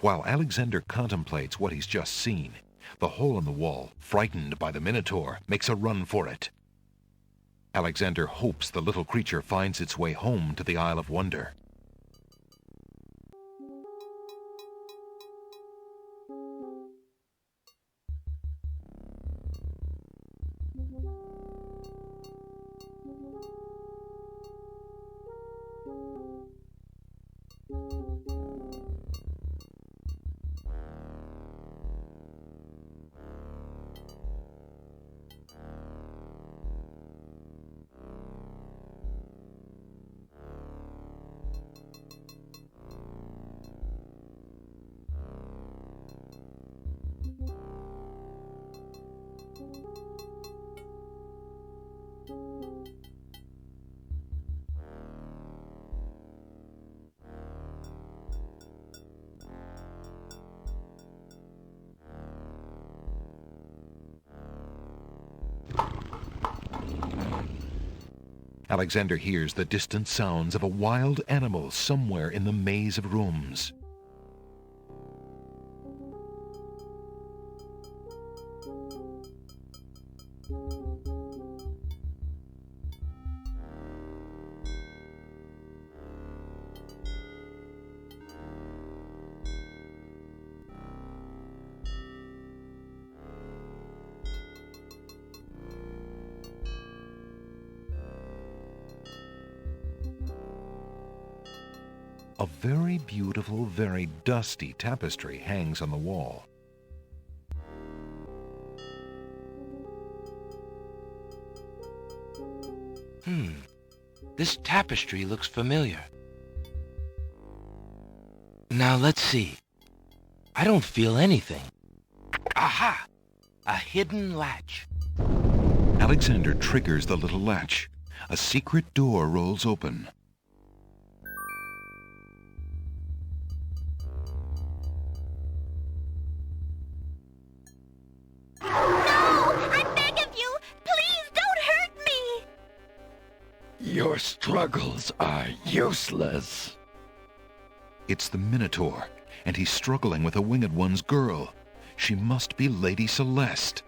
While Alexander contemplates what he's just seen, the hole in the wall, frightened by the Minotaur, makes a run for it. Alexander hopes the little creature finds its way home to the Isle of Wonder. Alexander hears the distant sounds of a wild animal somewhere in the maze of rooms. A very beautiful, very dusty tapestry hangs on the wall. This tapestry looks familiar. Now let's see. I don't feel anything. Aha! A hidden latch. Alexander triggers the little latch. A secret door rolls open. Your struggles are useless. It's the Minotaur, and he's struggling with a Winged One's girl. She must be Lady Celeste.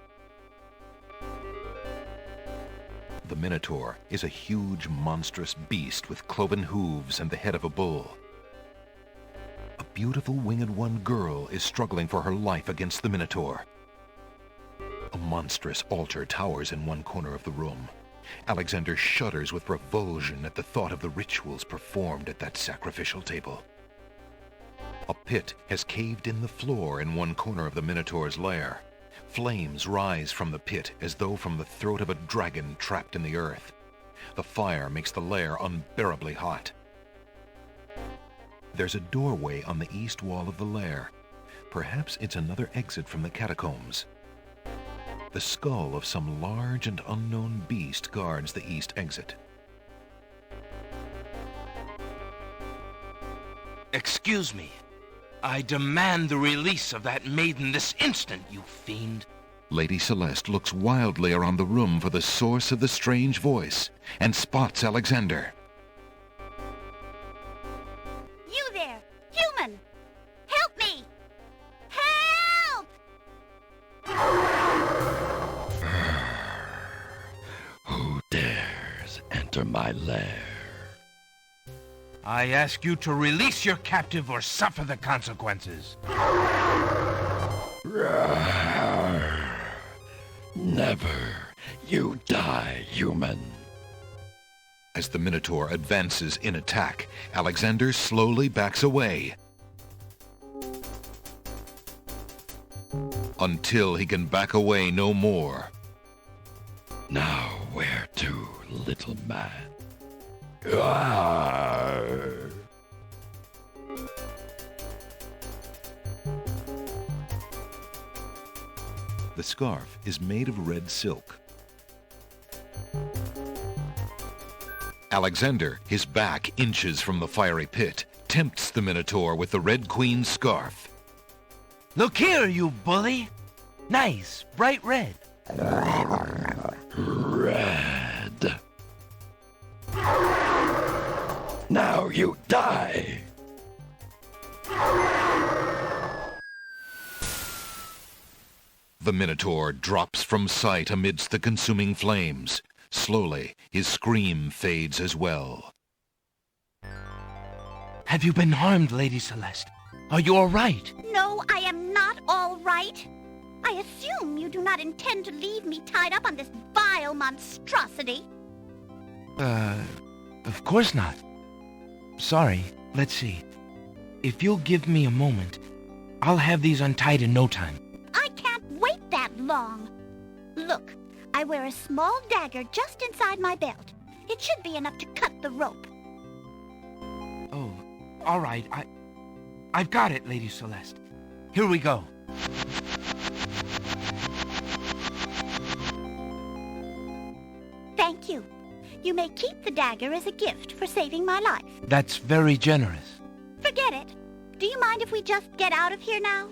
The Minotaur is a huge, monstrous beast with cloven hooves and the head of a bull. A beautiful Winged One girl is struggling for her life against the Minotaur. A monstrous altar towers in one corner of the room. Alexander shudders with revulsion at the thought of the rituals performed at that sacrificial table. A pit has caved in the floor in one corner of the Minotaur's lair. Flames rise from the pit as though from the throat of a dragon trapped in the earth. The fire makes the lair unbearably hot. There's a doorway on the east wall of the lair. Perhaps it's another exit from the catacombs. The skull of some large and unknown beast guards the east exit. Excuse me. I demand the release of that maiden this instant, you fiend. Lady Celeste looks wildly around the room for the source of the strange voice and spots Alexander. You there, human! Help me! Help! Who dares enter my lair? I ask you to release your captive or suffer the consequences. Never. You die, human. As the Minotaur advances in attack, Alexander slowly backs away. Until he can back away no more. Now, Where to, little man? Arr! The scarf is made of red silk. Alexander, his back inches from the fiery pit, tempts the Minotaur with the Red Queen's scarf. Look here, you bully. Nice, bright red. Red. Now you die. The Minotaur drops from sight amidst the consuming flames. Slowly, his scream fades as well. Have you been harmed, Lady Celeste? Are you all right? No, I am not all right. I assume you do not intend to leave me tied up on this vile monstrosity. Of course not. Sorry, let's see. If you'll give me a moment, I'll have these untied in no time. I can't wait that long. Look, I wear a small dagger just inside my belt. It should be enough to cut the rope. Oh, all right. I've got it, Lady Celeste. Here we go. Thank you. You may keep the dagger as a gift for saving my life. That's very generous. Forget it. Do you mind if we just get out of here now?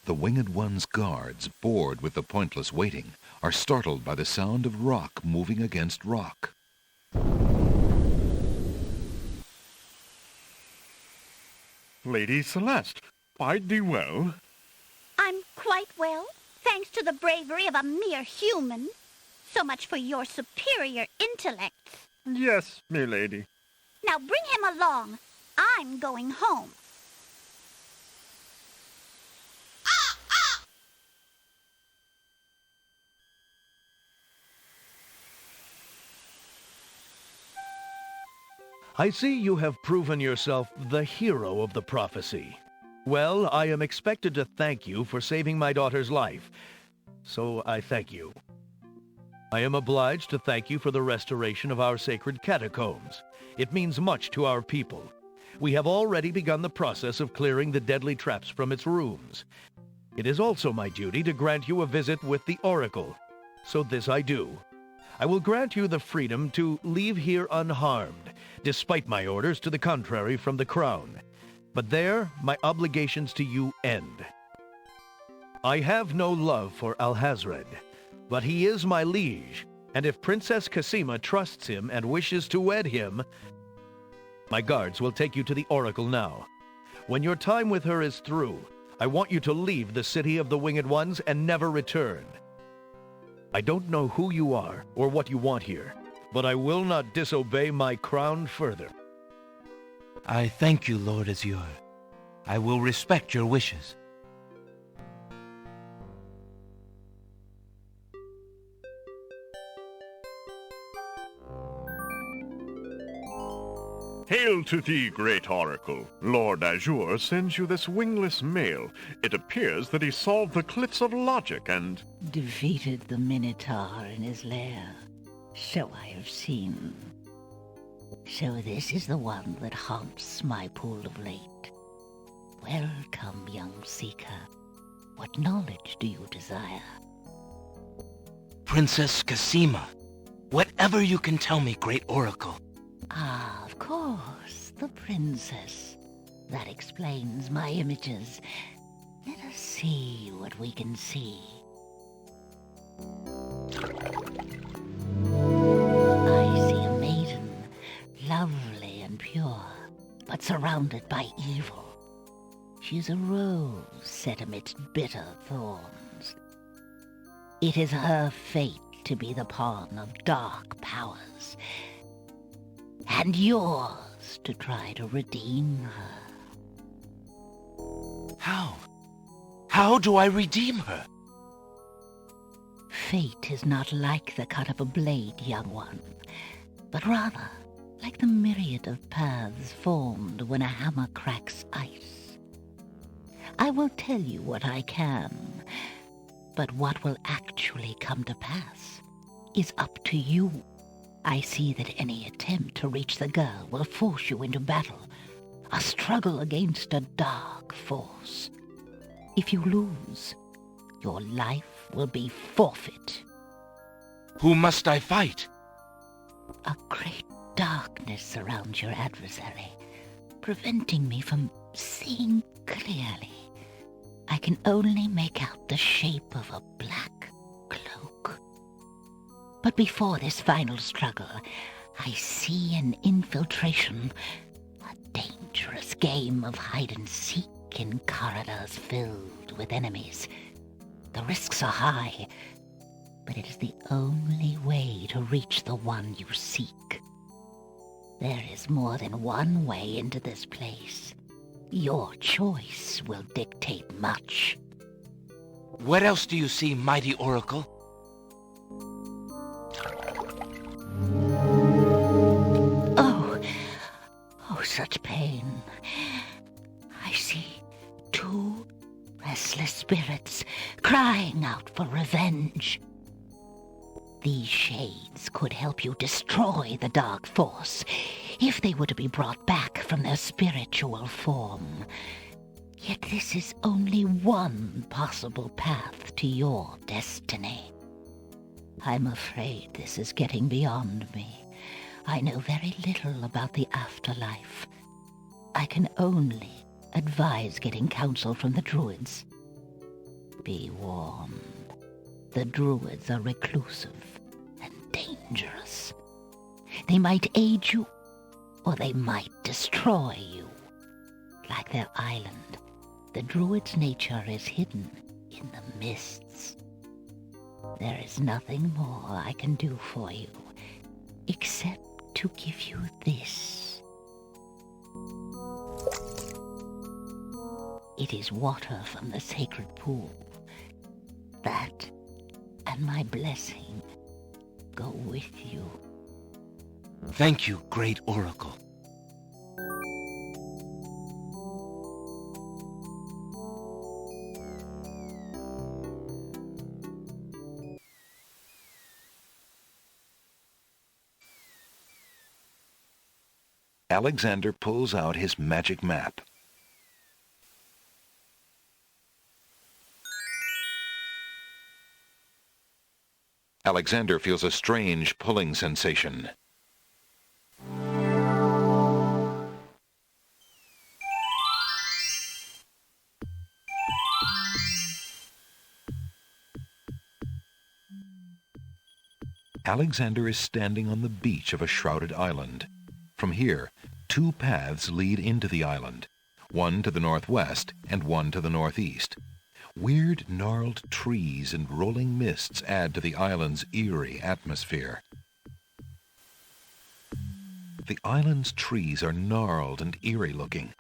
The Winged One's guards, bored with the pointless waiting, are startled by the sound of rock moving against rock. Lady Celeste, quite thee well? I'm quite well, thanks to the bravery of a mere human. So much for your superior intellects. Yes, milady. Now bring him along. I'm going home. I see you have proven yourself the hero of the prophecy. Well, I am expected to thank you for saving my daughter's life, so I thank you. I am obliged to thank you for the restoration of our sacred catacombs. It means much to our people. We have already begun the process of clearing the deadly traps from its rooms. It is also my duty to grant you a visit with the Oracle, so this I do. I will grant you the freedom to leave here unharmed, despite my orders to the contrary from the Crown. But there, my obligations to you end. I have no love for Alhazred, but he is my liege, and if Princess Cassima trusts him and wishes to wed him, my guards will take you to the Oracle now. When your time with her is through, I want you to leave the city of the Winged Ones and never return. I don't know who you are or what you want here, but I will not disobey my crown further. I thank you, Lord Azure. I will respect your wishes. Hail to thee, great oracle. Lord Azure sends you this wingless mail. It appears that he solved the cliffs of logic and... defeated the Minotaur in his lair. So I have seen. So this is the one that haunts my pool of late. Welcome, young seeker. What knowledge do you desire? Princess Cassima, whatever you can tell me, great oracle. Ah, of course, the princess. That explains my images. Let us see what we can see. I see a maiden, lovely and pure, but surrounded by evil. She is a rose set amidst bitter thorns. It is her fate to be the pawn of dark powers, and yours to try to redeem her. How? How do I redeem her? Fate is not like the cut of a blade, young one. but rather like the myriad of paths formed when a hammer cracks ice. I will tell you what I can, but what will actually come to pass is up to you. I see that any attempt to reach the girl will force you into battle, a struggle against a dark force. If you lose, your life will be forfeit. Who must I fight? A great darkness surrounds your adversary, preventing me from seeing clearly. I can only make out the shape of a black cloak. But before this final struggle, I see an infiltration, a dangerous game of hide-and-seek in corridors filled with enemies. The risks are high, but it is the only way to reach the one you seek. There is more than one way into this place. Your choice will dictate much. What else do you see, mighty Oracle? Oh, such pain. I see two restless spirits crying out for revenge. These shades could help you destroy the dark force if they were to be brought back from their spiritual form. Yet this is only one possible path to your destiny. I'm afraid this is getting beyond me. I know very little about the afterlife. I can only advise getting counsel from the druids. Be warned. The druids are reclusive and dangerous. They might aid you, or they might destroy you. Like their island, the druid's nature is hidden in the mists. There is nothing more I can do for you, except to give you this. It is water from the sacred pool. That and my blessing go with you. Thank you, great Oracle. Alexander pulls out his magic map. Alexander feels a strange pulling sensation. Alexander is standing on the beach of a shrouded island. From here, two paths lead into the island, one to the northwest and one to the northeast. Weird gnarled trees and rolling mists add to the island's eerie atmosphere. The island's trees are gnarled and eerie-looking.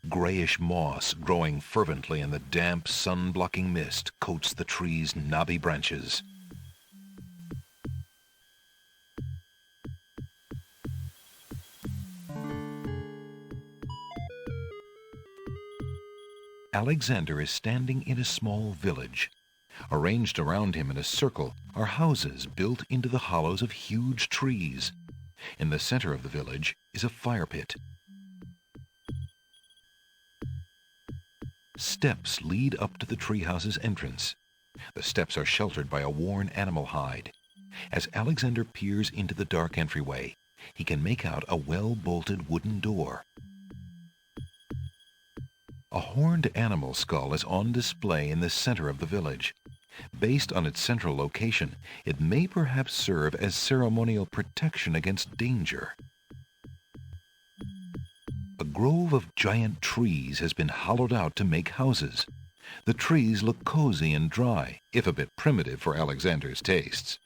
Grayish moss growing fervently in the damp, sun-blocking mist coats the trees' knobby branches. Alexander is standing in a small village. Arranged around him in a circle are houses built into the hollows of huge trees. In the center of the village is a fire pit. Steps lead up to the treehouse's entrance. The steps are sheltered by a worn animal hide. As Alexander peers into the dark entryway, he can make out a well-bolted wooden door. A horned animal skull is on display in the center of the village. Based on its central location, it may perhaps serve as ceremonial protection against danger. A grove of giant trees has been hollowed out to make houses. The trees look cozy and dry, if a bit primitive for Alexander's tastes.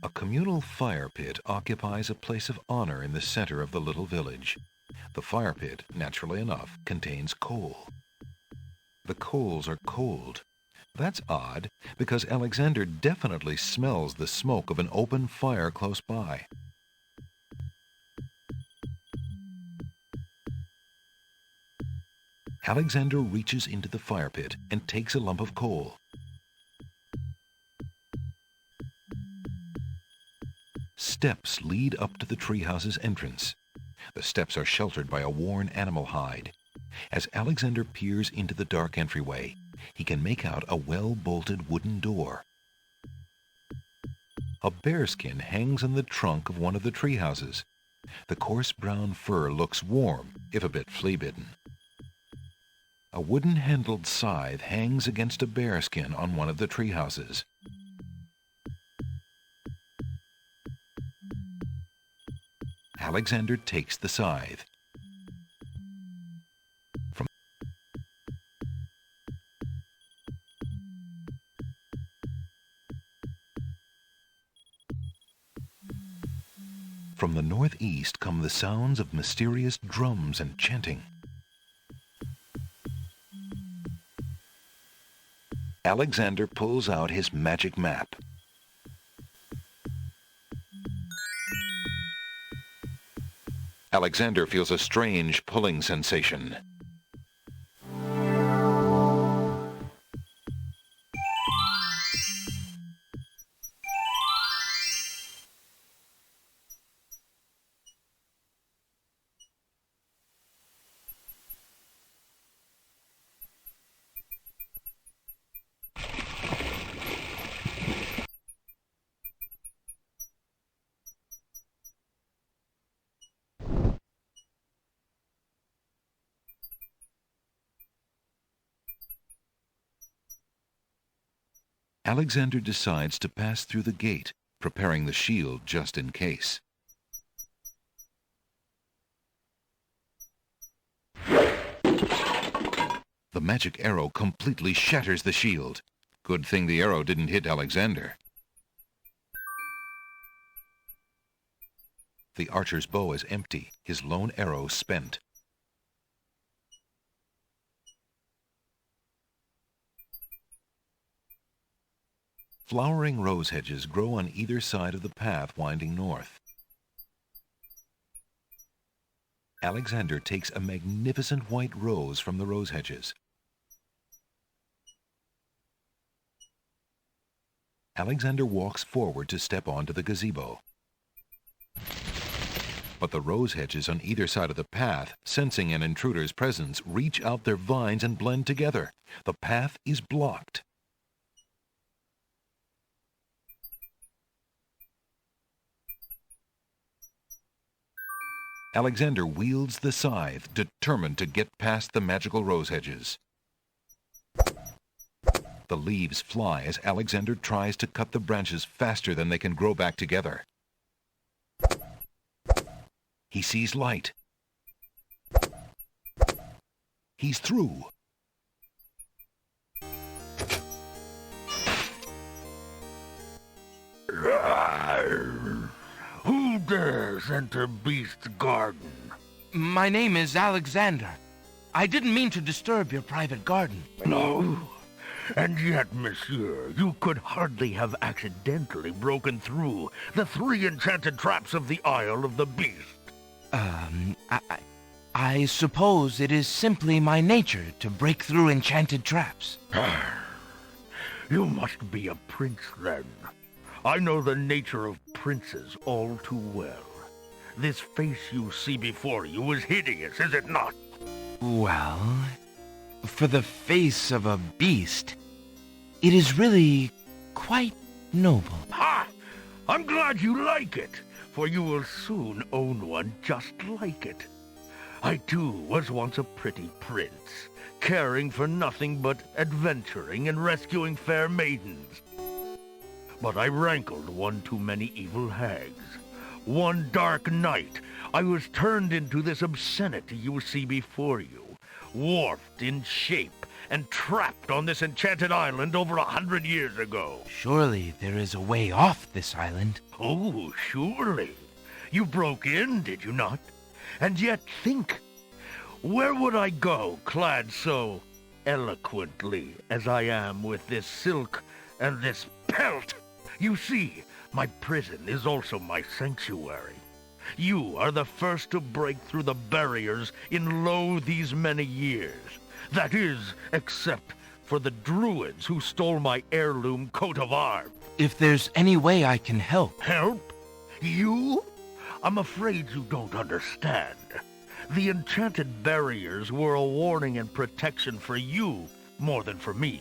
A communal fire pit occupies a place of honor in the center of the little village. The fire pit, naturally enough, contains coal. The coals are cold. That's odd, because Alexander definitely smells the smoke of an open fire close by. Alexander reaches into the fire pit and takes a lump of coal. Steps lead up to the treehouse's entrance. The steps are sheltered by a worn animal hide. As Alexander peers into the dark entryway, he can make out a well-bolted wooden door. A bearskin hangs on the trunk of one of the treehouses. The coarse brown fur looks warm, if a bit flea-bitten. A wooden-handled scythe hangs against a bearskin on one of the treehouses. Alexander takes the scythe. From the northeast come the sounds of mysterious drums and chanting. Alexander pulls out his magic map. Alexander feels a strange pulling sensation. Alexander decides to pass through the gate, preparing the shield just in case. The magic arrow completely shatters the shield. Good thing the arrow didn't hit Alexander. The archer's bow is empty, his lone arrow spent. Flowering rose hedges grow on either side of the path winding north. Alexander takes a magnificent white rose from the rose hedges. Alexander walks forward to step onto the gazebo. But the rose hedges on either side of the path, sensing an intruder's presence, reach out their vines and blend together. The path is blocked. Alexander wields the scythe, determined to get past the magical rose hedges. The leaves fly as Alexander tries to cut the branches faster than they can grow back together. He sees light. He's through. Who dares enter Beast's garden? My name is Alexander. I didn't mean to disturb your private garden. No. And yet, monsieur, you could hardly have accidentally broken through the 3 enchanted traps of the Isle of the Beast. I suppose it is simply my nature to break through enchanted traps. You must be a prince, then. I know the nature of princes all too well. This face you see before you is hideous, is it not? Well, for the face of a beast, it is really quite noble. Ha! I'm glad you like it, for you will soon own one just like it. I, too, was once a pretty prince, caring for nothing but adventuring and rescuing fair maidens. But I rankled one too many evil hags. One dark night, I was turned into this obscenity you see before you, warped in shape and trapped on this enchanted island over 100 years ago. Surely there is a way off this island. Oh, surely. You broke in, did you not? And yet think, where would I go clad so eloquently as I am with this silk and this pelt. You see, my prison is also my sanctuary. You are the first to break through the barriers in lo these many years. That is, except for the druids who stole my heirloom coat of arms. If there's any way I can help. Help? You? I'm afraid you don't understand. The enchanted barriers were a warning and protection for you more than for me.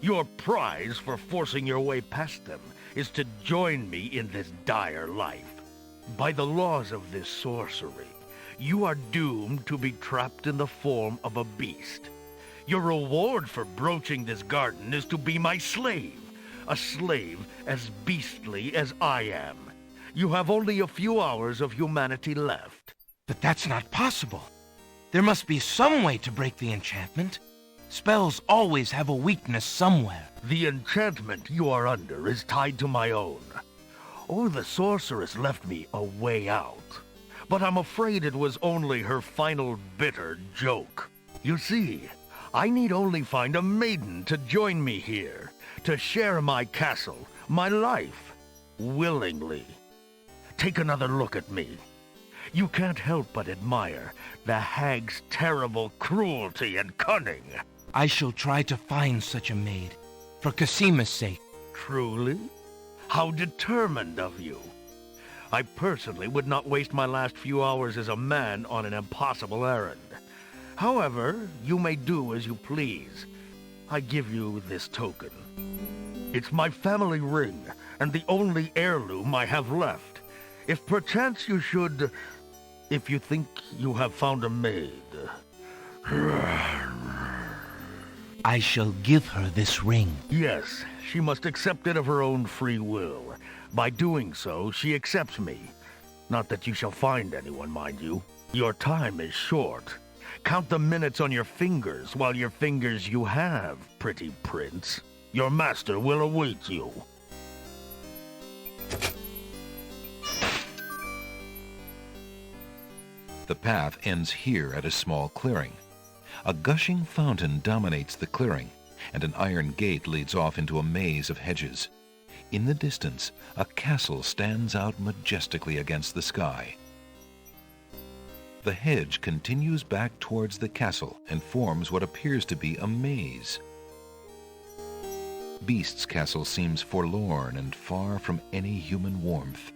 Your prize for forcing your way past them is to join me in this dire life. By the laws of this sorcery, you are doomed to be trapped in the form of a beast. Your reward for broaching this garden is to be my slave, a slave as beastly as I am. You have only a few hours of humanity left. But that's not possible. There must be some way to break the enchantment. Spells always have a weakness somewhere. The enchantment you are under is tied to my own. Oh, the sorceress left me a way out. But I'm afraid it was only her final bitter joke. You see, I need only find a maiden to join me here, to share my castle, my life, willingly. Take another look at me. You can't help but admire the hag's terrible cruelty and cunning. I shall try to find such a maid, for Casima's sake. Truly? How determined of you. I personally would not waste my last few hours as a man on an impossible errand. However, you may do as you please. I give you this token. It's my family ring, and the only heirloom I have left. If perchance you should... If you think you have found a maid... I shall give her this ring. Yes, she must accept it of her own free will. By doing so, she accepts me. Not that you shall find anyone, mind you. Your time is short. Count the minutes on your fingers while your fingers you have, pretty prince. Your master will await you. The path ends here at a small clearing. A gushing fountain dominates the clearing, and an iron gate leads off into a maze of hedges. In the distance, a castle stands out majestically against the sky. The hedge continues back towards the castle and forms what appears to be a maze. Beast's castle seems forlorn and far from any human warmth.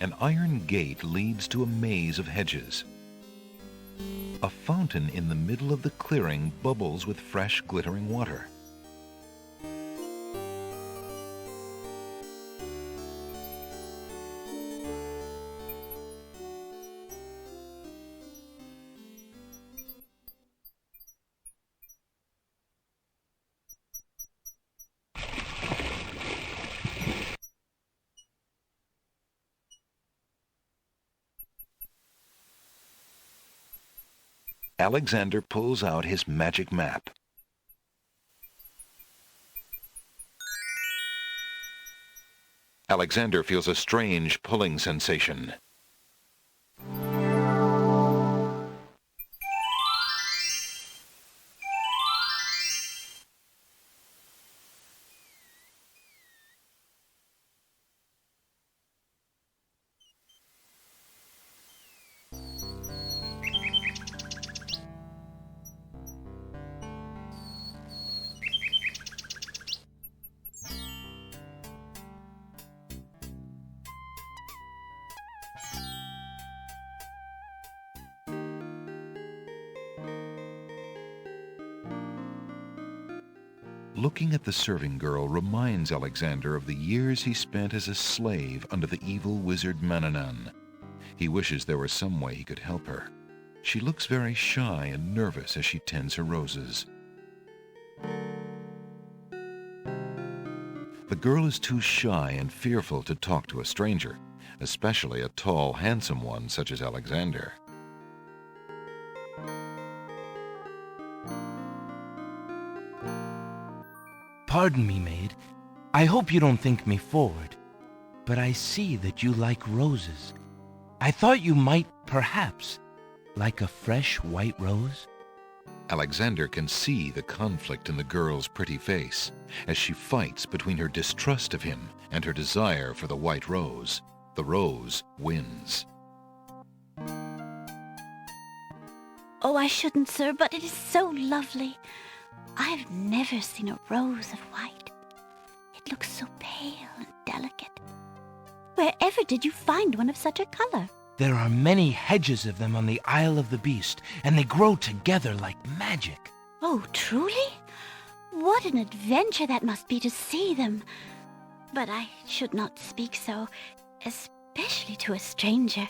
An iron gate leads to a maze of hedges. A fountain in the middle of the clearing bubbles with fresh, glittering water. Alexander pulls out his magic map. Alexander feels a strange pulling sensation. Looking at the serving girl reminds Alexander of the years he spent as a slave under the evil wizard Mananan. He wishes there was some way he could help her. She looks very shy and nervous as she tends her roses. The girl is too shy and fearful to talk to a stranger, especially a tall, handsome one such as Alexander. Pardon me, maid. I hope you don't think me forward, but I see that you like roses. I thought you might, perhaps, like a fresh white rose. Alexander can see the conflict in the girl's pretty face as she fights between her distrust of him and her desire for the white rose. The rose wins. Oh, I shouldn't, sir, but it is so lovely. I've never seen a rose of white. It looks so pale and delicate. Wherever did you find one of such a color? There are many hedges of them on the Isle of the Beast, and they grow together like magic. Oh, truly? What an adventure that must be to see them. But I should not speak so, especially to a stranger.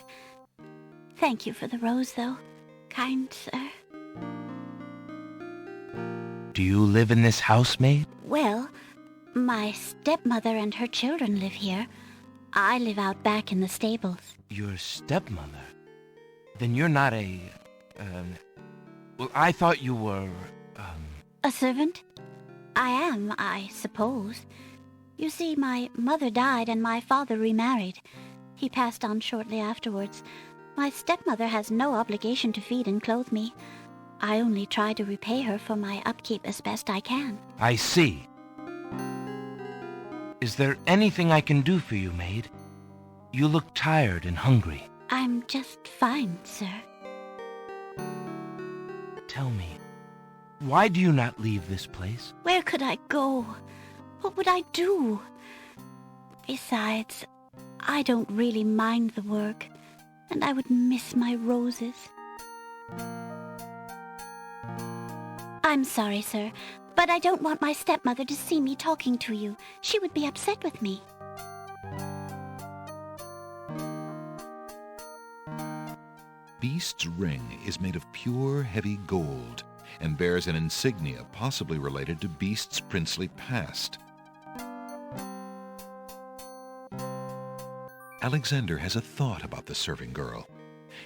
Thank you for the rose, though, kind sir. Do you live in this house, maid? Well, my stepmother and her children live here. I live out back in the stables. Your stepmother? Then you're not a... well, I thought you were... A servant? I am, I suppose. You see, my mother died and my father remarried. He passed on shortly afterwards. My stepmother has no obligation to feed and clothe me. I only try to repay her for my upkeep as best I can. I see. Is there anything I can do for you, maid? You look tired and hungry. I'm just fine, sir. Tell me, why do you not leave this place? Where could I go? What would I do? Besides, I don't really mind the work, and I would miss my roses. I'm sorry, sir, but I don't want my stepmother to see me talking to you. She would be upset with me. Beast's ring is made of pure, heavy gold and bears an insignia possibly related to Beast's princely past. Alexander has a thought about the serving girl.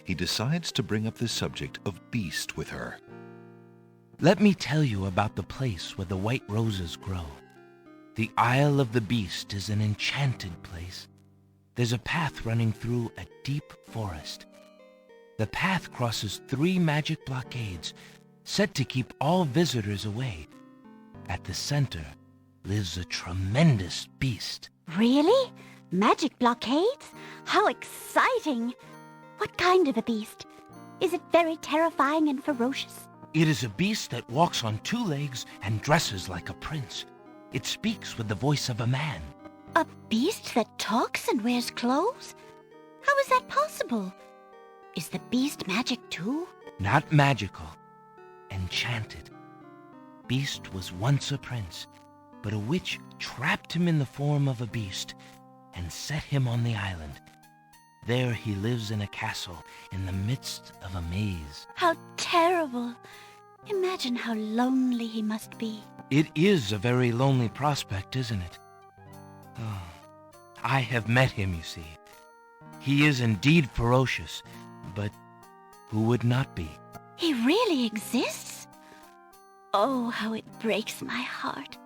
He decides to bring up the subject of Beast with her. Let me tell you about the place where the white roses grow. The Isle of the Beast is an enchanted place. There's a path running through a deep forest. The path crosses 3 magic blockades, set to keep all visitors away. At the center lives a tremendous beast. Really? Magic blockades? How exciting! What kind of a beast? Is it very terrifying and ferocious? It is a beast that walks on 2 legs and dresses like a prince. It speaks with the voice of a man. A beast that talks and wears clothes? How is that possible? Is the beast magic too? Not magical. Enchanted. Beast was once a prince, but a witch trapped him in the form of a beast and set him on the island. There he lives in a castle in the midst of a maze. How terrible! Imagine how lonely he must be. It is a very lonely prospect, isn't it? Oh, I have met him, you see. He is indeed ferocious, but who would not be? He really exists? Oh, how it breaks my heart.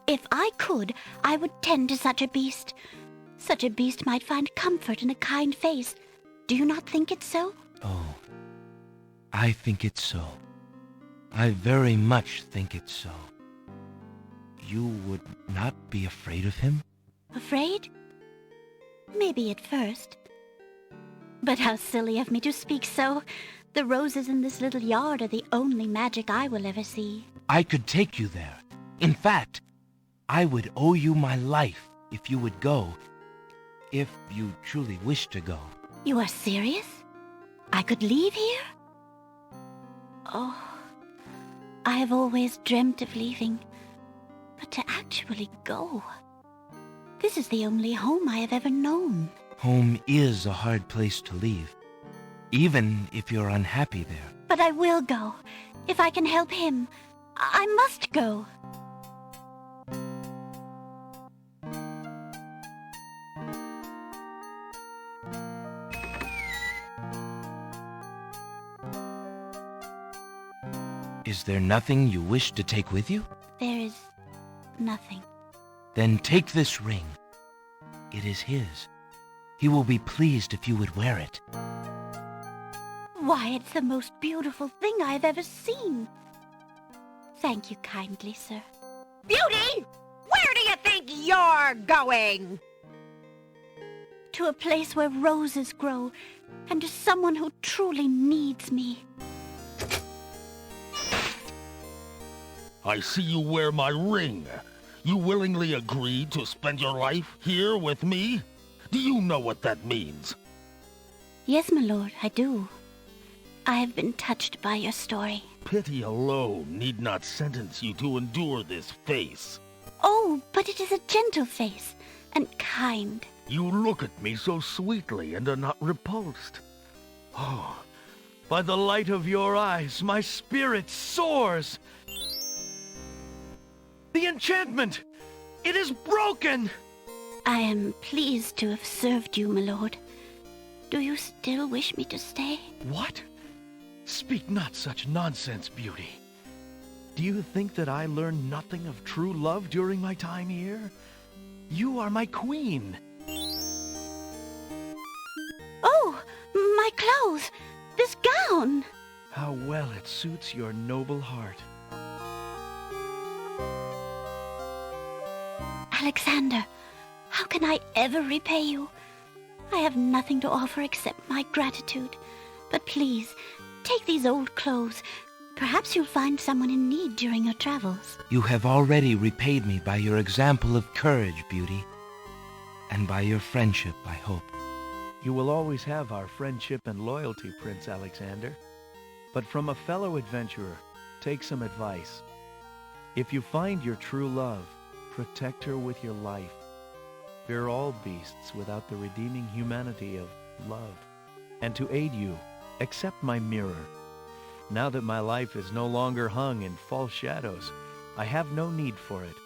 If I could, I would tend to such a beast. Such a beast might find comfort in a kind face. Do you not think it so? Oh, I think it's so. I very much think it's so. You would not be afraid of him? Afraid? Maybe at first. But how silly of me to speak so. The roses in this little yard are the only magic I will ever see. I could take you there. In fact, I would owe you my life if you would go. If you truly wish to go. You are serious? I could leave here? Oh, I have always dreamt of leaving. But to actually go... This is the only home I have ever known. Home is a hard place to leave, even if you're unhappy there. But I will go. If I can help him, I must go. Is there nothing you wish to take with you? There is nothing. Then take this ring. It is his. He will be pleased if you would wear it. Why, it's the most beautiful thing I've ever seen. Thank you kindly, sir. Beauty! Where do you think you're going? To a place where roses grow, and to someone who truly needs me. I see you wear my ring. You willingly agreed to spend your life here with me? Do you know what that means? Yes, my lord, I do. I have been touched by your story. Pity alone need not sentence you to endure this face. Oh, but it is a gentle face, and kind. You look at me so sweetly and are not repulsed. Oh, by the light of your eyes, my spirit soars. The enchantment! It is broken! I am pleased to have served you, my lord. Do you still wish me to stay? What? Speak not such nonsense, Beauty. Do you think that I learned nothing of true love during my time here? You are my queen. Oh, my clothes! This gown! How well it suits your noble heart. Alexander, how can I ever repay you? I have nothing to offer except my gratitude. But please, take these old clothes. Perhaps you'll find someone in need during your travels. You have already repaid me by your example of courage, Beauty, and by your friendship, I hope. You will always have our friendship and loyalty, Prince Alexander. But from a fellow adventurer, take some advice. If you find your true love, protect her with your life. Fear all beasts without the redeeming humanity of love. And to aid you, accept my mirror. Now that my life is no longer hung in false shadows, I have no need for it.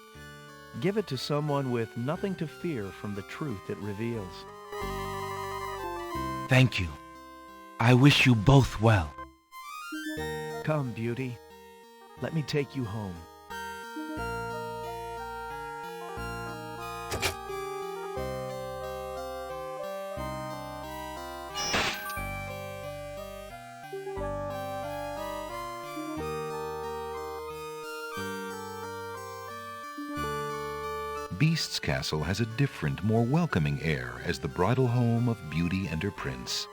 Give it to someone with nothing to fear from the truth it reveals. Thank you. I wish you both well. Come, Beauty. Let me take you home. Beast's castle has a different, more welcoming air as the bridal home of Beauty and her prince.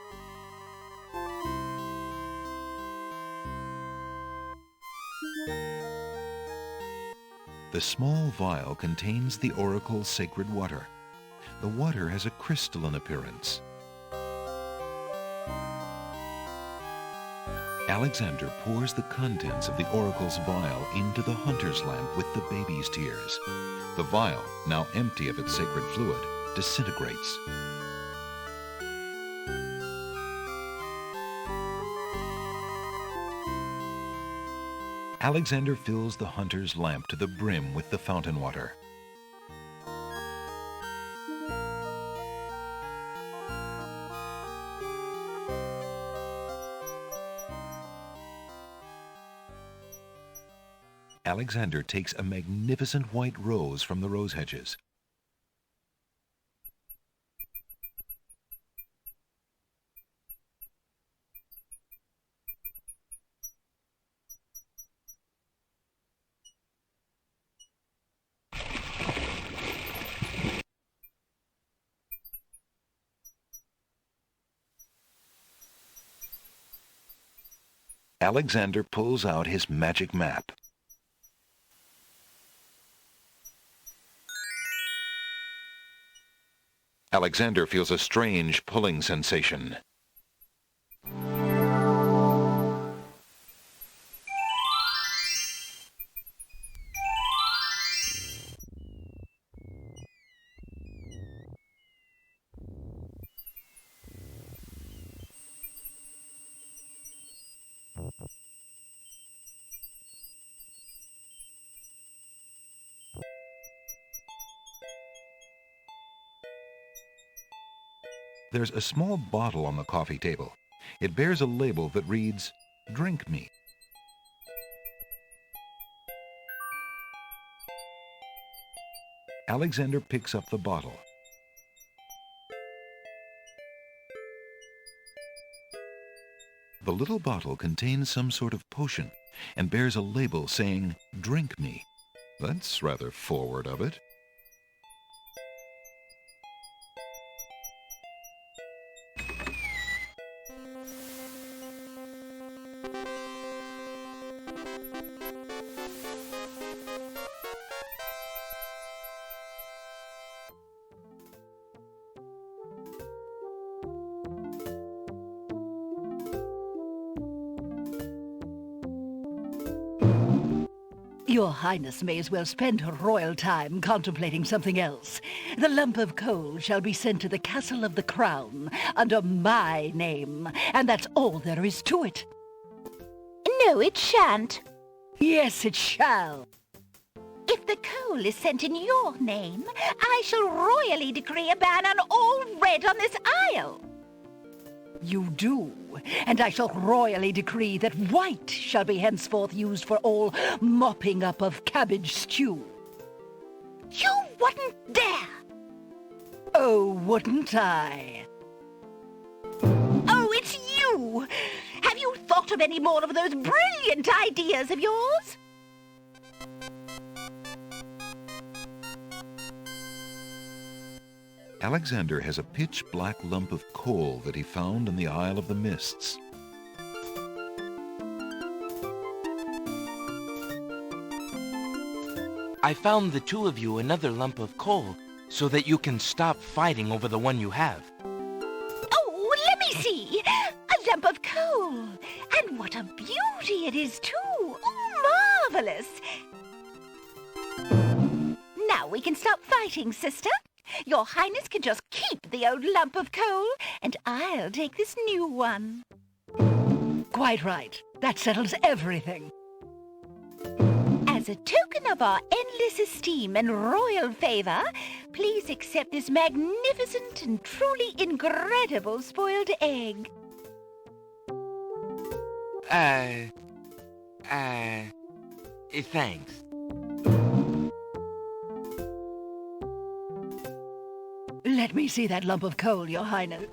The small vial contains the oracle's sacred water. The water has a crystalline appearance. Alexander pours the contents of the oracle's vial into the hunter's lamp with the baby's tears. The vial, now empty of its sacred fluid, disintegrates. Alexander fills the hunter's lamp to the brim with the fountain water. Alexander takes a magnificent white rose from the rose hedges. Alexander pulls out his magic map. Alexander feels a strange pulling sensation. There's a small bottle on the coffee table. It bears a label that reads, "Drink me." Alexander picks up the bottle. The little bottle contains some sort of potion and bears a label saying, "Drink me." That's rather forward of it. Your Highness may as well spend her royal time contemplating something else. The lump of coal shall be sent to the Castle of the Crown under my name, and that's all there is to it. No, it shan't. Yes, it shall. If the coal is sent in your name, I shall royally decree a ban on all red on this isle. You do, and I shall royally decree that white shall be henceforth used for all mopping up of cabbage stew. You wouldn't dare! Oh, wouldn't I? Oh, it's you! Have you thought of any more of those brilliant ideas of yours? Alexander has a pitch-black lump of coal that he found in the Isle of the Mists. I found the two of you another lump of coal so that you can stop fighting over the one you have. Oh, let me see! A lump of coal! And what a beauty it is, too! Oh, marvelous! Now we can stop fighting, sister. Your Highness can just keep the old lump of coal, and I'll take this new one. Quite right. That settles everything. As a token of our endless esteem and royal favor, please accept this magnificent and truly incredible spoiled egg. Thanks. Let me see that lump of coal, Your Highness.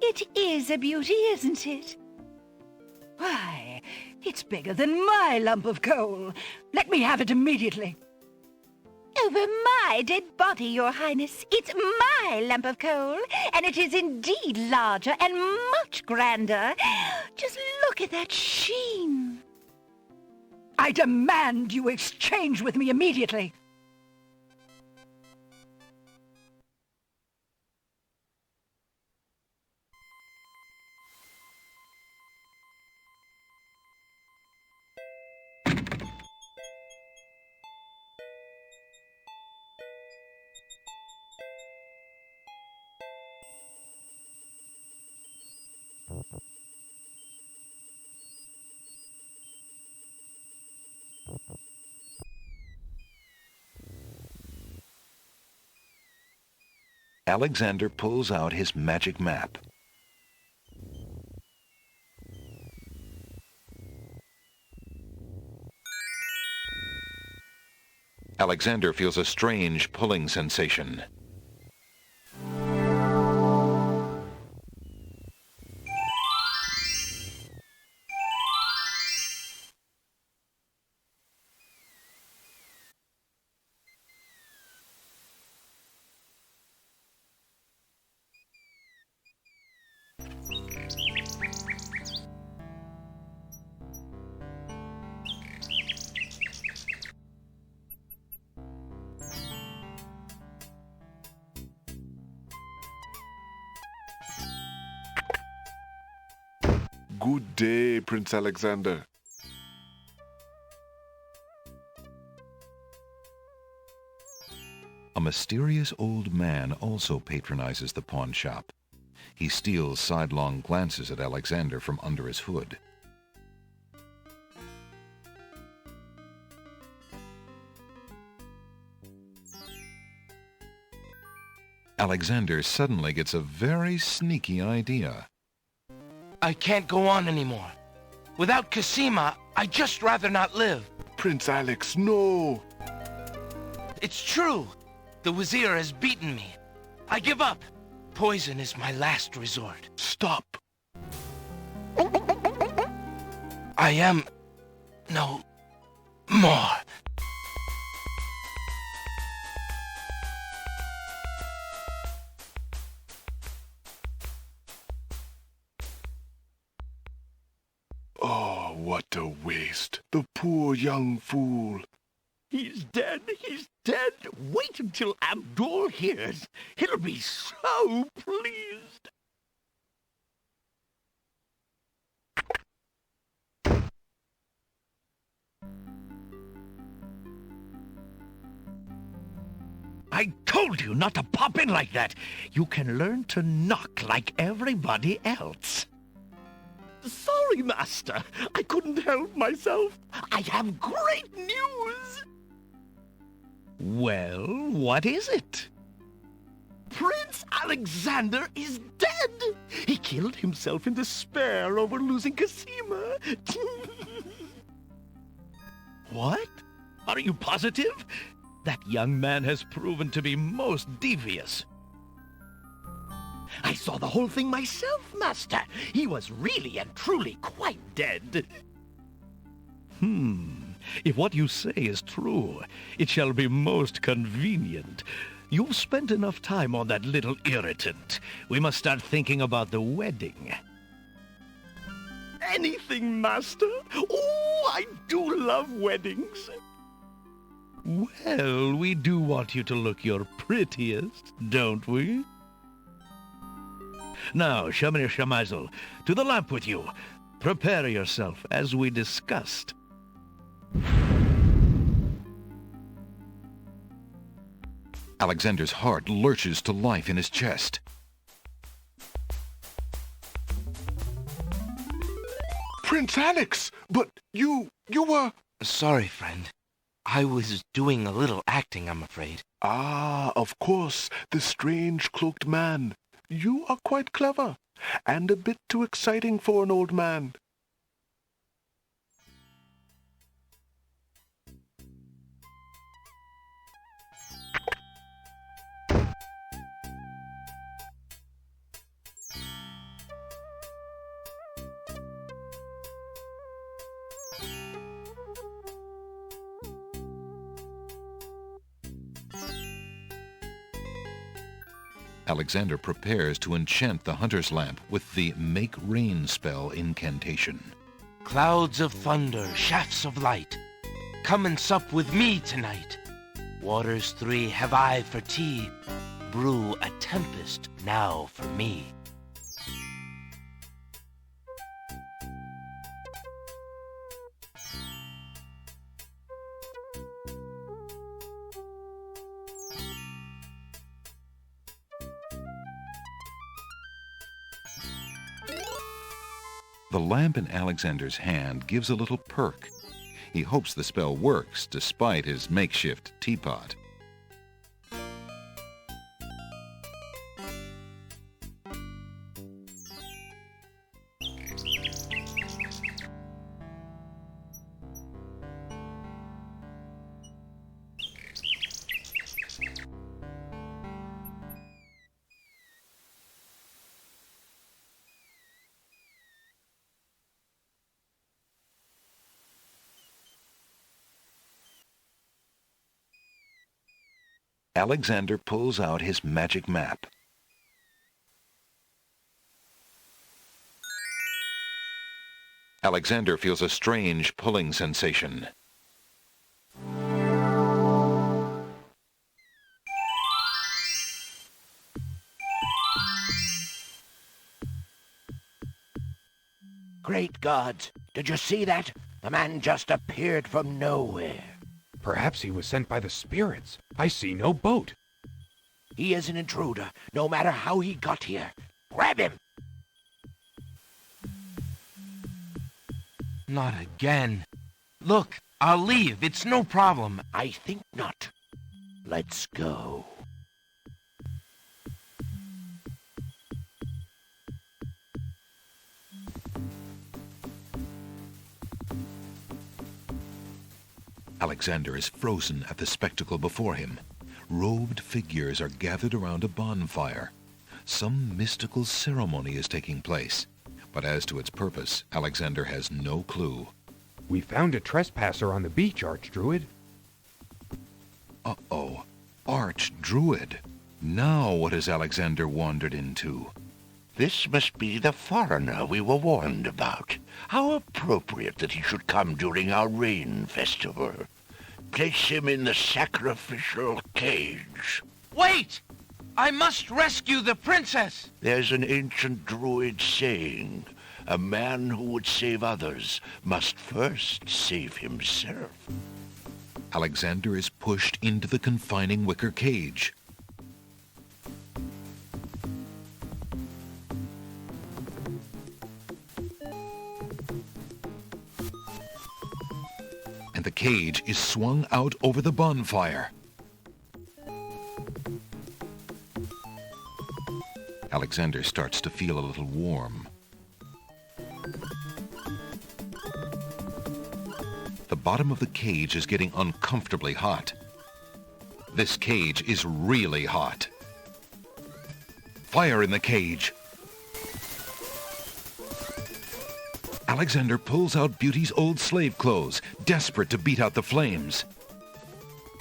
It is a beauty, isn't it? Why, it's bigger than my lump of coal. Let me have it immediately. Over my dead body, Your Highness. It's my lump of coal, and it is indeed larger and much grander. Just look at that sheen. I demand you exchange with me immediately. Alexander pulls out his magic map. Alexander feels a strange pulling sensation. Good day, Prince Alexander. A mysterious old man also patronizes the pawn shop. He steals sidelong glances at Alexander from under his hood. Alexander suddenly gets a very sneaky idea. I can't go on anymore. Without Cosima, I'd just rather not live. Prince Alex, no! It's true. The Wazir has beaten me. I give up. Poison is my last resort. Stop. I am no more. Oh, what a waste. The poor young fool. He's dead. He's dead. Wait until Abdul hears. He'll be so pleased. I told you not to pop in like that. You can learn to knock like everybody else. Sorry, Master. I couldn't help myself. I have great news. Well, what is it? Prince Alexander is dead. He killed himself in despair over losing Cosima. What? Are you positive? That young man has proven to be most devious. I saw the whole thing myself, Master. He was really and truly quite dead. If what you say is true, it shall be most convenient. You've spent enough time on that little irritant. We must start thinking about the wedding. Anything, Master. Oh, I do love weddings. Well, we do want you to look your prettiest, don't we? Now, Shamir Shamazel, to the lamp with you. Prepare yourself, as we discussed. Alexander's heart lurches to life in his chest. Prince Alex! But you were... Sorry, friend. I was doing a little acting, I'm afraid. Ah, of course, the strange cloaked man. You are quite clever, and a bit too exciting for an old man. Alexander prepares to enchant the hunter's lamp with the Make Rain spell incantation. Clouds of thunder, shafts of light, come and sup with me tonight. Waters 3 have I for tea, brew a tempest now for me. The lamp in Alexander's hand gives a little perk. He hopes the spell works despite his makeshift teapot. Alexander pulls out his magic map. Alexander feels a strange pulling sensation. Great gods! Did you see that? The man just appeared from nowhere. Perhaps he was sent by the spirits. I see no boat. He is an intruder, no matter how he got here. Grab him! Not again. Look, I'll leave. It's no problem. I think not. Let's go. Alexander is frozen at the spectacle before him. Robed figures are gathered around a bonfire. Some mystical ceremony is taking place, but as to its purpose, Alexander has no clue. We found a trespasser on the beach, Archdruid. Uh-oh. Archdruid. Now what has Alexander wandered into? This must be the foreigner we were warned about. How appropriate that he should come during our rain festival. Place him in the sacrificial cage. Wait! I must rescue the princess! There's an ancient druid saying, a man who would save others must first save himself. Alexander is pushed into the confining wicker cage. And the cage is swung out over the bonfire. Alexander starts to feel a little warm. The bottom of the cage is getting uncomfortably hot. This cage is really hot. Fire in the cage. Alexander pulls out Beauty's old slave clothes, desperate to beat out the flames.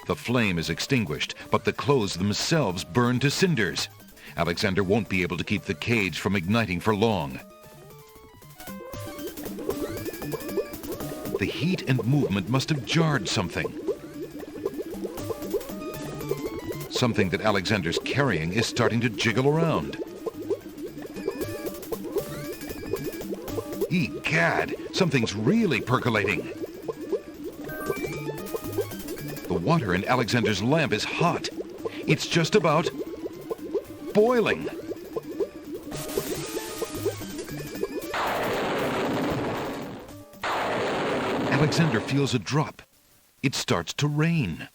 The flame is extinguished, but the clothes themselves burn to cinders. Alexander won't be able to keep the cage from igniting for long. The heat and movement must have jarred something. Something that Alexander's carrying is starting to jiggle around. Egad, something's really percolating. The water in Alexander's lamp is hot. It's just about boiling. Alexander feels a drop. It starts to rain.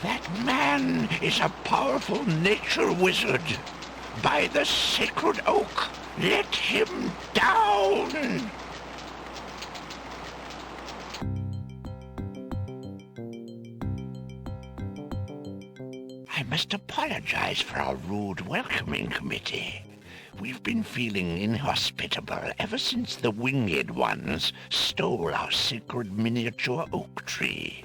That man is a powerful nature wizard. By the sacred oak, let him down! I must apologize for our rude welcoming committee. We've been feeling inhospitable ever since the winged ones stole our sacred miniature oak tree.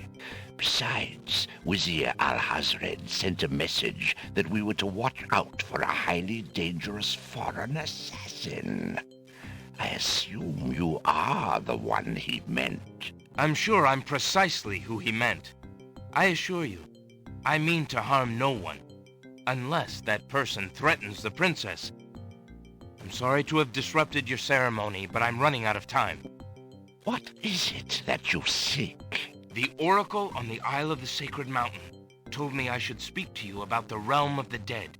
Besides, Wizir Al-Hazred sent a message that we were to watch out for a highly dangerous foreign assassin. I assume you are the one he meant. I'm sure I'm precisely who he meant. I assure you, I mean to harm no one, unless that person threatens the princess. I'm sorry to have disrupted your ceremony, but I'm running out of time. What is it that you seek? The oracle on the Isle of the Sacred Mountain told me I should speak to you about the realm of the dead.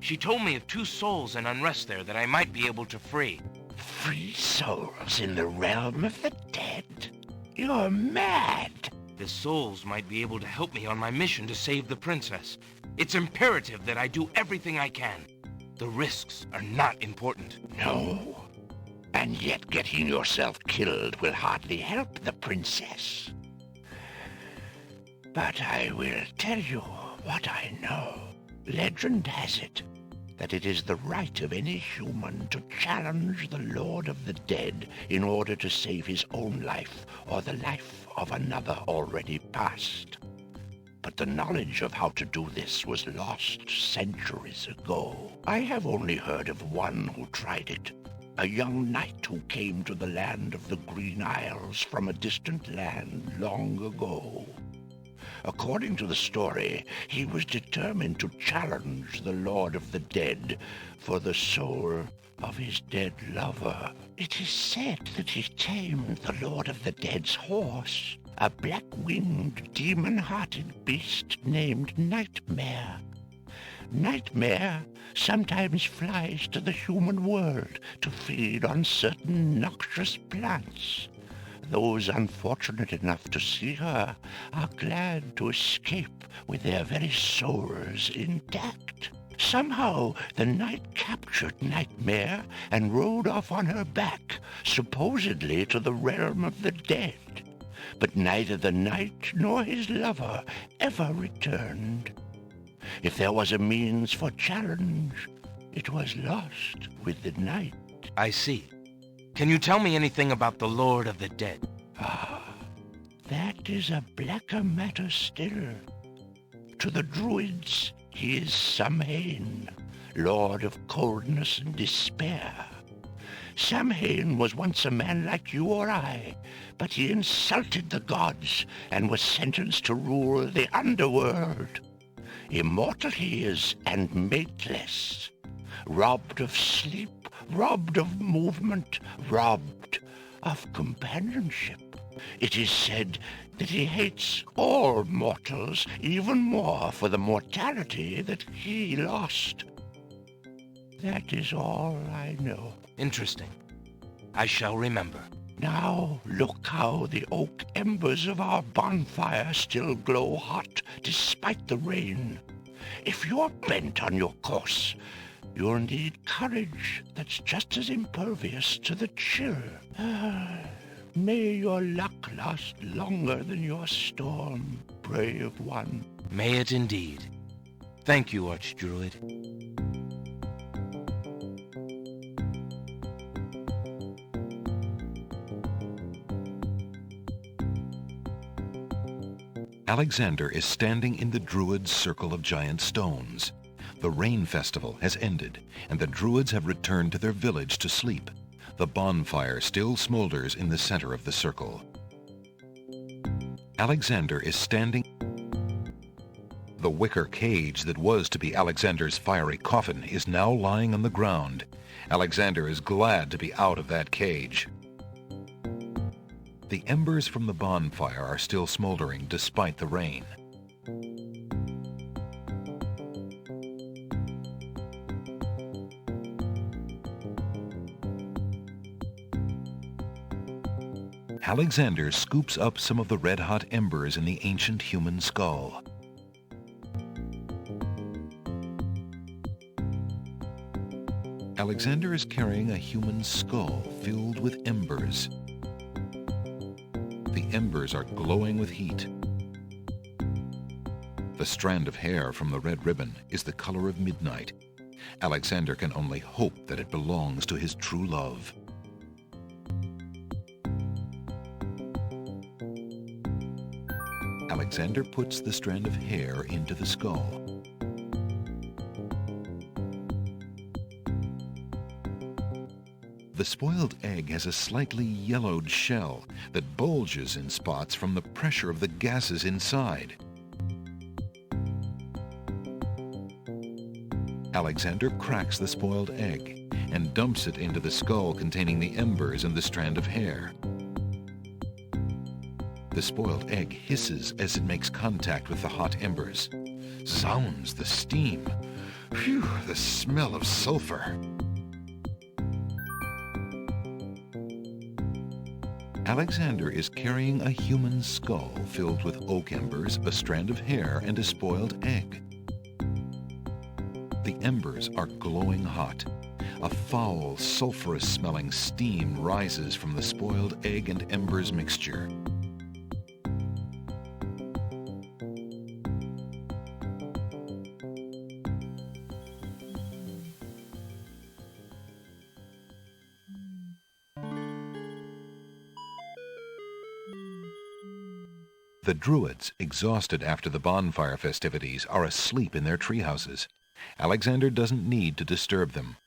She told me of 2 souls in unrest there that I might be able to free. Free souls in the realm of the dead? You're mad! The souls might be able to help me on my mission to save the princess. It's imperative that I do everything I can. The risks are not important. No. And yet getting yourself killed will hardly help the princess. But I will tell you what I know. Legend has it that it is the right of any human to challenge the Lord of the Dead in order to save his own life or the life of another already past. But the knowledge of how to do this was lost centuries ago. I have only heard of one who tried it, a young knight who came to the land of the Green Isles from a distant land long ago. According to the story, he was determined to challenge the Lord of the Dead for the soul of his dead lover. It is said that he tamed the Lord of the Dead's horse, a black-winged, demon-hearted beast named Nightmare. Nightmare sometimes flies to the human world to feed on certain noxious plants. Those unfortunate enough to see her are glad to escape with their very souls intact. Somehow the knight captured Nightmare and rode off on her back, supposedly to the realm of the dead. but neither the knight nor his lover ever returned. If there was a means for challenge, it was lost with the night. I see. Can you tell me anything about the Lord of the Dead? That is a blacker matter still. To the Druids, he is Samhain, lord of coldness and despair. Samhain was once a man like you or I, but he insulted the gods and was sentenced to rule the underworld. Immortal he is and mateless, robbed of sleep, robbed of movement, robbed of companionship. It is said that he hates all mortals even more for the mortality that he lost. That is all I know. Interesting. I shall remember. Now look how the oak embers of our bonfire still glow hot despite the rain. If you're bent on your course, you'll need courage that's just as impervious to the chill. May your luck last longer than your storm, brave one. May it indeed. Thank you, Archdruid. Alexander is standing in the Druids' circle of giant stones. The rain festival has ended, and the Druids have returned to their village to sleep. The bonfire still smolders in the center of the circle. Alexander is standing. The wicker cage that was to be Alexander's fiery coffin is now lying on the ground. Alexander is glad to be out of that cage. The embers from the bonfire are still smoldering despite the rain. Alexander scoops up some of the red-hot embers in the ancient human skull. Alexander is carrying a human skull filled with embers. The embers are glowing with heat. The strand of hair from the red ribbon is the color of midnight. Alexander can only hope that it belongs to his true love. Alexander puts the strand of hair into the skull. The spoiled egg has a slightly yellowed shell that bulges in spots from the pressure of the gases inside. Alexander cracks the spoiled egg and dumps it into the skull containing the embers and the strand of hair. The spoiled egg hisses as it makes contact with the hot embers. Zounds, the steam! Phew, the smell of sulfur! Alexander is carrying a human skull filled with oak embers, a strand of hair, and a spoiled egg. The embers are glowing hot. A foul, sulphurous-smelling steam rises from the spoiled egg and embers mixture. The Druids, exhausted after the bonfire festivities, are asleep in their treehouses. Alexander doesn't need to disturb them.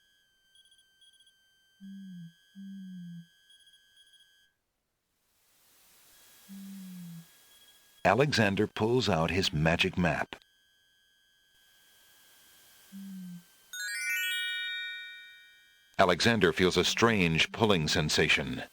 Alexander pulls out his magic map. Alexander feels a strange pulling sensation.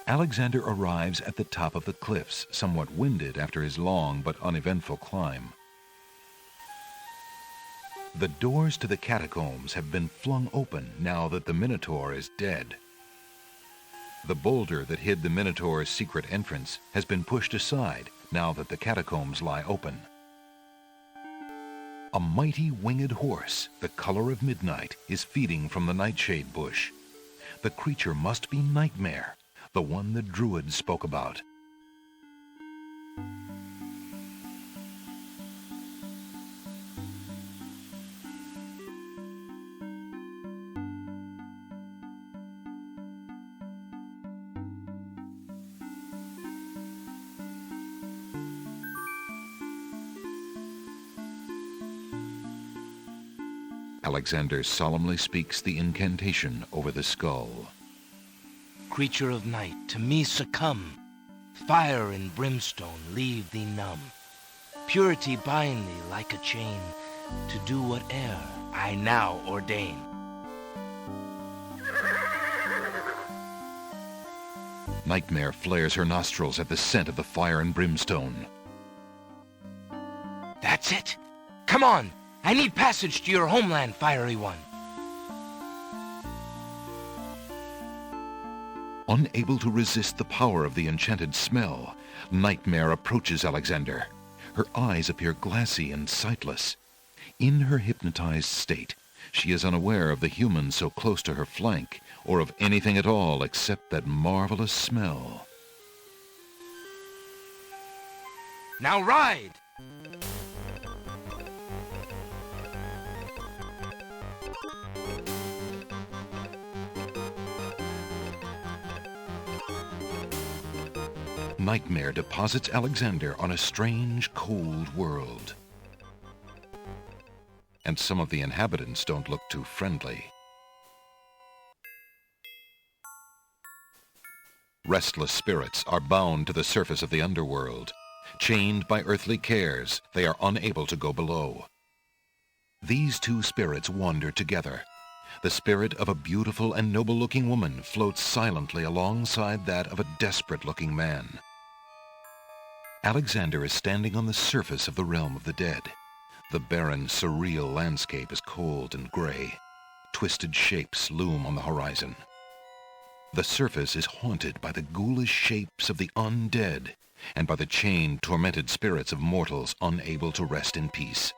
Alexander arrives at the top of the cliffs, somewhat winded after his long but uneventful climb. The doors to the catacombs have been flung open now that the Minotaur is dead. The boulder that hid the Minotaur's secret entrance has been pushed aside now that the catacombs lie open. A mighty winged horse, the color of midnight, is feeding from the nightshade bush. The creature must be Nightmare, the one the Druids spoke about. Alexander solemnly speaks the incantation over the skull. Creature of night, to me succumb. Fire and brimstone leave thee numb. Purity bind thee like a chain, to do whate'er I now ordain. Nightmare flares her nostrils at the scent of the fire and brimstone. That's it! Come on! I need passage to your homeland, fiery one. Unable to resist the power of the enchanted smell, Nightmare approaches Alexander. Her eyes appear glassy and sightless. In her hypnotized state, she is unaware of the humans so close to her flank, or of anything at all except that marvelous smell. Now ride! Nightmare deposits Alexander on a strange, cold world. And some of the inhabitants don't look too friendly. Restless spirits are bound to the surface of the underworld. Chained by earthly cares, they are unable to go below. These two spirits wander together. The spirit of a beautiful and noble-looking woman floats silently alongside that of a desperate-looking man. Alexander is standing on the surface of the realm of the dead. The barren, surreal landscape is cold and gray. Twisted shapes loom on the horizon. The surface is haunted by the ghoulish shapes of the undead and by the chained, tormented spirits of mortals unable to rest in peace.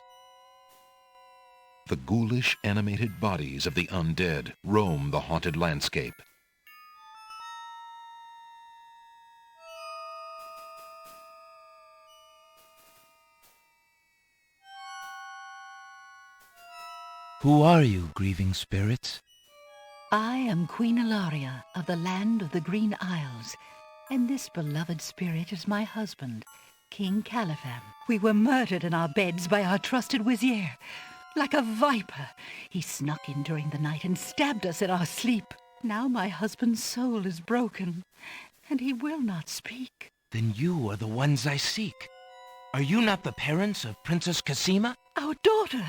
The ghoulish, animated bodies of the undead roam the haunted landscape. Who are you, grieving spirits? I am Queen Ilaria of the land of the Green Isles, and this beloved spirit is my husband, King Caliphan. We were murdered in our beds by our trusted Vizier. Like a viper, he snuck in during the night and stabbed us in our sleep. Now my husband's soul is broken, and he will not speak. Then you are the ones I seek. Are you not the parents of Princess Cosima? Our daughter!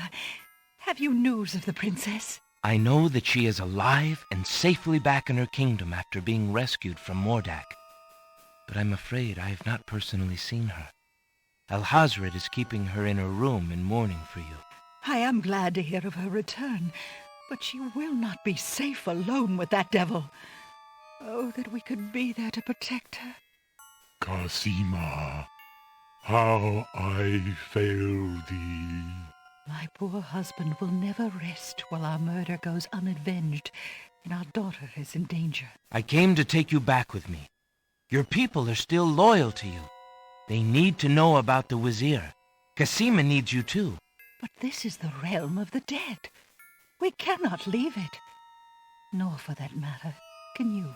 Have you news of the princess? I know that she is alive and safely back in her kingdom after being rescued from Mordak. But I'm afraid I have not personally seen her. Alhazred is keeping her in her room in mourning for you. I am glad to hear of her return, but she will not be safe alone with that devil. Oh, that we could be there to protect her. Cosima, how I fail thee. My poor husband will never rest while our murder goes unavenged and our daughter is in danger. I came to take you back with me. Your people are still loyal to you. They need to know about the Vizier. Cosima needs you too. But this is the realm of the dead. We cannot leave it. Nor, for that matter, can you.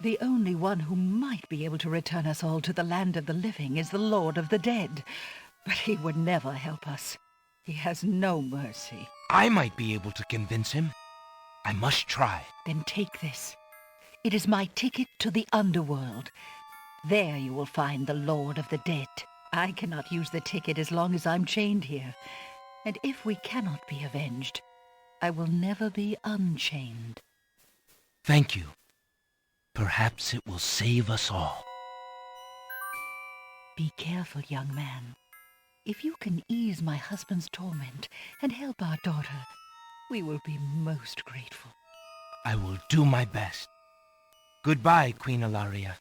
The only one who might be able to return us all to the land of the living is the Lord of the Dead. But he would never help us. He has no mercy. I might be able to convince him. I must try. Then take this. It is my ticket to the underworld. There you will find the Lord of the Dead. I cannot use the ticket as long as I'm chained here. And if we cannot be avenged, I will never be unchained. Thank you. Perhaps it will save us all. Be careful, young man. If you can ease my husband's torment and help our daughter, we will be most grateful. I will do my best. Goodbye, Queen Ilaria.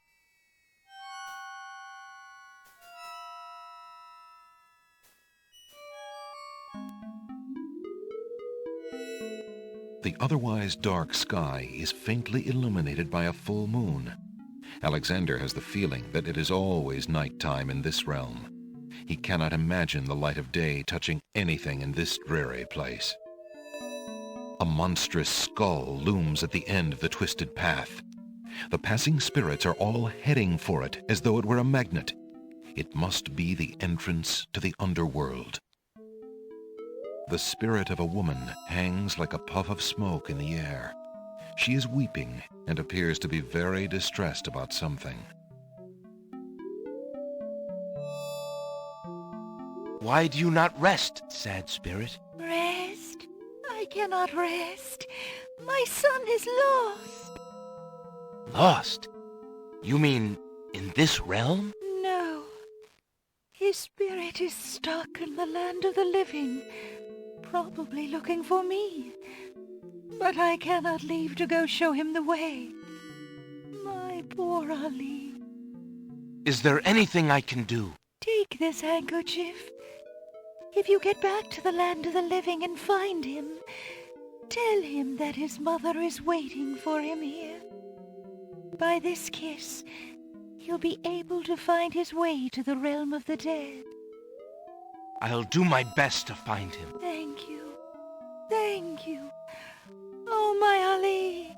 The otherwise dark sky is faintly illuminated by a full moon. Alexander has the feeling that it is always nighttime in this realm. He cannot imagine the light of day touching anything in this dreary place. A monstrous skull looms at the end of the twisted path. The passing spirits are all heading for it as though it were a magnet. It must be the entrance to the underworld. The spirit of a woman hangs like a puff of smoke in the air. She is weeping and appears to be very distressed about something. Why do you not rest, sad spirit? Rest? I cannot rest. My son is lost. Lost? You mean in this realm? No. His spirit is stuck in the land of the living, probably looking for me. But I cannot leave to go show him the way. My poor Ali. Is there anything I can do? Take this handkerchief. If you get back to the land of the living and find him, tell him that his mother is waiting for him here. By this kiss, he'll be able to find his way to the realm of the dead. I'll do my best to find him. Thank you. Thank you. Oh, my Ali.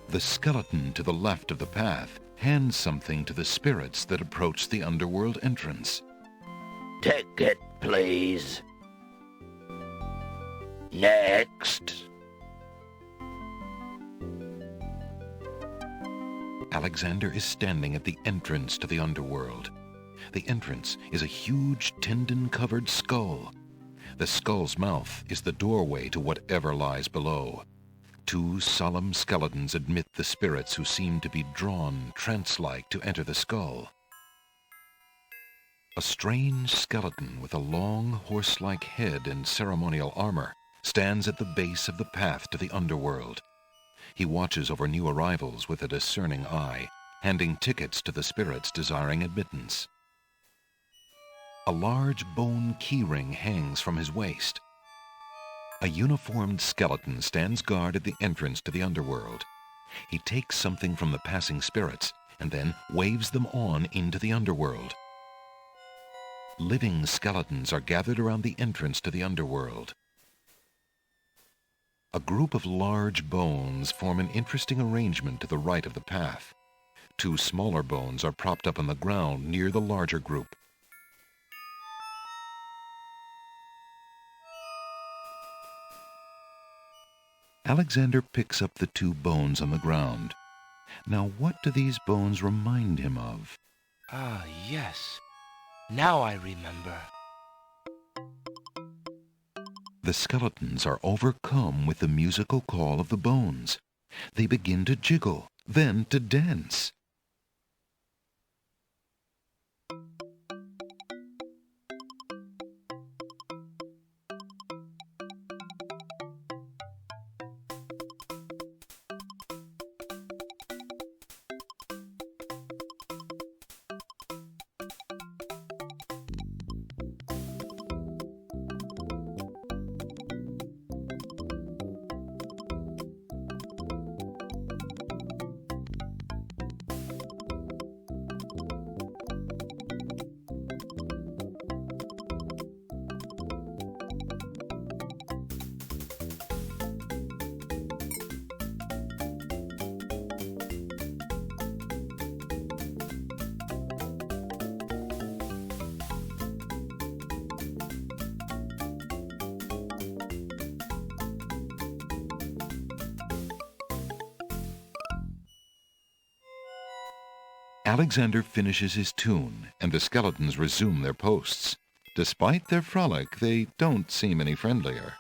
The skeleton to the left of the path hands something to the spirits that approach the underworld entrance. Take it, please. Next. Alexander is standing at the entrance to the underworld. The entrance is a huge tendon-covered skull. The skull's mouth is the doorway to whatever lies below. Two solemn skeletons admit the spirits who seem to be drawn trance-like to enter the skull. A strange skeleton with a long horse-like head and ceremonial armor stands at the base of the path to the underworld. He watches over new arrivals with a discerning eye, handing tickets to the spirits desiring admittance. A large bone keyring hangs from his waist. A uniformed skeleton stands guard at the entrance to the underworld. He takes something from the passing spirits and then waves them on into the underworld. Living skeletons are gathered around the entrance to the underworld. A group of large bones form an interesting arrangement to the right of the path. Two smaller bones are propped up on the ground near the larger group. Alexander picks up the two bones on the ground. Now, what do these bones remind him of? Ah, yes. Now I remember. The skeletons are overcome with the musical call of the bones. They begin to jiggle, then to dance. Alexander finishes his tune, and the skeletons resume their posts. Despite their frolic, they don't seem any friendlier.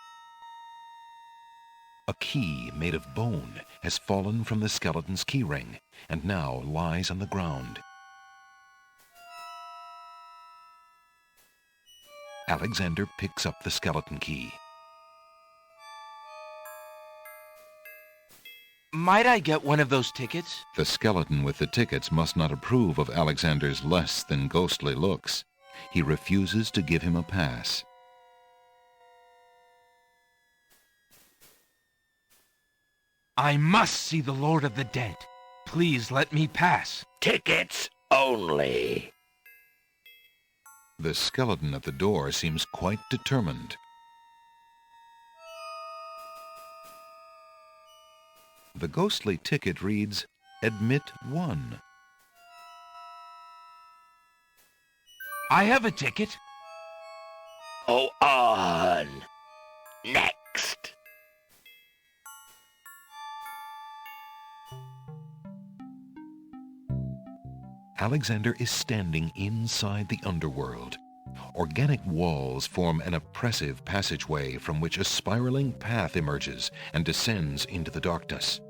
A key made of bone has fallen from the skeleton's keyring, and now lies on the ground. Alexander picks up the skeleton key. Might I get one of those tickets? The skeleton with the tickets must not approve of Alexander's less than ghostly looks. He refuses to give him a pass. I must see the Lord of the Dead. Please let me pass. Tickets only. The skeleton at the door seems quite determined. The ghostly ticket reads, "Admit 1." I have a ticket. Go on. Next. Alexander is standing inside the underworld. Organic walls form an oppressive passageway from which a spiraling path emerges and descends into the darkness.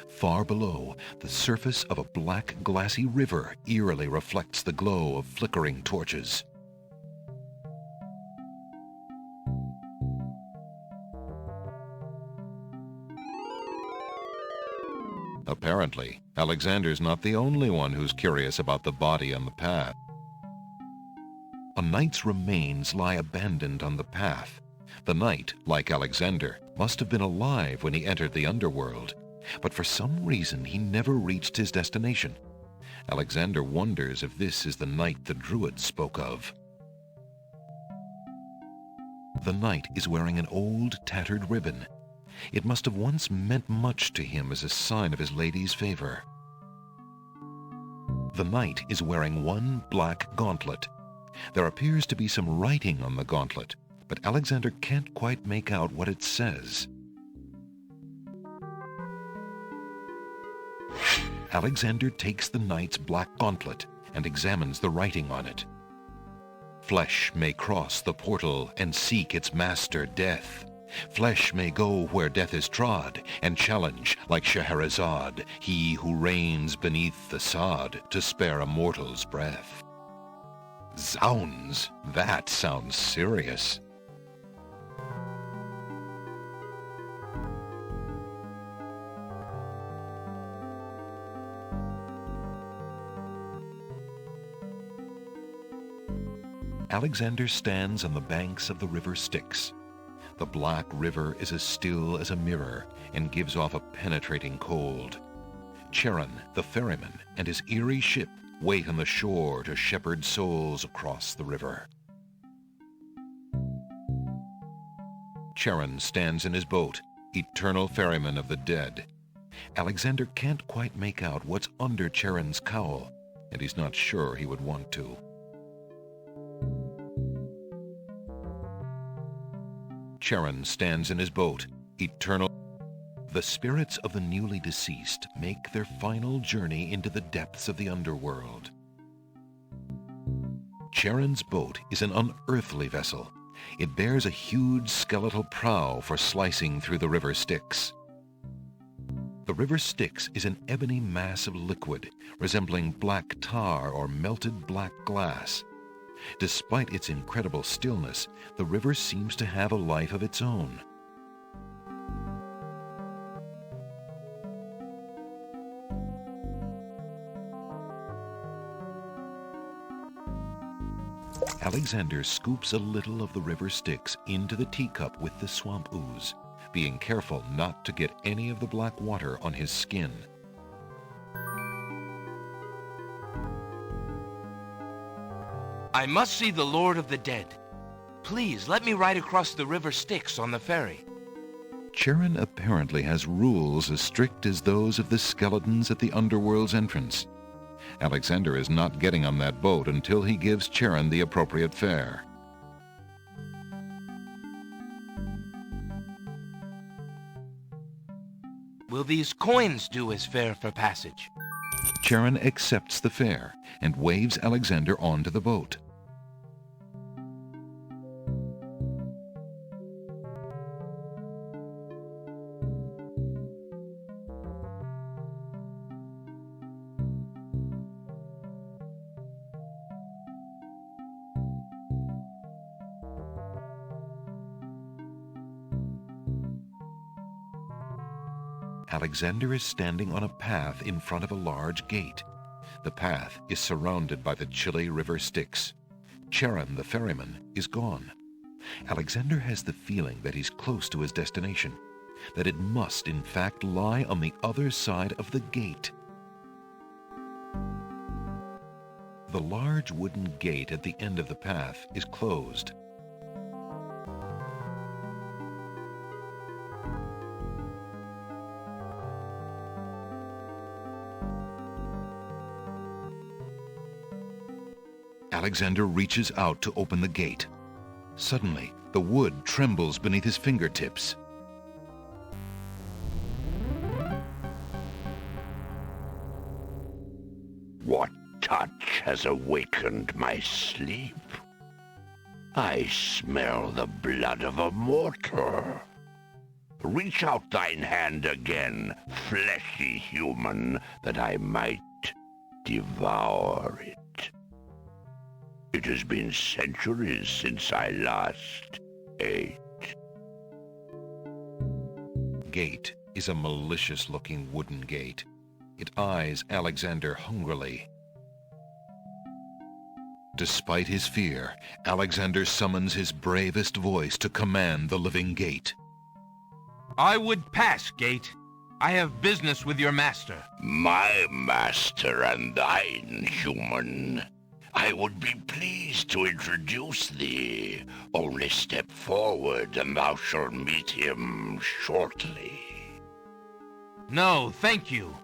Far below, the surface of a black, glassy river eerily reflects the glow of flickering torches. Apparently, Alexander's not the only one who's curious about the body on the path. A knight's remains lie abandoned on the path. The knight, like Alexander, must have been alive when he entered the underworld, but for some reason he never reached his destination. Alexander wonders if this is the knight the Druids spoke of. The knight is wearing an old, tattered ribbon. It must have once meant much to him as a sign of his lady's favor. The knight is wearing one black gauntlet. There appears to be some writing on the gauntlet, but Alexander can't quite make out what it says. Alexander takes the knight's black gauntlet and examines the writing on it. Flesh may cross the portal and seek its master, death. Flesh may go where death is trod, and challenge, like Scheherazade, he who reigns beneath the sod to spare a mortal's breath. Zounds, that sounds serious. Alexander stands on the banks of the river Styx. The black river is as still as a mirror and gives off a penetrating cold. Charon, the ferryman, and his eerie ship wait on the shore to shepherd souls across the river. Charon stands in his boat, eternal ferryman of the dead. Alexander can't quite make out what's under Charon's cowl, and he's not sure he would want to. Charon stands in his boat, eternal. The spirits of the newly deceased make their final journey into the depths of the underworld. Charon's boat is an unearthly vessel. It bears a huge skeletal prow for slicing through the river Styx. The river Styx is an ebony mass of liquid, resembling black tar or melted black glass. Despite its incredible stillness, the river seems to have a life of its own. Alexander scoops a little of the river Styx into the teacup with the swamp ooze, being careful not to get any of the black water on his skin. I must see the Lord of the Dead. Please let me ride across the river Styx on the ferry. Charon apparently has rules as strict as those of the skeletons at the underworld's entrance. Alexander is not getting on that boat until he gives Charon the appropriate fare. Will these coins do as fare for passage? Charon accepts the fare and waves Alexander onto the boat. Alexander is standing on a path in front of a large gate. The path is surrounded by the chilly river Styx. Charon, the ferryman, is gone. Alexander has the feeling that he's close to his destination, that it must in fact lie on the other side of the gate. The large wooden gate at the end of the path is closed. Alexander reaches out to open the gate. Suddenly, the wood trembles beneath his fingertips. What touch has awakened my sleep? I smell the blood of a mortal. Reach out thine hand again, fleshy human, that I might devour it. It has been centuries since I last ate. Gate is a malicious-looking wooden gate. It eyes Alexander hungrily. Despite his fear, Alexander summons his bravest voice to command the living gate. I would pass, Gate. I have business with your master. My master and thine, human. I would be pleased to introduce thee. Only step forward and thou shalt meet him shortly. No, thank you.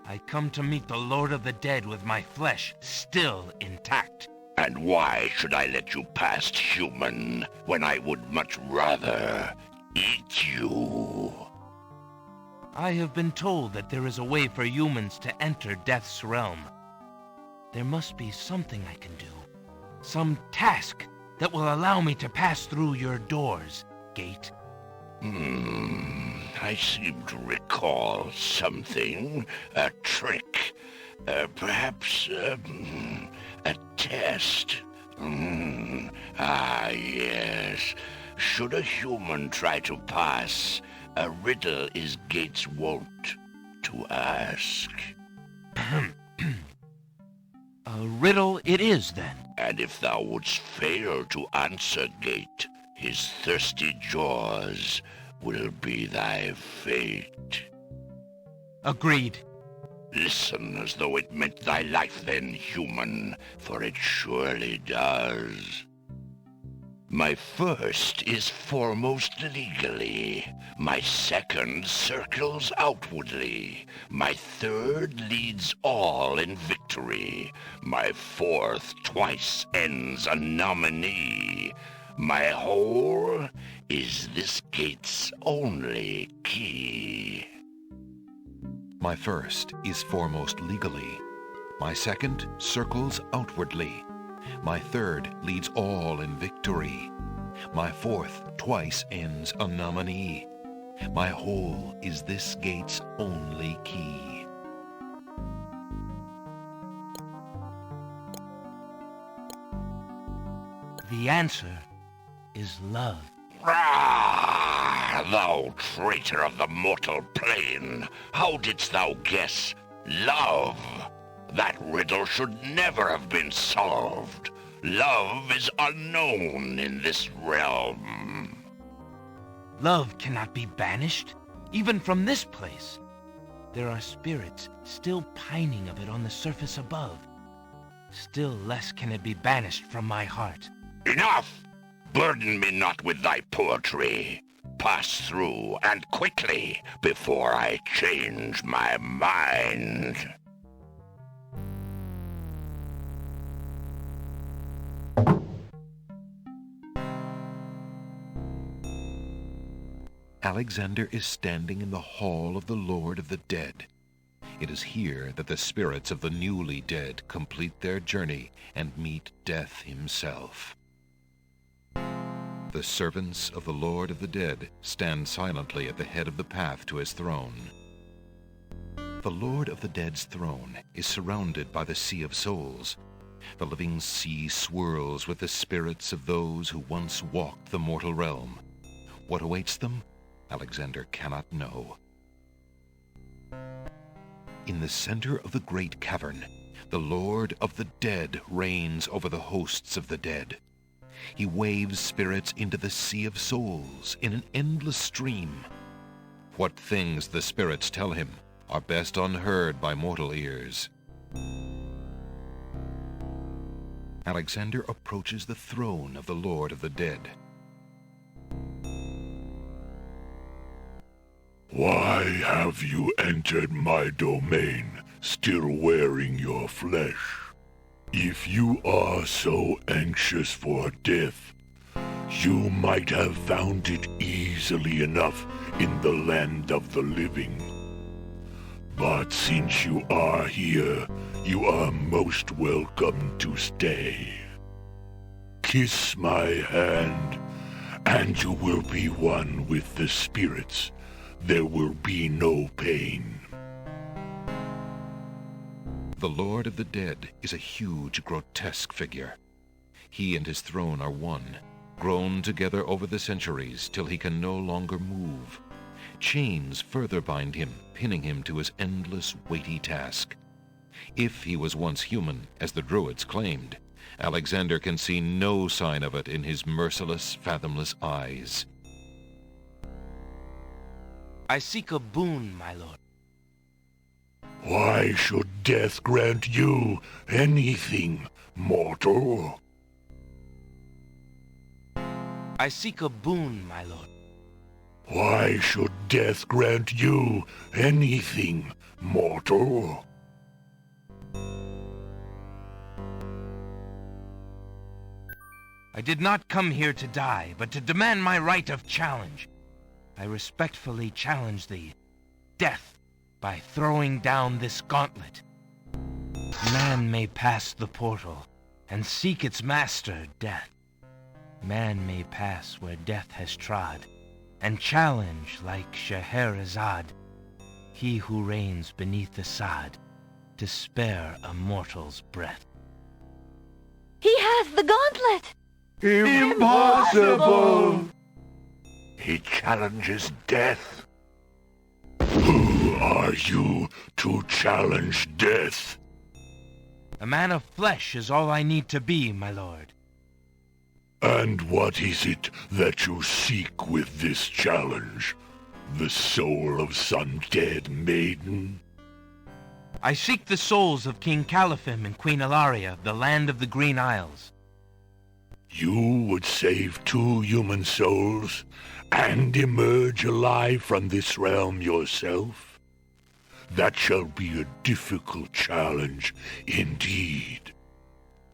I come to meet the Lord of the Dead with my flesh still intact. And why should I let you pass, human, when I would much rather eat you? I have been told that there is a way for humans to enter Death's realm. There must be something I can do. Some task that will allow me to pass through your doors, Gate. I seem to recall something. A trick. Perhaps a test. Yes. Should a human try to pass, a riddle is Gate's wont to ask. A riddle it is, then. And if thou wouldst fail to answer, Gate, his thirsty jaws will be thy fate. Agreed. Listen as though it meant thy life then, human, for it surely does. My first is foremost legally. My second circles outwardly. My third leads all in victory. My fourth twice ends a nominee. My whole is this gate's only key. My first is foremost legally. My second circles outwardly. My third leads all in victory. My fourth twice ends a nominee. My whole is this gate's only key. The answer is love. Ah, thou traitor of the mortal plane! How didst thou guess love? That riddle should never have been solved. Love is unknown in this realm. Love cannot be banished, even from this place. There are spirits still pining of it on the surface above. Still less can it be banished from my heart. Enough! Burden me not with thy poetry. Pass through, and quickly, before I change my mind. Alexander is standing in the hall of the Lord of the Dead. It is here that the spirits of the newly dead complete their journey and meet Death himself. The servants of the Lord of the Dead stand silently at the head of the path to his throne. The Lord of the Dead's throne is surrounded by the Sea of Souls. The living sea swirls with the spirits of those who once walked the mortal realm. What awaits them, Alexander cannot know. In the center of the great cavern, the Lord of the Dead reigns over the hosts of the dead. He waves spirits into the Sea of Souls in an endless stream. What things the spirits tell him are best unheard by mortal ears. Alexander approaches the throne of the Lord of the Dead. Why have you entered my domain, still wearing your flesh? If you are so anxious for death, you might have found it easily enough in the land of the living. But since you are here, you are most welcome to stay. Kiss my hand, and you will be one with the spirits. There will be no pain. The Lord of the Dead is a huge, grotesque figure. He and his throne are one, grown together over the centuries till he can no longer move. Chains further bind him, pinning him to his endless, weighty task. If he was once human, as the Druids claimed, Alexander can see no sign of it in his merciless, fathomless eyes. I seek a boon, my lord. Why should death grant you anything, mortal? I seek a boon, my lord. Why should death grant you anything, mortal? I did not come here to die, but to demand my right of challenge. I respectfully challenge thee, death, by throwing down this gauntlet. Man may pass the portal and seek its master, death. Man may pass where death has trod, and challenge like Scheherazade, he who reigns beneath the sod, to spare a mortal's breath. He has the gauntlet! Impossible! He challenges death. Who are you to challenge death? A man of flesh is all I need to be, my lord. And what is it that you seek with this challenge? The soul of some dead maiden? I seek the souls of King Caliphim and Queen Ilaria of the land of the Green Isles. You would save 2 human souls and emerge alive from this realm yourself? That shall be a difficult challenge indeed.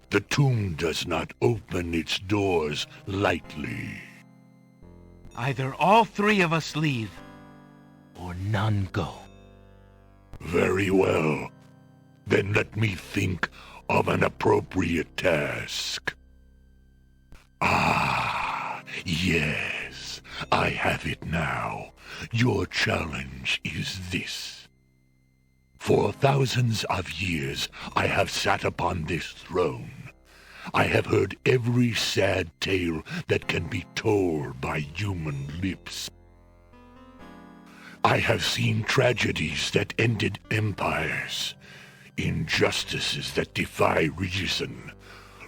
The tomb does not open its doors lightly. Either all 3 of us leave, or none go. Very well. Then let me think of an appropriate task. Ah, yes, I have it now. Your challenge is this. For thousands of years I have sat upon this throne. I have heard every sad tale that can be told by human lips. I have seen tragedies that ended empires, injustices that defy reason,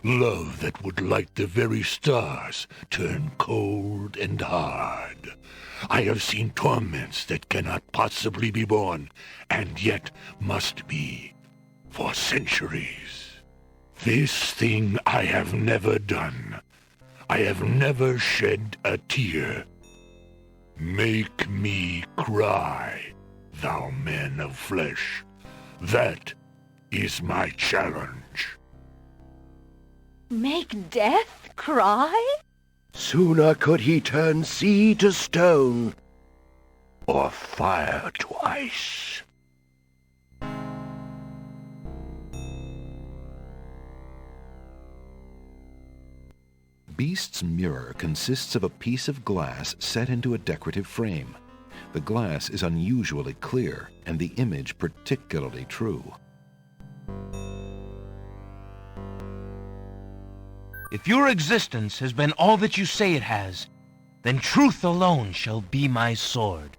love that would light the very stars turn cold and hard. I have seen torments that cannot possibly be borne, and yet must be, for centuries. This thing I have never done. I have never shed a tear. Make me cry, thou man of flesh. That is my challenge. Make death cry? Sooner could he turn sea to stone, or fire to ice. Beast's mirror consists of a piece of glass set into a decorative frame. The glass is unusually clear, and the image particularly true. If your existence has been all that you say it has, then truth alone shall be my sword.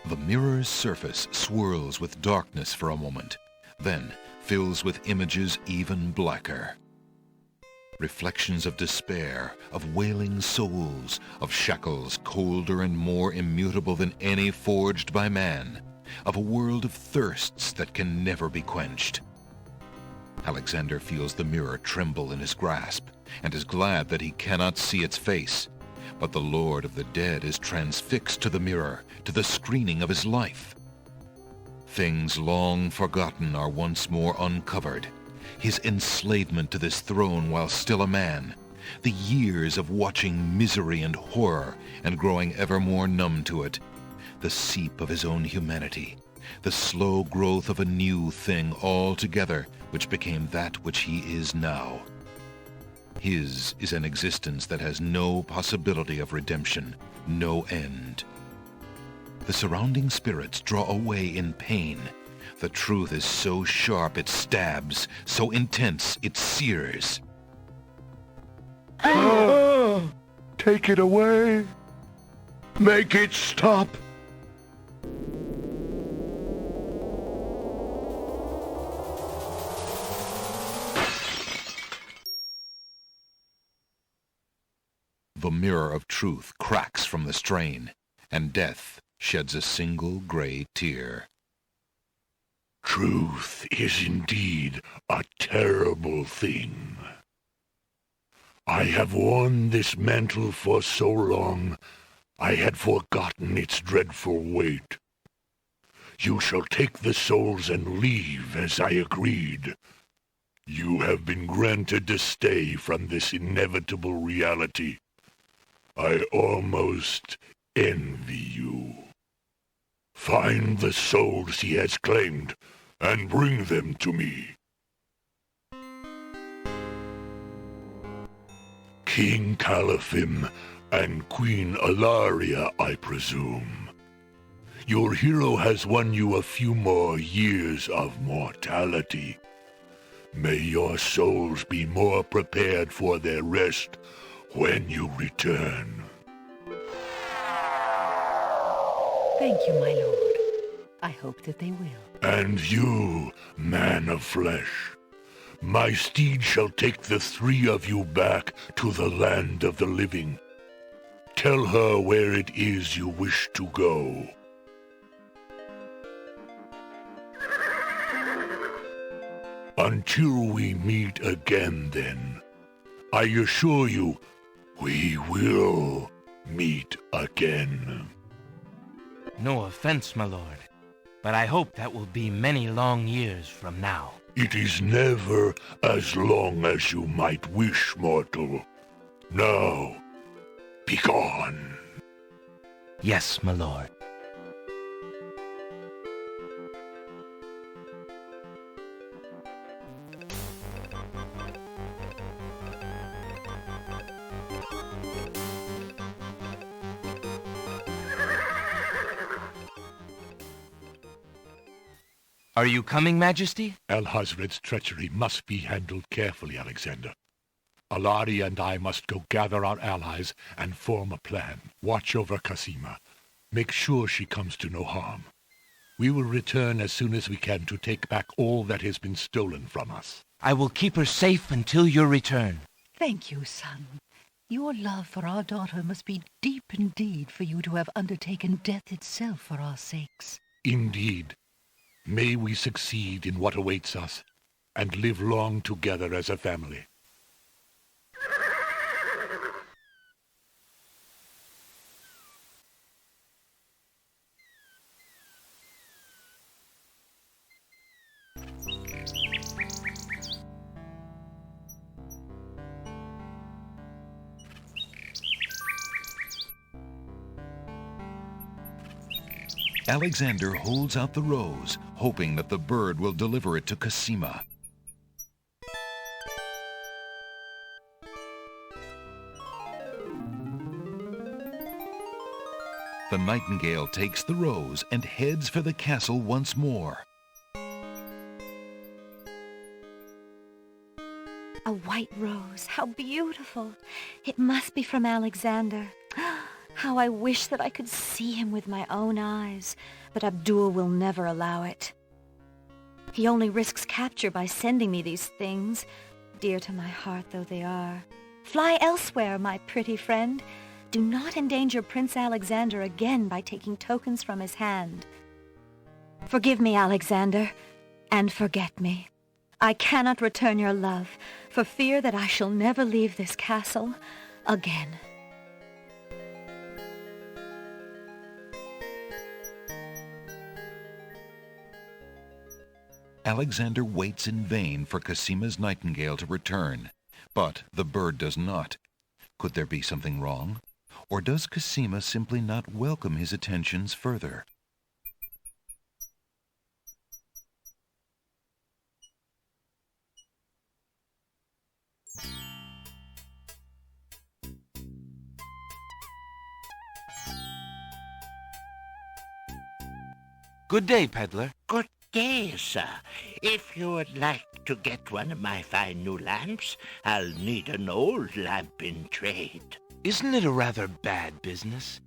The mirror's surface swirls with darkness for a moment, then fills with images even blacker. Reflections of despair, of wailing souls, of shackles colder and more immutable than any forged by man, of a world of thirsts that can never be quenched. Alexander feels the mirror tremble in his grasp, and is glad that he cannot see its face. But the Lord of the Dead is transfixed to the mirror, to the screening of his life. Things long forgotten are once more uncovered. His enslavement to this throne while still a man, the years of watching misery and horror and growing ever more numb to it, the seep of his own humanity, the slow growth of a new thing altogether which became that which he is now. His is an existence that has no possibility of redemption, no end. The surrounding spirits draw away in pain. The truth is so sharp it stabs, so intense it sears. Take it away. Make it stop. The mirror of truth cracks from the strain, and death sheds a single gray tear. Truth is indeed a terrible thing. I have worn this mantle for so long, I had forgotten its dreadful weight. You shall take the souls and leave as I agreed. You have been granted a stay from this inevitable reality. I almost envy you. Find the souls he has claimed, and bring them to me. King Calaphim and Queen Alaria, I presume. Your hero has won you a few more years of mortality. May your souls be more prepared for their rest when you return. Thank you, my lord. I hope that they will. And you, man of flesh, my steed shall take the three of you back to the land of the living. Tell her where it is you wish to go. Until we meet again, then, I assure you, we will meet again. No offense, my lord, but I hope that will be many long years from now. It is never as long as you might wish, mortal. Now, begone. Yes, my lord. Are you coming, Majesty? Alhazred's treachery must be handled carefully, Alexander. Alari and I must go gather our allies and form a plan. Watch over Casima. Make sure she comes to no harm. We will return as soon as we can to take back all that has been stolen from us. I will keep her safe until your return. Thank you, son. Your love for our daughter must be deep indeed for you to have undertaken death itself for our sakes. Indeed. May we succeed in what awaits us, and live long together as a family. Alexander holds out the rose, hoping that the bird will deliver it to Casima. The nightingale takes the rose and heads for the castle once more. A white rose. How beautiful. It must be from Alexander. How I wish that I could see him with my own eyes, but Abdul will never allow it. He only risks capture by sending me these things, dear to my heart though they are. Fly elsewhere, my pretty friend. Do not endanger Prince Alexander again by taking tokens from his hand. Forgive me, Alexander, and forget me. I cannot return your love, for fear that I shall never leave this castle again. Alexander waits in vain for Casima's nightingale to return, but the bird does not. Could there be something wrong? Or does Casima simply not welcome his attentions further? Good day, peddler. Good day, sir. If you would like to get one of my fine new lamps, I'll need an old lamp in trade. Isn't it a rather bad business?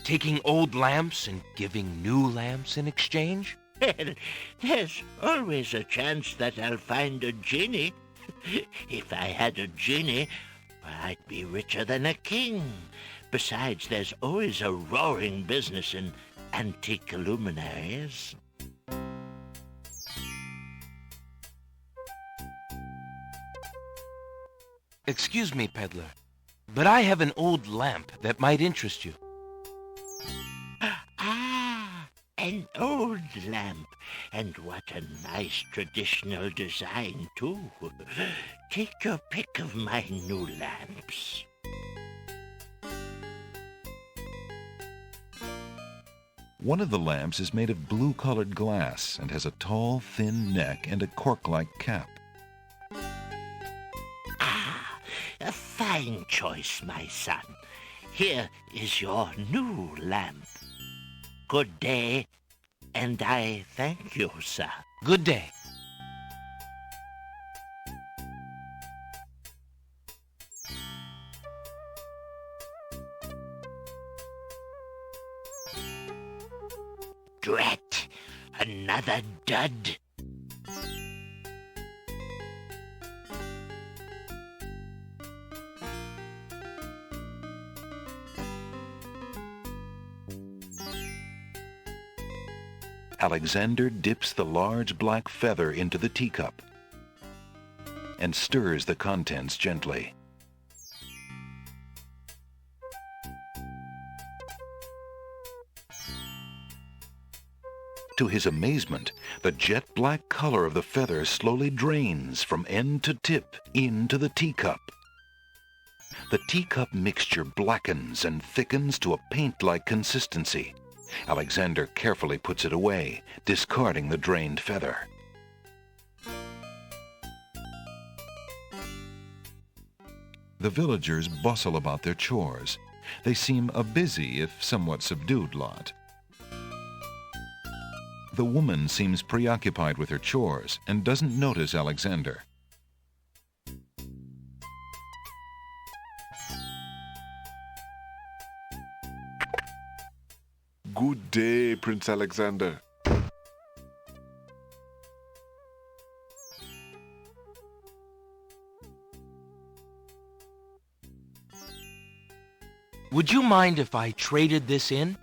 Taking old lamps and giving new lamps in exchange? Well, there's always a chance that I'll find a genie. If I had a genie, I'd be richer than a king. Besides, there's always a roaring business in antique luminaries. Excuse me, peddler, but I have an old lamp that might interest you. Ah, an old lamp. And what a nice traditional design, too. Take your pick of my new lamps. One of the lamps is made of blue-colored glass and has a tall, thin neck and a cork-like cap. A fine choice, my son. Here is your new lamp. Good day, and I thank you, sir. Good day. Drat, another dud. Alexander dips the large black feather into the teacup and stirs the contents gently. To his amazement, the jet-black color of the feather slowly drains from end to tip into the teacup. The teacup mixture blackens and thickens to a paint-like consistency. Alexander carefully puts it away, discarding the drained feather. The villagers bustle about their chores. They seem a busy, if somewhat subdued lot. The woman seems preoccupied with her chores and doesn't notice Alexander. Good day, Prince Alexander. Would you mind if I traded this in?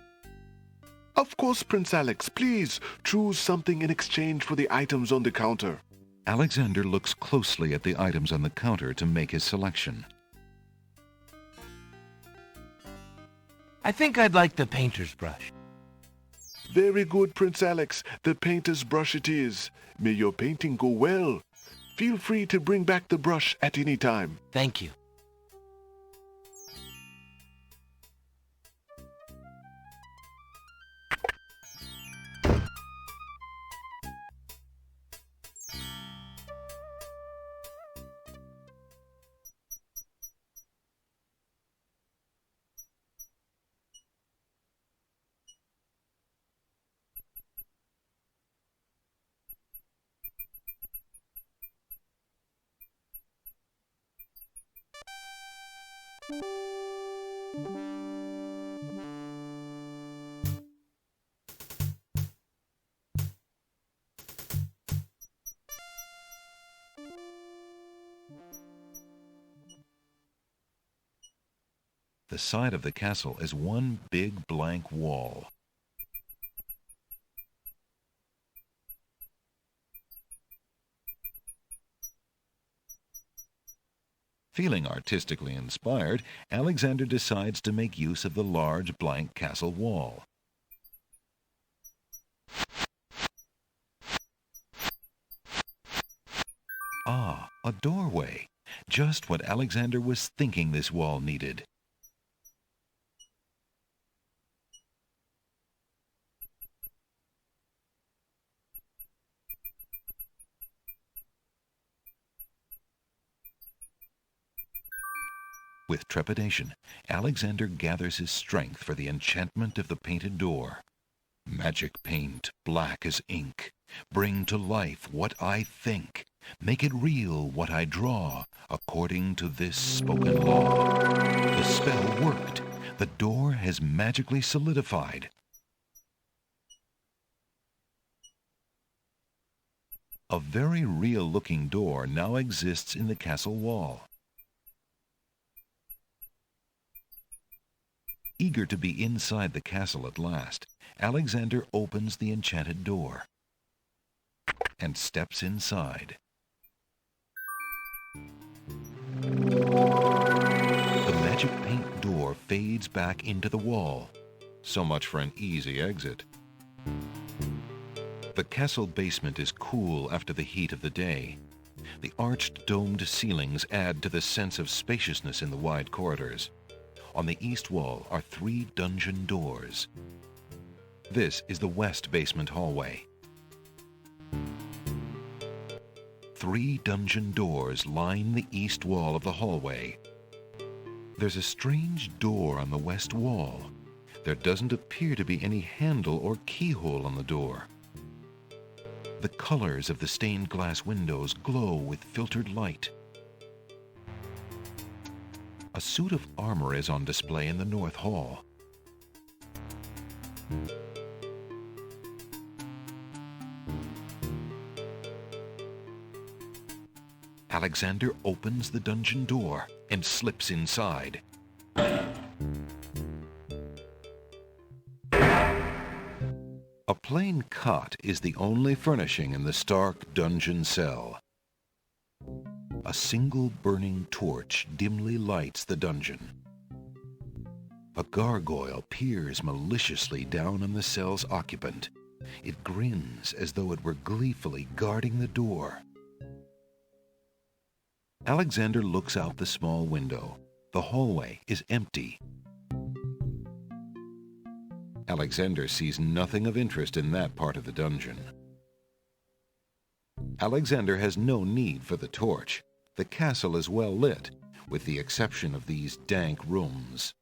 Of course, Prince Alex. Please choose something in exchange for the items on the counter. Alexander looks closely at the items on the counter to make his selection. I think I'd like the painter's brush. Very good, Prince Alex. The painter's brush it is. May your painting go well. Feel free to bring back the brush at any time. Thank you. The side of the castle is one big blank wall. Feeling artistically inspired, Alexander decides to make use of the large blank castle wall. Ah, a doorway. Just what Alexander was thinking this wall needed. With trepidation, Alexander gathers his strength for the enchantment of the painted door. Magic paint, black as ink, bring to life what I think, make it real what I draw, according to this spoken law. The spell worked. The door has magically solidified. A very real-looking door now exists in the castle wall. Eager to be inside the castle at last, Alexander opens the enchanted door and steps inside. The magic paint door fades back into the wall. So much for an easy exit. The castle basement is cool after the heat of the day. The arched domed ceilings add to the sense of spaciousness in the wide corridors. On the east wall are 3 dungeon doors. This is the west basement hallway. 3 dungeon doors line the east wall of the hallway. There's a strange door on the west wall. There doesn't appear to be any handle or keyhole on the door. The colors of the stained glass windows glow with filtered light. A suit of armor is on display in the north hall. Alexander opens the dungeon door and slips inside. A plain cot is the only furnishing in the stark dungeon cell. A single burning torch dimly lights the dungeon. A gargoyle peers maliciously down on the cell's occupant. It grins as though it were gleefully guarding the door. Alexander looks out the small window. The hallway is empty. Alexander sees nothing of interest in that part of the dungeon. Alexander has no need for the torch. The castle is well lit, with the exception of these dank rooms.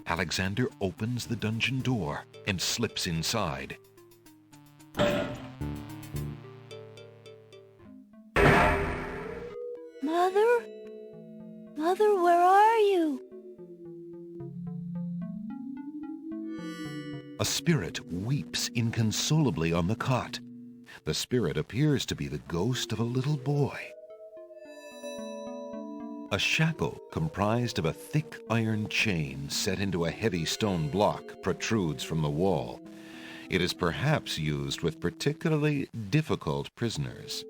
Alexander opens the dungeon door and slips inside. Mother? Mother, where are you? A spirit weeps inconsolably on the cot. The spirit appears to be the ghost of a little boy. A shackle comprised of a thick iron chain set into a heavy stone block protrudes from the wall. It is perhaps used with particularly difficult prisoners.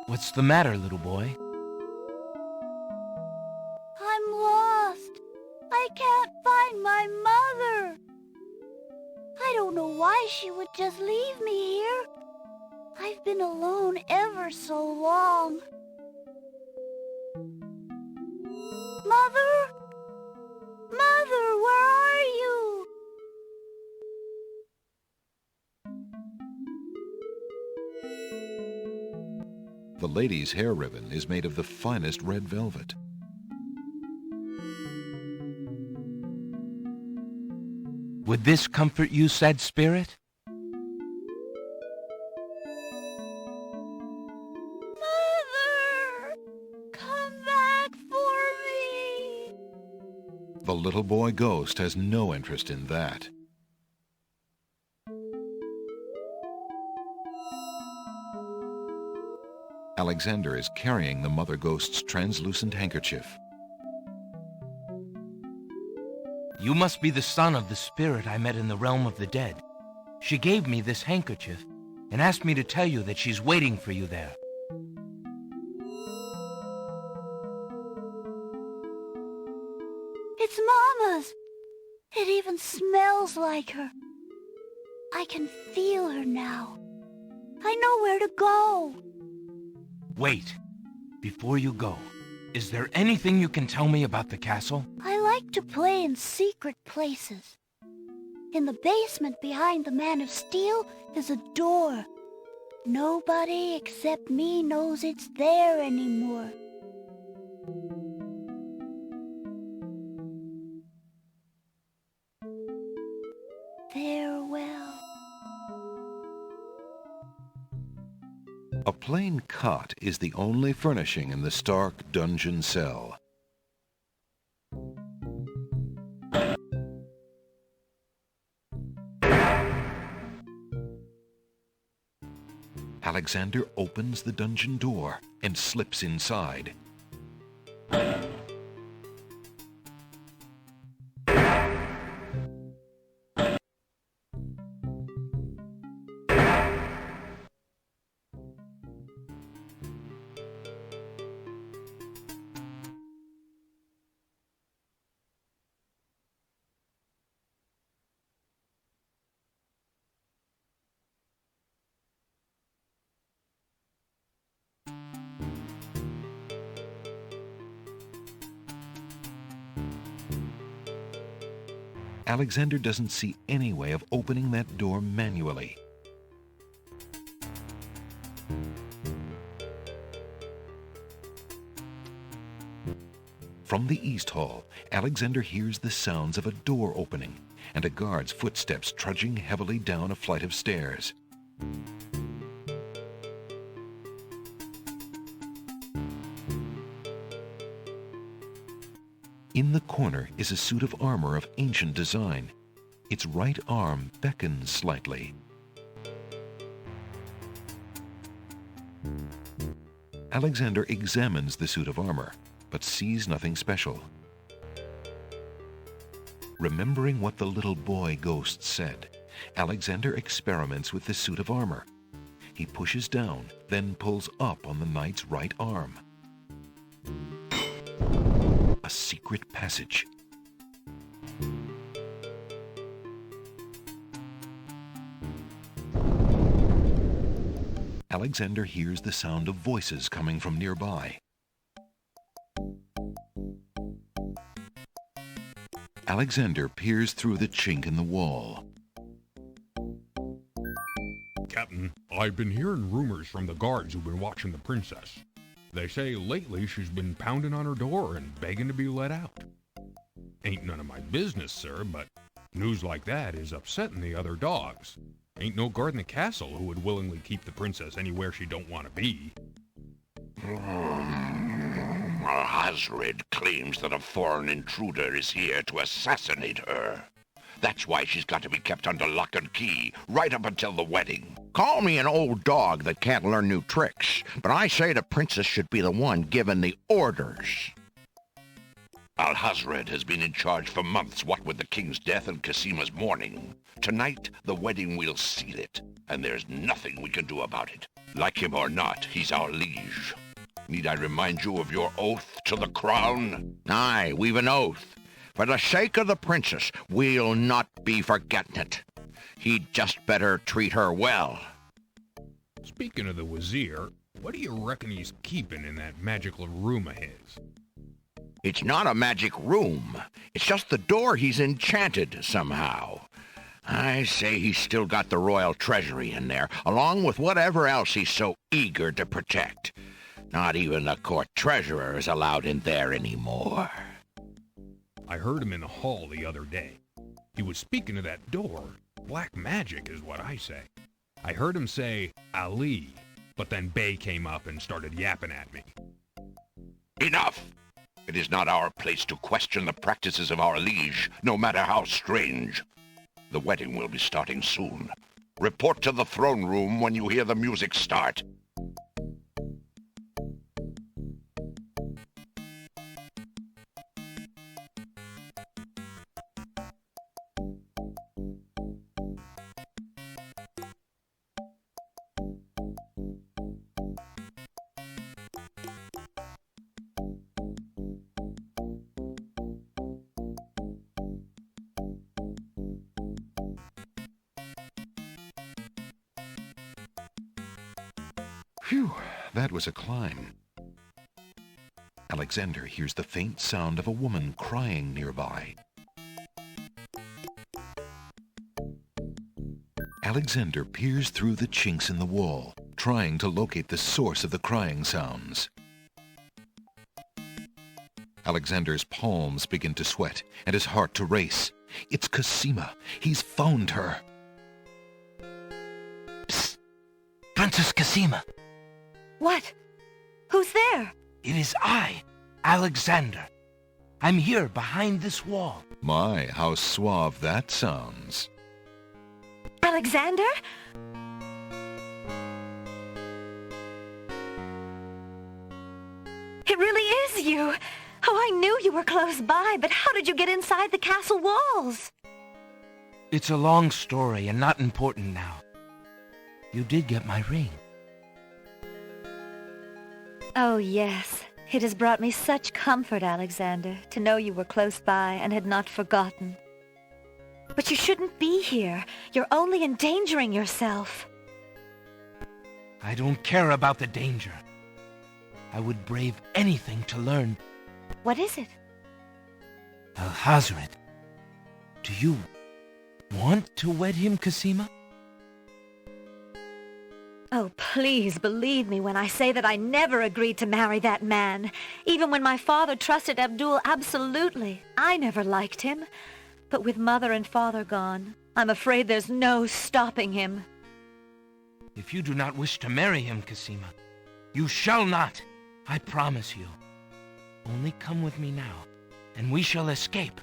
What's the matter, little boy? I'm lost. I can't find my mother. I don't know why she would just leave me here. I've been alone ever so long. Mother? Mother, where are you? The lady's hair ribbon is made of the finest red velvet. Would this comfort you, said spirit? Mother! Come back for me! The little boy ghost has no interest in that. Alexander is carrying the mother ghost's translucent handkerchief. You must be the son of the spirit I met in the realm of the dead. She gave me this handkerchief and asked me to tell you that she's waiting for you there. It's Mama's! It even smells like her. I can feel her now. I know where to go. Wait. Before you go, is there anything you can tell me about the castle? I like to play in secret places. In the basement behind the Man of Steel is a door. Nobody except me knows it's there anymore. Farewell. A plain cot is the only furnishing in the Stark dungeon cell. Alexander opens the dungeon door and slips inside. Alexander doesn't see any way of opening that door manually. From the East Hall, Alexander hears the sounds of a door opening and a guard's footsteps trudging heavily down a flight of stairs. In the corner is a suit of armor of ancient design. Its right arm beckons slightly. Alexander examines the suit of armor, but sees nothing special. Remembering what the little boy ghost said, Alexander experiments with the suit of armor. He pushes down, then pulls up on the knight's right arm. A secret passage. Alexander hears the sound of voices coming from nearby. Alexander peers through the chink in the wall. Captain, I've been hearing rumors from the guards who've been watching the princess. They say lately she's been pounding on her door and begging to be let out. Ain't none of my business, sir, but news like that is upsetting the other dogs. Ain't no guard in the castle who would willingly keep the princess anywhere she don't want to be. Hasrid claims that a foreign intruder is here to assassinate her. That's why she's got to be kept under lock and key, right up until the wedding. Call me an old dog that can't learn new tricks, but I say the princess should be the one giving the orders. Alhazred has been in charge for months, what with the king's death and Casima's mourning. Tonight, the wedding will seal it, and there's nothing we can do about it. Like him or not, he's our liege. Need I remind you of your oath to the crown? Aye, we've an oath. For the sake of the princess, we'll not be forgetting it. He'd just better treat her well. Speaking of the Wazir, what do you reckon he's keeping in that magical room of his? It's not a magic room. It's just the door he's enchanted somehow. I say he's still got the royal treasury in there, along with whatever else he's so eager to protect. Not even the court treasurer is allowed in there anymore. I heard him in the hall the other day. He was speaking to that door. Black magic is what I say. I heard him say, Ali, but then Bey came up and started yapping at me. Enough! It is not our place to question the practices of our liege, no matter how strange. The wedding will be starting soon. Report to the throne room when you hear the music start. Phew, that was a climb. Alexander hears the faint sound of a woman crying nearby. Alexander peers through the chinks in the wall, trying to locate the source of the crying sounds. Alexander's palms begin to sweat and his heart to race. It's Cosima. He's found her. Psst! Princess Cosima! What? Who's there? It is I, Alexander. I'm here behind this wall. My, how suave that sounds. Alexander? It really is you. Oh, I knew you were close by, but how did you get inside the castle walls? It's a long story and not important now. You did get my ring. Oh, yes. It has brought me such comfort, Alexander, to know you were close by and had not forgotten. But you shouldn't be here. You're only endangering yourself. I don't care about the danger. I would brave anything to learn. What is it? Alhazred, do you want to wed him, Cosima? Oh, please believe me when I say that I never agreed to marry that man. Even when my father trusted Abdul absolutely. I never liked him. But with mother and father gone, I'm afraid there's no stopping him. If you do not wish to marry him, Cosima, you shall not. I promise you. Only come with me now, and we shall escape.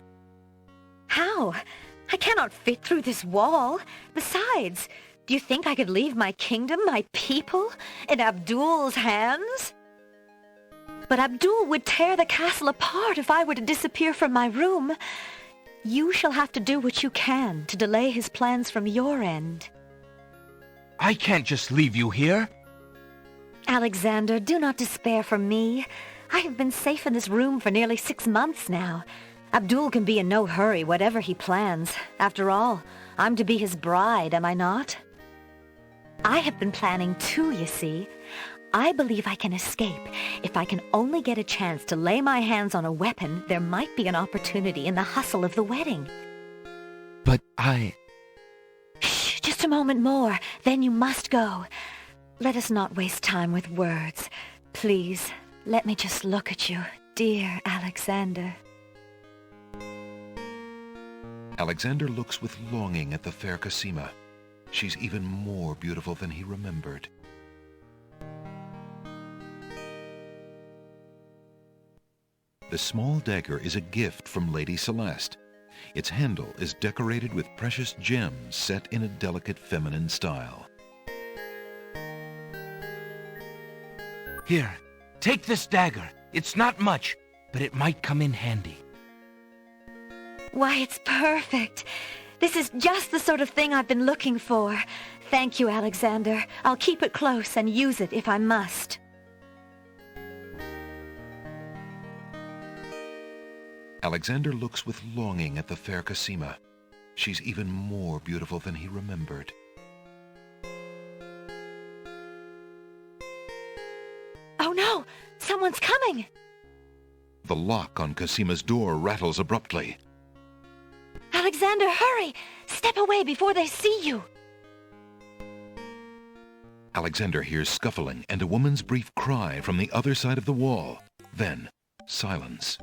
How? I cannot fit through this wall. Besides, do you think I could leave my kingdom, my people, in Abdul's hands? But Abdul would tear the castle apart if I were to disappear from my room. You shall have to do what you can to delay his plans from your end. I can't just leave you here. Alexander, do not despair for me. I have been safe in this room for nearly 6 months now. Abdul can be in no hurry, whatever he plans. After all, I'm to be his bride, am I not? I have been planning too, you see. I believe I can escape. If I can only get a chance to lay my hands on a weapon, there might be an opportunity in the hustle of the wedding. But Shh, just a moment more, then you must go. Let us not waste time with words. Please, let me just look at you, dear Alexander. Alexander looks with longing at the fair Cosima. She's even more beautiful than he remembered. The small dagger is a gift from Lady Celeste. Its handle is decorated with precious gems set in a delicate feminine style. Here, take this dagger. It's not much, but it might come in handy. Why, it's perfect. This is just the sort of thing I've been looking for. Thank you, Alexander. I'll keep it close and use it if I must. Alexander looks with longing at the fair Cosima. She's even more beautiful than he remembered. Oh no! Someone's coming! The lock on Cosima's door rattles abruptly. Alexander, hurry! Step away before they see you! Alexander hears scuffling and a woman's brief cry from the other side of the wall. Then, silence.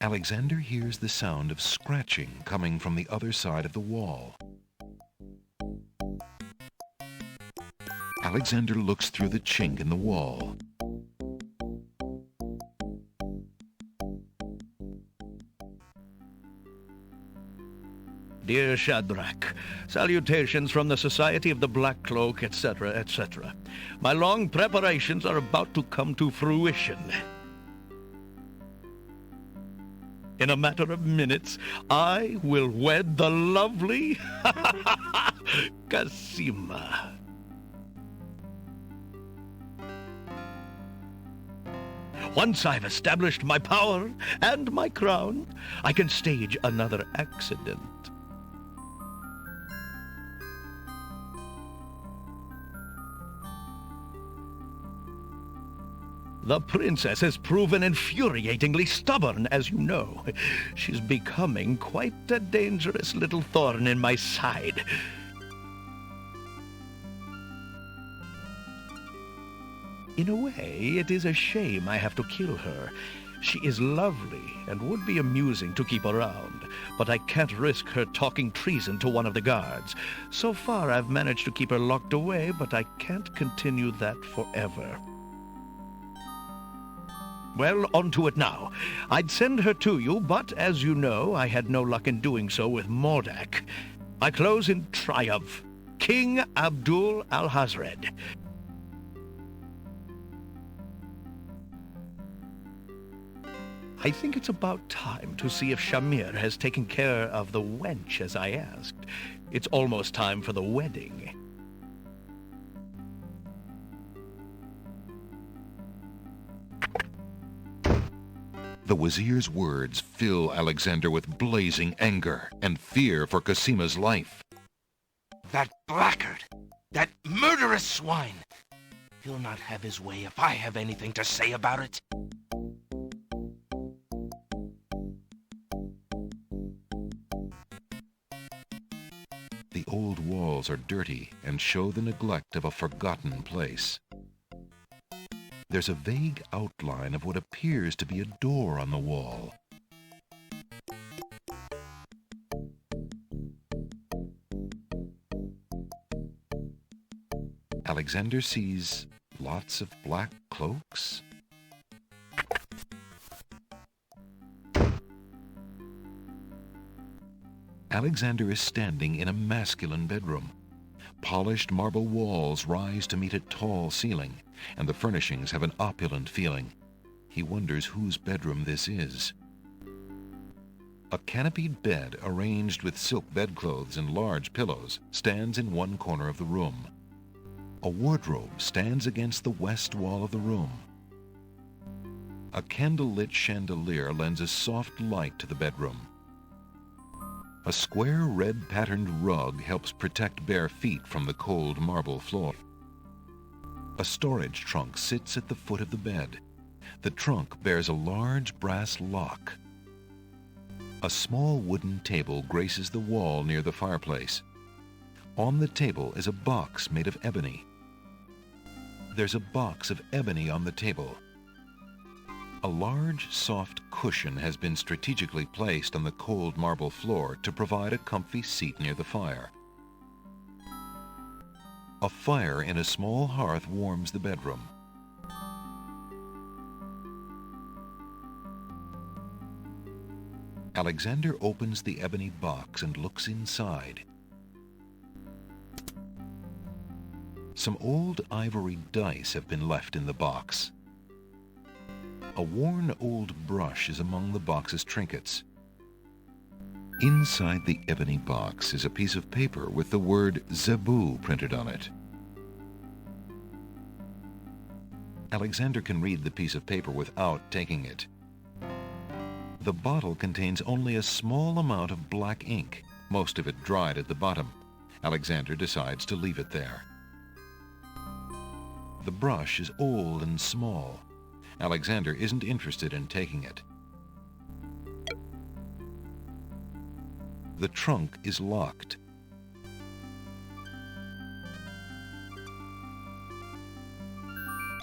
Alexander hears the sound of scratching coming from the other side of the wall. Alexander looks through the chink in the wall. Dear Shadrach, salutations from the Society of the Black Cloak, etc., etc. My long preparations are about to come to fruition. In a matter of minutes, I will wed the lovely Casima. Once I've established my power and my crown, I can stage another accident. The princess has proven infuriatingly stubborn, as you know. She's becoming quite a dangerous little thorn in my side. In a way, it is a shame I have to kill her. She is lovely and would be amusing to keep around, but I can't risk her talking treason to one of the guards. So far, I've managed to keep her locked away, but I can't continue that forever. Well, on to it now. I'd send her to you, but as you know, I had no luck in doing so with Mordak. I close in triumph. King Abdul al-Hazred. I think it's about time to see if Shamir has taken care of the wench as I asked. It's almost time for the wedding. The Wazir's words fill Alexander with blazing anger and fear for Casima's life. That blackguard! That murderous swine! He'll not have his way if I have anything to say about it. The old walls are dirty and show the neglect of a forgotten place. There's a vague outline of what appears to be a door on the wall. Alexander sees lots of black cloaks. Alexander is standing in a masculine bedroom. Polished marble walls rise to meet a tall ceiling, and the furnishings have an opulent feeling. He wonders whose bedroom this is. A canopied bed arranged with silk bedclothes and large pillows stands in one corner of the room. A wardrobe stands against the west wall of the room. A candle-lit chandelier lends a soft light to the bedroom. A square red-patterned rug helps protect bare feet from the cold marble floor. A storage trunk sits at the foot of the bed. The trunk bears a large brass lock. A small wooden table graces the wall near the fireplace. On the table is a box made of ebony. There's a box of ebony on the table. A large, soft cushion has been strategically placed on the cold marble floor to provide a comfy seat near the fire. A fire in a small hearth warms the bedroom. Alexander opens the ebony box and looks inside. Some old ivory dice have been left in the box. A worn old brush is among the box's trinkets. Inside the ebony box is a piece of paper with the word Zebu printed on it. Alexander can read the piece of paper without taking it. The bottle contains only a small amount of black ink, most of it dried at the bottom. Alexander decides to leave it there. The brush is old and small. Alexander isn't interested in taking it. The trunk is locked.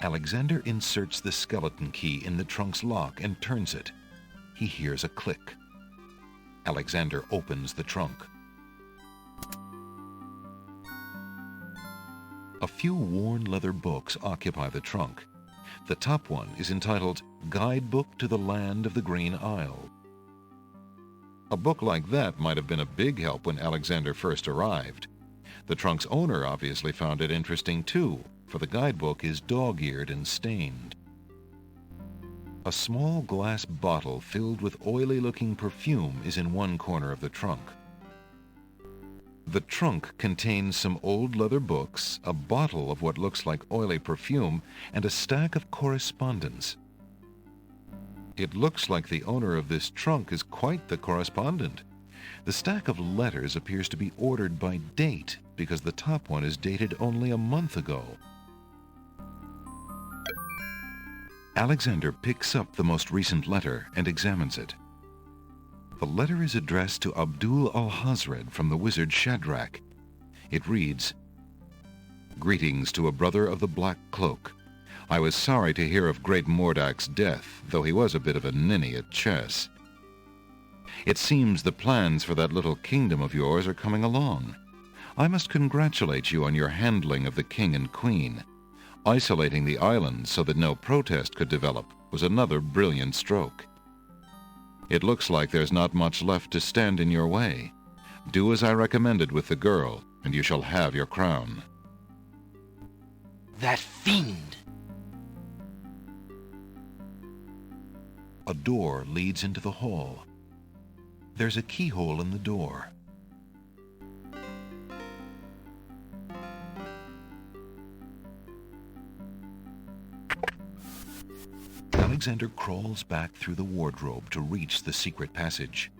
Alexander inserts the skeleton key in the trunk's lock and turns it. he hears a click. Alexander opens the trunk. A few worn leather books occupy the trunk. The top one is entitled Guidebook to the Land of the Green Isle. A book like that might have been a big help when Alexander first arrived. The trunk's owner obviously found it interesting too, for the guidebook is dog-eared and stained. A small glass bottle filled with oily-looking perfume is in one corner of the trunk. The trunk contains some old leather books, a bottle of what looks like oily perfume, and a stack of correspondence. It looks like the owner of this trunk is quite the correspondent. The stack of letters appears to be ordered by date, because the top one is dated only a month ago. Alexander picks up the most recent letter and examines it. The letter is addressed to Abdul al-Hazred from the wizard Shadrach. It reads, "Greetings to a brother of the Black Cloak. I was sorry to hear of great Mordak's death, though he was a bit of a ninny at chess. It seems the plans for that little kingdom of yours are coming along. I must congratulate you on your handling of the king and queen. Isolating the island so that no protest could develop was another brilliant stroke. It looks like there's not much left to stand in your way. Do as I recommended with the girl, and you shall have your crown." That fiend! A door leads into the hall. There's a keyhole in the door. Alexander crawls back through the wardrobe to reach the secret passage.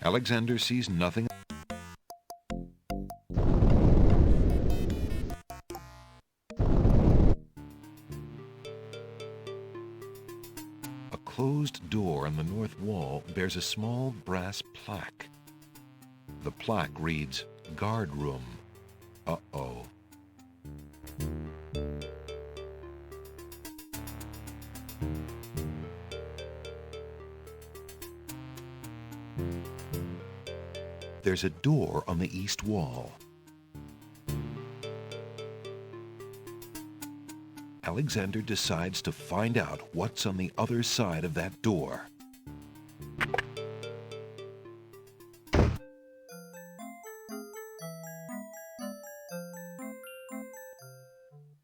Alexander sees nothing. A closed door on the north wall bears a small brass plaque. The plaque reads, "Guard Room." Uh-oh. There's a door on the east wall. Alexander decides to find out what's on the other side of that door.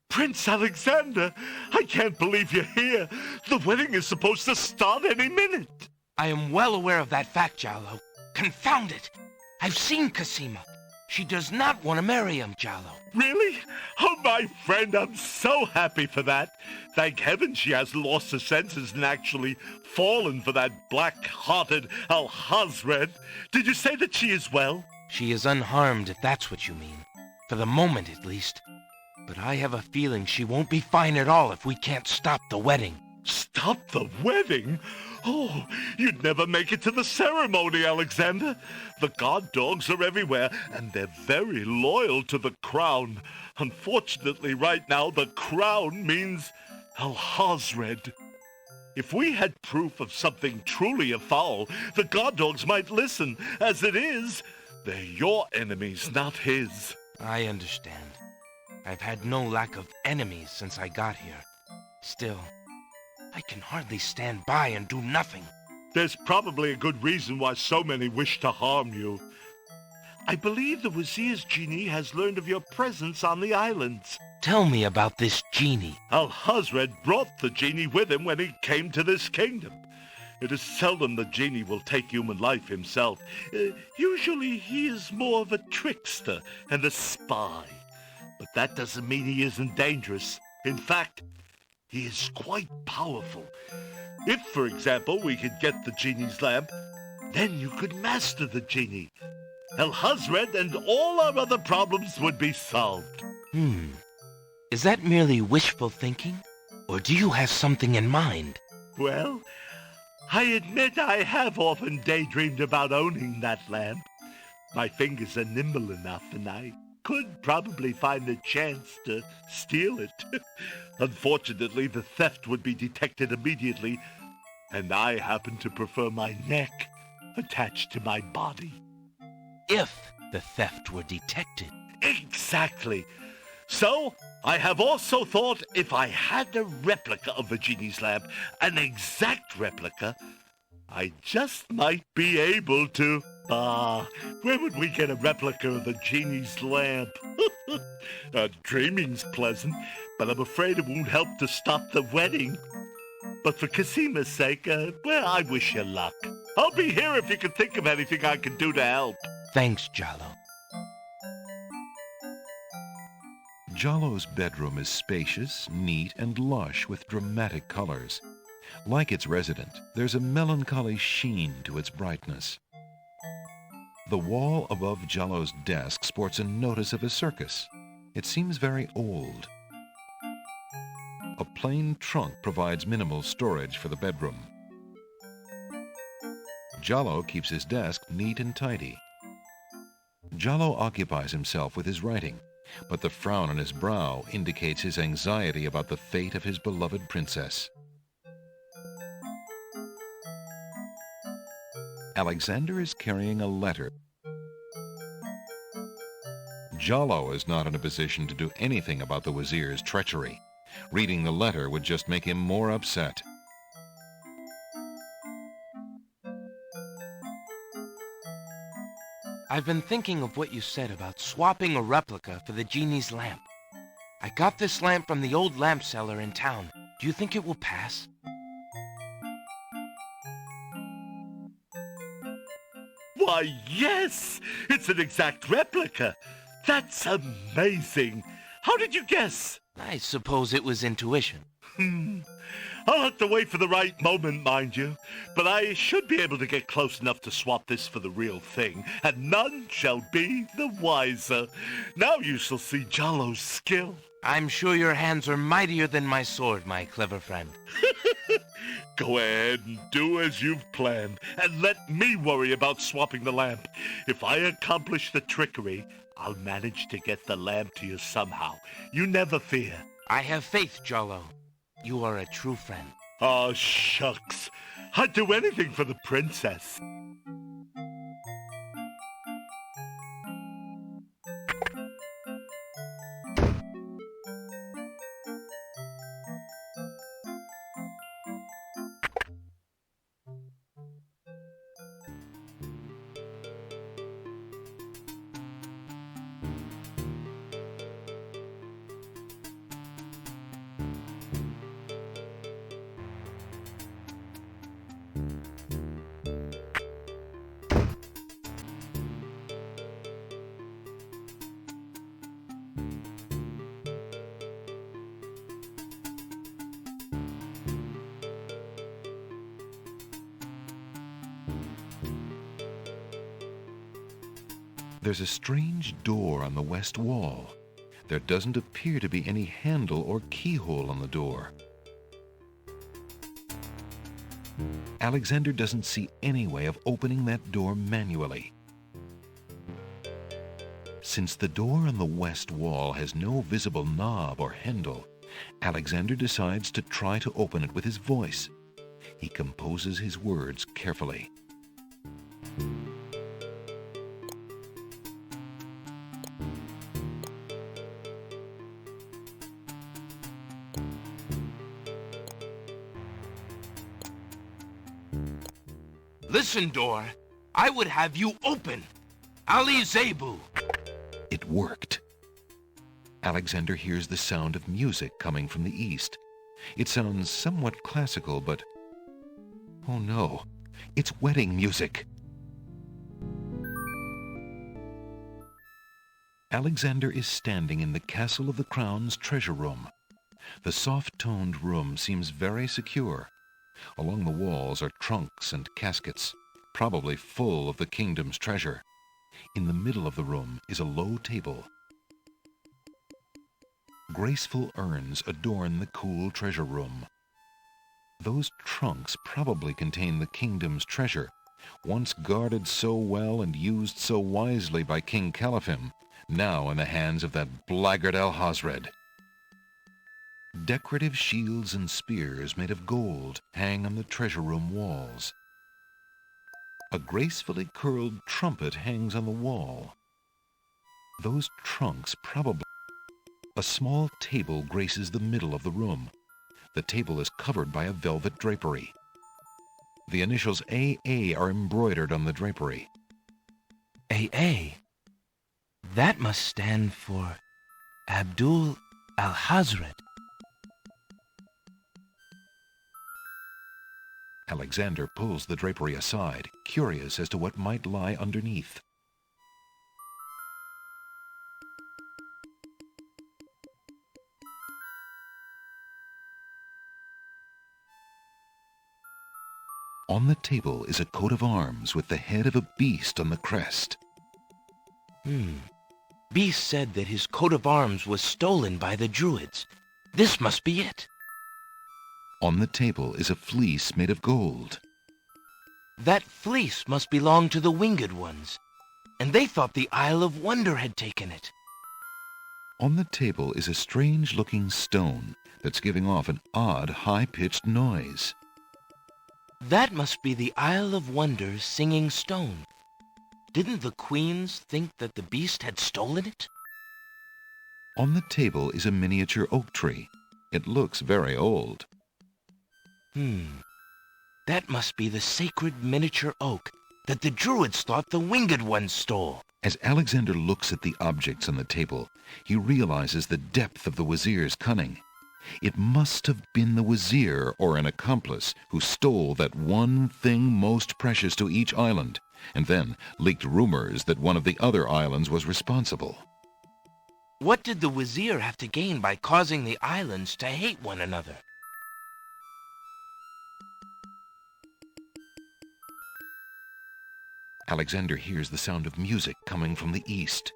Prince Alexander, I can't believe you're here. The wedding is supposed to start any minute. I am well aware of that fact, Jallo. Confound it! I've seen Casima. She does not want to marry him, Jallo. Really? Oh, my friend, I'm so happy for that. Thank heaven she has lost her senses and actually fallen for that black-hearted Al-Hazred. Did you say that she is well? She is unharmed, if that's what you mean. For the moment, at least. But I have a feeling she won't be fine at all if we can't stop the wedding. Stop the wedding? Oh, you'd never make it to the ceremony, Alexander. The guard dogs are everywhere, and they're very loyal to the crown. Unfortunately, right now, the crown means Al-Hazred. If we had proof of something truly afoul, the guard dogs might listen. As it is, they're your enemies, not his. I understand. I've had no lack of enemies since I got here. Still, I can hardly stand by and do nothing. There's probably a good reason why so many wish to harm you. I believe the Wazir's genie has learned of your presence on the islands. Tell me about this genie. Alhazred brought the genie with him when he came to this kingdom. It is seldom the genie will take human life himself. Usually he is more of a trickster and a spy. But that doesn't mean he isn't dangerous. In fact, he is quite powerful. If, for example, we could get the genie's lamp, then you could master the genie. Alhazred and all our other problems would be solved. Is that merely wishful thinking? Or do you have something in mind? Well, I admit I have often daydreamed about owning that lamp. My fingers are nimble enough, and I could probably find a chance to steal it. Unfortunately, the theft would be detected immediately, and I happen to prefer my neck attached to my body. If the theft were detected. Exactly. So, I have also thought if I had a replica of the genie's lamp, an exact replica, I just might be able to... where would we get a replica of the genie's lamp? Dreaming's pleasant, but I'm afraid it won't help to stop the wedding. But for Casima's sake, I wish you luck. I'll be here if you can think of anything I can do to help. Thanks, Jallo. Jallo's bedroom is spacious, neat, and lush with dramatic colors. Like its resident, there's a melancholy sheen to its brightness. The wall above Jallo's desk sports a notice of a circus. It seems very old. A plain trunk provides minimal storage for the bedroom. Jallo keeps his desk neat and tidy. Jallo occupies himself with his writing, but the frown on his brow indicates his anxiety about the fate of his beloved princess. Alexander is carrying a letter. Jallo is not in a position to do anything about the Wazir's treachery. Reading the letter would just make him more upset. I've been thinking of what you said about swapping a replica for the genie's lamp. I got this lamp from the old lamp seller in town. Do you think it will pass? Why, yes! It's an exact replica. That's amazing. How did you guess? I suppose it was intuition. I'll have to wait for the right moment, mind you. But I should be able to get close enough to swap this for the real thing, and none shall be the wiser. Now you shall see Jallo's skill. I'm sure your hands are mightier than my sword, my clever friend. Go ahead and do as you've planned, and let me worry about swapping the lamp. If I accomplish the trickery, I'll manage to get the lamp to you somehow. You never fear. I have faith, Jallo. You are a true friend. Oh, shucks. I'd do anything for the princess. There's a strange door on the west wall. There doesn't appear to be any handle or keyhole on the door. Alexander doesn't see any way of opening that door manually. Since the door on the west wall has no visible knob or handle, Alexander decides to try to open it with his voice. He composes his words carefully. Listen, door. I would have you open. Ali Zebu. It worked. Alexander hears the sound of music coming from the east. It sounds somewhat classical, but... oh no, it's wedding music. Alexander is standing in the Castle of the Crown's treasure room. The soft-toned room seems very secure. Along the walls are trunks and caskets, probably full of the kingdom's treasure. In the middle of the room is a low table. Graceful urns adorn the cool treasure room. Those trunks probably contain the kingdom's treasure, once guarded so well and used so wisely by King Caliphim, now in the hands of that blackguard Alhazred. Decorative shields and spears made of gold hang on the treasure room walls. A gracefully curled trumpet hangs on the wall. Those trunks probably... A small table graces the middle of the room. The table is covered by a velvet drapery. The initials AA are embroidered on the drapery. AA? That must stand for Abdul Alhazred. Alexander pulls the drapery aside, curious as to what might lie underneath. On the table is a coat of arms with the head of a beast on the crest. Beast said that his coat of arms was stolen by the Druids. This must be it. On the table is a fleece made of gold. That fleece must belong to the Winged Ones, and they thought the Isle of Wonder had taken it. On the table is a strange-looking stone that's giving off an odd, high-pitched noise. That must be the Isle of Wonder's singing stone. Didn't the queens think that the beast had stolen it? On the table is a miniature oak tree. It looks very old. That must be the sacred miniature oak that the Druids thought the Winged Ones stole. As Alexander looks at the objects on the table, he realizes the depth of the Wazir's cunning. It must have been the Wazir or an accomplice who stole that one thing most precious to each island, and then leaked rumors that one of the other islands was responsible. What did the Wazir have to gain by causing the islands to hate one another? Alexander hears the sound of music coming from the east.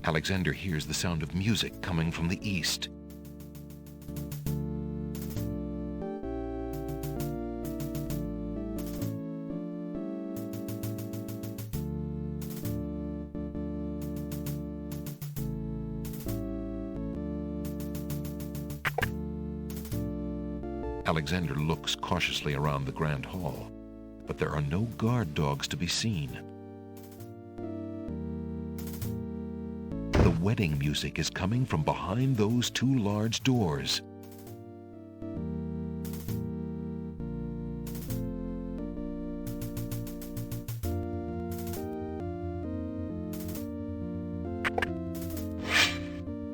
Alexander hears the sound of music coming from the east. Alexander looks cautiously around the grand hall, but there are no guard dogs to be seen. The wedding music is coming from behind those two large doors.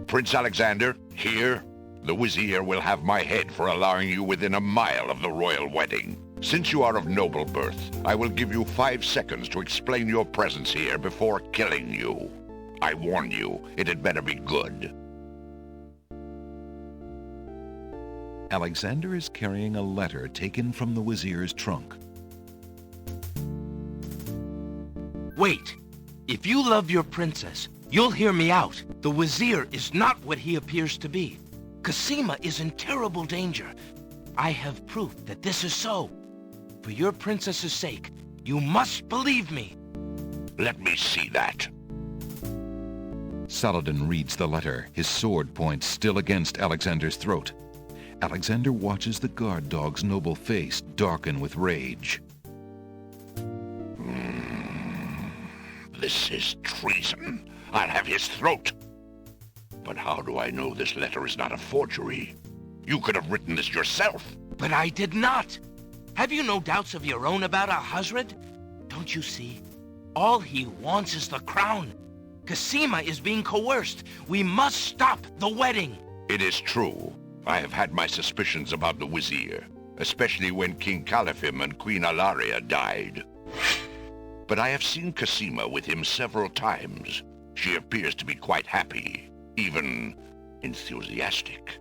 Prince Alexander, here. The Wazir will have my head for allowing you within a mile of the royal wedding. Since you are of noble birth, I will give you 5 seconds to explain your presence here before killing you. I warn you, it had better be good. Alexander is carrying a letter taken from the Wazir's trunk. Wait! If you love your princess, you'll hear me out. The Wazir is not what he appears to be. Casima is in terrible danger. I have proof that this is so. For your princess's sake, you must believe me. Let me see that. Saladin reads the letter, his sword point still against Alexander's throat. Alexander watches the guard dog's noble face darken with rage. This is treason. I'll have his throat. But how do I know this letter is not a forgery? You could have written this yourself. But I did not. Have you no doubts of your own about Alhazred? Don't you see? All he wants is the crown. Cassima is being coerced. We must stop the wedding. It is true. I have had my suspicions about the Wazir, especially when King Califim and Queen Alaria died. But I have seen Cassima with him several times. She appears to be quite happy, even enthusiastic.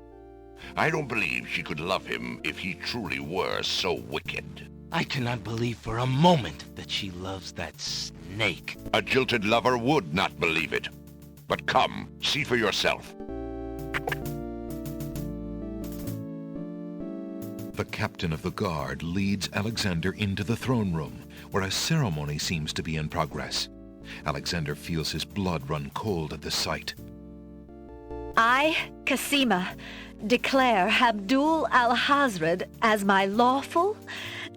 I don't believe she could love him if he truly were so wicked. I cannot believe for a moment that she loves that snake. A jilted lover would not believe it. But come, see for yourself. The captain of the guard leads Alexander into the throne room, where a ceremony seems to be in progress. Alexander feels his blood run cold at the sight. I, Cassima, declare Abdul al-Hazred as my lawful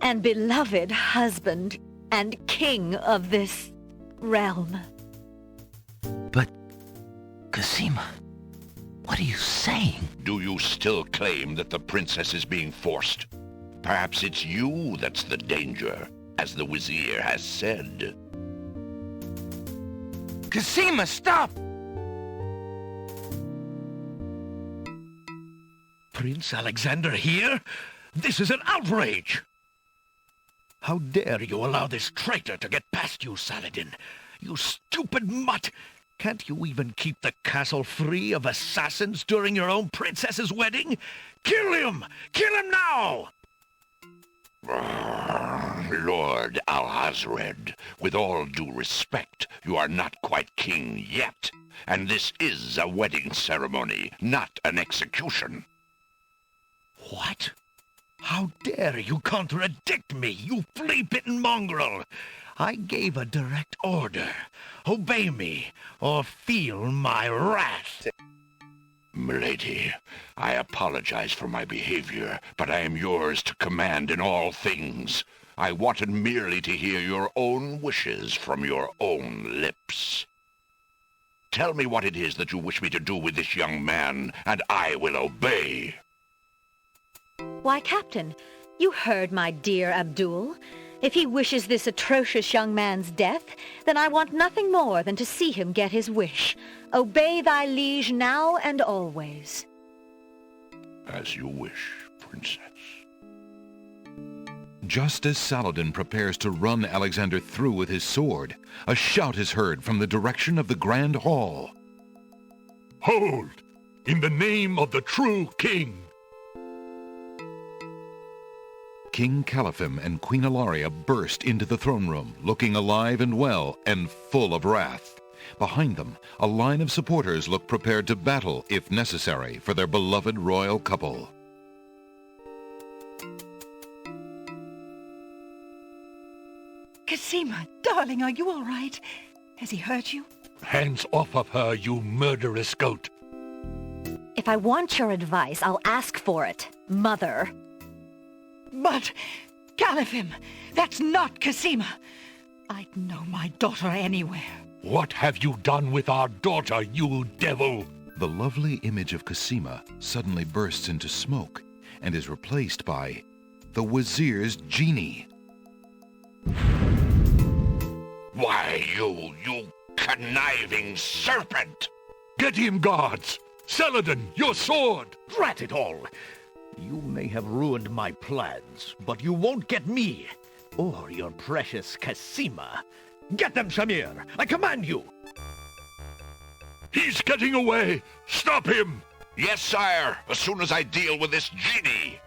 and beloved husband and king of this realm. But, Cassima, what are you saying? Do you still claim that the princess is being forced? Perhaps it's you that's the danger, as the Wazir has said. Cassima, stop! Prince Alexander here? This is an outrage! How dare you allow this traitor to get past you, Saladin? You stupid mutt! Can't you even keep the castle free of assassins during your own princess's wedding? Kill him! Kill him now! Lord Al-Hazred, with all due respect, you are not quite king yet. And this is a wedding ceremony, not an execution. What? How dare you contradict me, you flea-bitten mongrel! I gave a direct order. Obey me, or feel my wrath. Milady, I apologize for my behavior, but I am yours to command in all things. I wanted merely to hear your own wishes from your own lips. Tell me what it is that you wish me to do with this young man, and I will obey. Why, Captain, you heard my dear Abdul. If he wishes this atrocious young man's death, then I want nothing more than to see him get his wish. Obey thy liege now and always. As you wish, Princess. Just as Saladin prepares to run Alexander through with his sword, a shout is heard from the direction of the Grand Hall. Hold! In the name of the true king! King Califim and Queen Alaria burst into the throne room, looking alive and well and full of wrath. Behind them, a line of supporters look prepared to battle, if necessary, for their beloved royal couple. Cassima, darling, are you all right? Has he hurt you? Hands off of her, you murderous goat! If I want your advice, I'll ask for it, Mother. But, Califim, that's not Cassima. I'd know my daughter anywhere. What have you done with our daughter, you devil? The lovely image of Cassima suddenly bursts into smoke and is replaced by the Wazir's genie. Why, you conniving serpent! Get him, guards! Saladin, your sword! Drat it all! You may have ruined my plans, but you won't get me, or your precious Cassima. Get them, Shamir! I command you! He's getting away! Stop him! Yes, sire, as soon as I deal with this genie.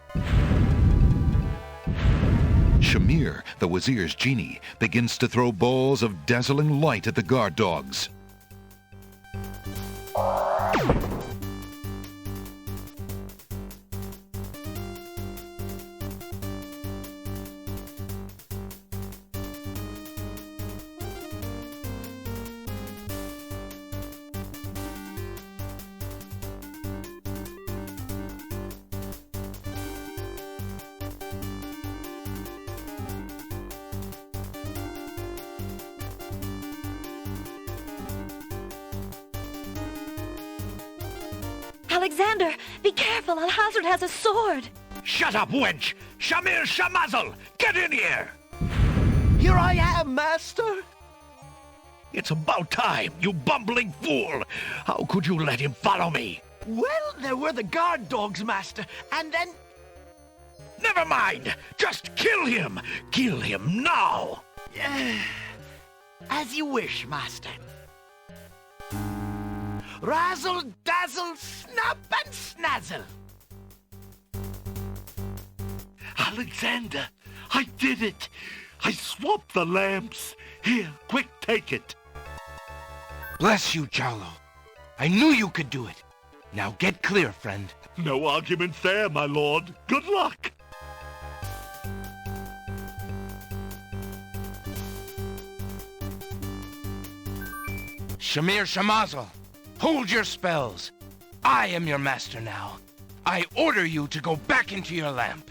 Shamir, the Wazir's genie, begins to throw balls of dazzling light at the guard dogs. Alexander, be careful, Al-Hazred has a sword. Shut up, wench! Shamir Shamazel! Get in here! Here I am, master. It's about time, you bumbling fool! How could you let him follow me? Well, there were the guard dogs, master, and then... Never mind! Just kill him! Kill him now! As you wish, master. Razzle, dazzle, snap and snazzle. Alexander, I did it. I swapped the lamps. Here, quick, take it. Bless you, Jalo. I knew you could do it. Now get clear, friend. No arguments there, my lord. Good luck. Shamir Shamazel, hold your spells. I am your master now. I order you to go back into your lamp.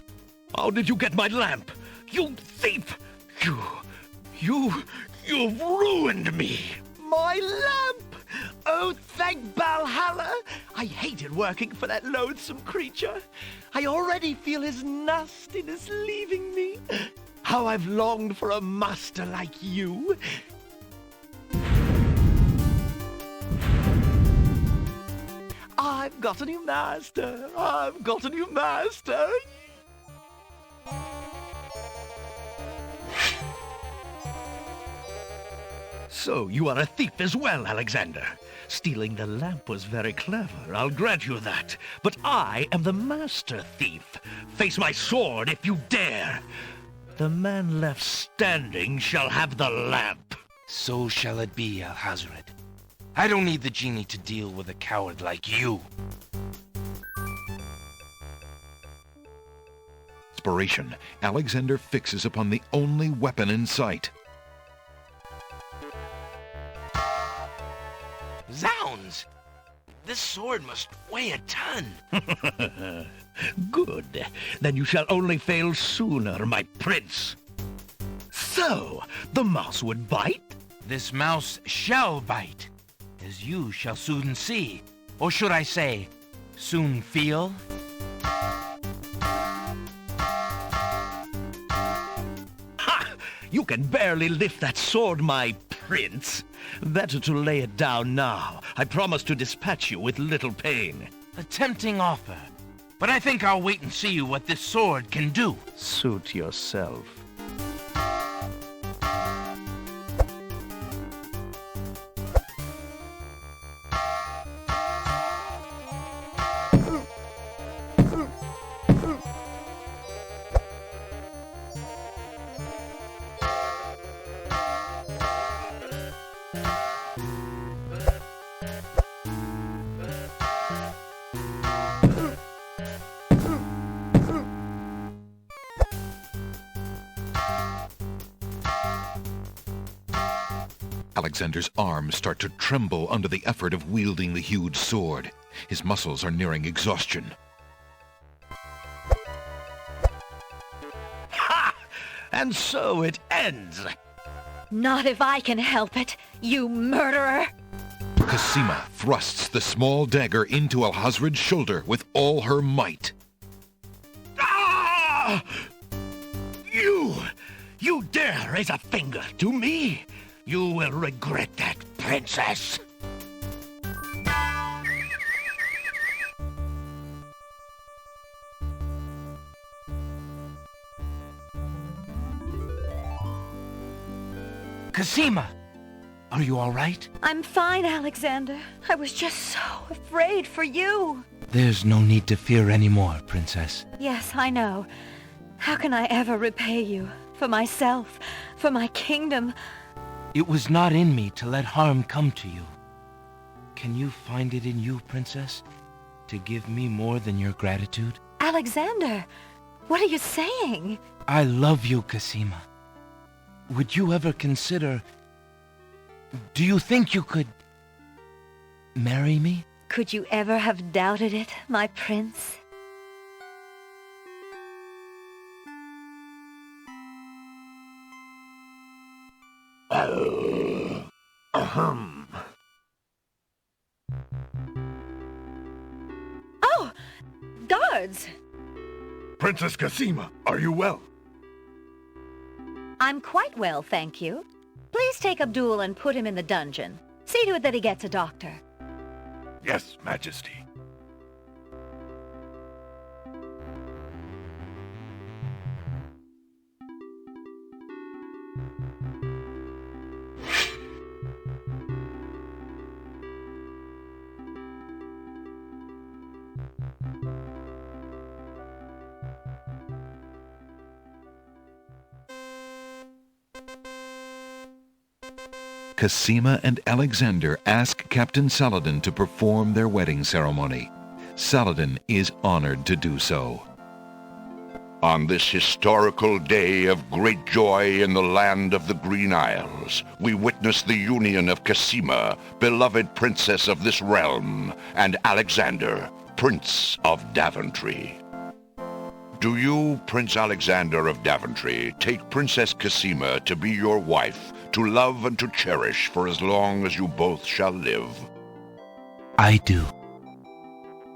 How did you get my lamp? You thief! You've ruined me! My lamp! Oh, thank Valhalla! I hated working for that loathsome creature. I already feel his nastiness leaving me. How I've longed for a master like you. I've got a new master. I've got a new master. So you are a thief as well, Alexander. Stealing the lamp was very clever, I'll grant you that. But I am the master thief. Face my sword if you dare. The man left standing shall have the lamp. So shall it be, Alhazred. I don't need the genie to deal with a coward like you. Inspiration, Alexander fixes upon the only weapon in sight. Zounds! This sword must weigh a ton. Good. Then you shall only fail sooner, my prince. So, the mouse would bite? This mouse shall bite, as you shall soon see. Or should I say, soon feel? Ha! You can barely lift that sword, my prince. Better to lay it down now. I promise to dispatch you with little pain. A tempting offer. But I think I'll wait and see what this sword can do. Suit yourself. Alexander's arms start to tremble under the effort of wielding the huge sword. His muscles are nearing exhaustion. Ha! And so it ends. Not if I can help it, you murderer! Cosima thrusts the small dagger into Alhazred's shoulder with all her might. Ah! You dare raise a finger to me? You will regret that, princess. Cosima, are you all right? I'm fine, Alexander. I was just so afraid for you. There's no need to fear anymore, princess. Yes, I know. How can I ever repay you? For myself, for my kingdom. It was not in me to let harm come to you. Can you find it in you, princess, to give me more than your gratitude? Alexander, what are you saying? I love you, Cosima. Would you ever consider... Do you think you could... marry me? Could you ever have doubted it, my prince? Oh! Guards! Princess Cosima, are you well? I'm quite well, thank you. Please take Abdul and put him in the dungeon. See to it that he gets a doctor. Yes, Majesty. Cosima and Alexander ask Captain Saladin to perform their wedding ceremony. Saladin is honored to do so. On this historical day of great joy in the land of the Green Isles, we witness the union of Cosima, beloved princess of this realm, and Alexander, Prince of Daventry. Do you, Prince Alexander of Daventry, take Princess Cosima to be your wife, to love and to cherish for as long as you both shall live? I do.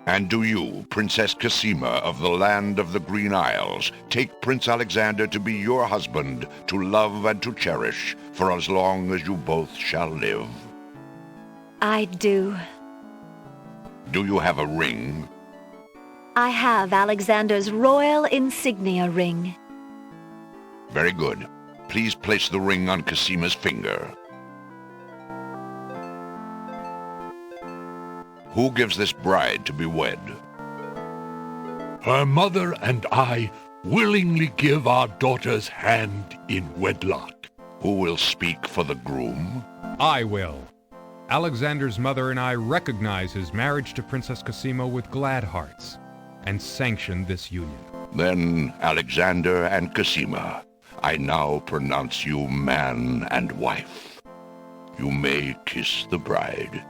And do you, Princess Cosima of the land of the Green Isles, take Prince Alexander to be your husband, to love and to cherish for as long as you both shall live? I do. Do you have a ring? I have Alexander's royal insignia ring. Very good. Please place the ring on Cosima's finger. Who gives this bride to be wed? Her mother and I willingly give our daughter's hand in wedlock. Who will speak for the groom? I will. Alexander's mother and I recognize his marriage to Princess Cosima with glad hearts and sanction this union. Then, Alexander and Cosima, I now pronounce you man and wife. You may kiss the bride.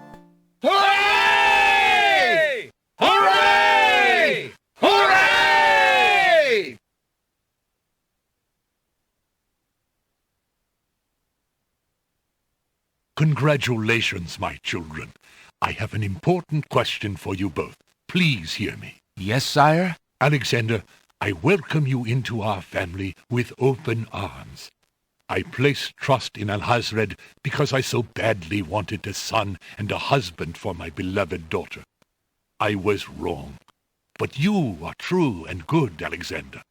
Hooray! Hooray! Hooray! Congratulations, my children. I have an important question for you both. Please hear me. Yes, sire? Alexander, I welcome you into our family with open arms. I placed trust in Alhazred because I so badly wanted a son and a husband for my beloved daughter. I was wrong. But you are true and good, Alexander.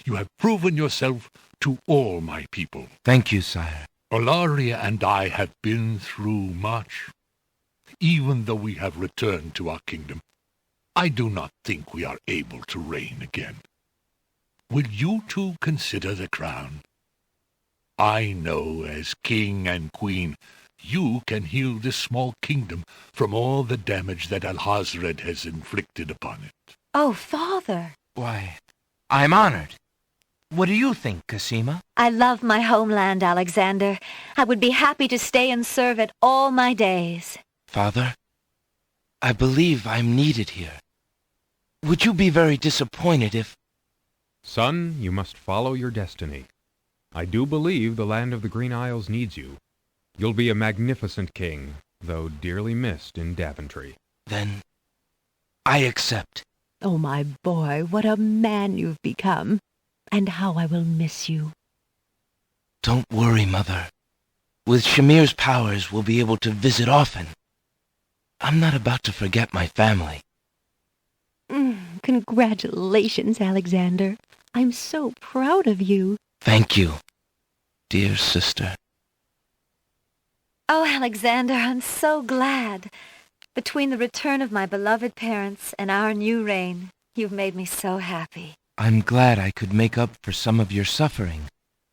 You have proven yourself to all my people. Thank you, sire. Olaria and I have been through much. Even though we have returned to our kingdom, I do not think we are able to reign again. Will you two consider the crown? I know, as king and queen, you can heal this small kingdom from all the damage that Alhazred has inflicted upon it. Oh, Father! Why, I'm honored. What do you think, Cosima? I love my homeland, Alexander. I would be happy to stay and serve it all my days. Father, I believe I'm needed here. Would you be very disappointed if... Son, you must follow your destiny. I do believe the land of the Green Isles needs you. You'll be a magnificent king, though dearly missed in Daventry. Then I accept. Oh, my boy, what a man you've become. And how I will miss you. Don't worry, Mother. With Shamir's powers, we'll be able to visit often. I'm not about to forget my family. Congratulations, Alexander. I'm so proud of you. Thank you, dear sister. Oh, Alexander, I'm so glad. Between the return of my beloved parents and our new reign, you've made me so happy. I'm glad I could make up for some of your suffering,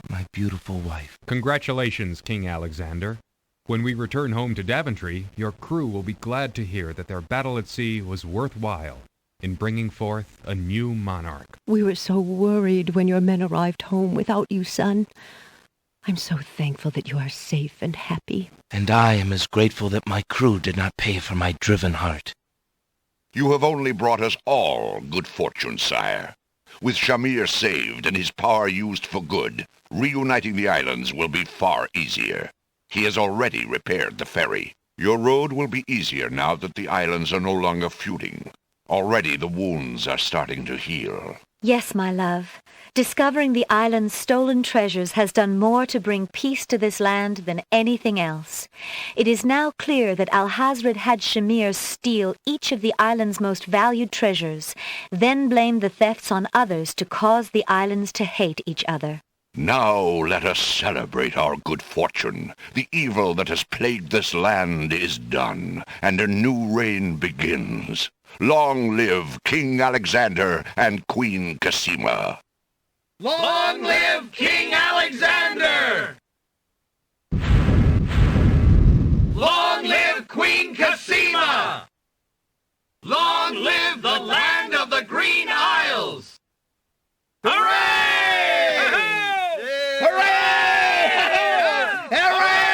my beautiful wife. Congratulations, King Alexander. When we return home to Daventry, your crew will be glad to hear that their battle at sea was worthwhile in bringing forth a new monarch. We were so worried when your men arrived home without you, son. I'm so thankful that you are safe and happy. And I am as grateful that my crew did not pay for my driven heart. You have only brought us all good fortune, sire. With Shamir saved and his power used for good, reuniting the islands will be far easier. He has already repaired the ferry. Your road will be easier now that the islands are no longer feuding. Already the wounds are starting to heal. Yes, my love. Discovering the island's stolen treasures has done more to bring peace to this land than anything else. It is now clear that Alhazred had Shamir steal each of the island's most valued treasures, then blame the thefts on others to cause the islands to hate each other. Now let us celebrate our good fortune. The evil that has plagued this land is done, and a new reign begins. Long live King Alexander and Queen Cassima. Long live King Alexander! Long live Queen Cassima! Long live the land of the Green Isles! Hooray! Hooray! Hooray!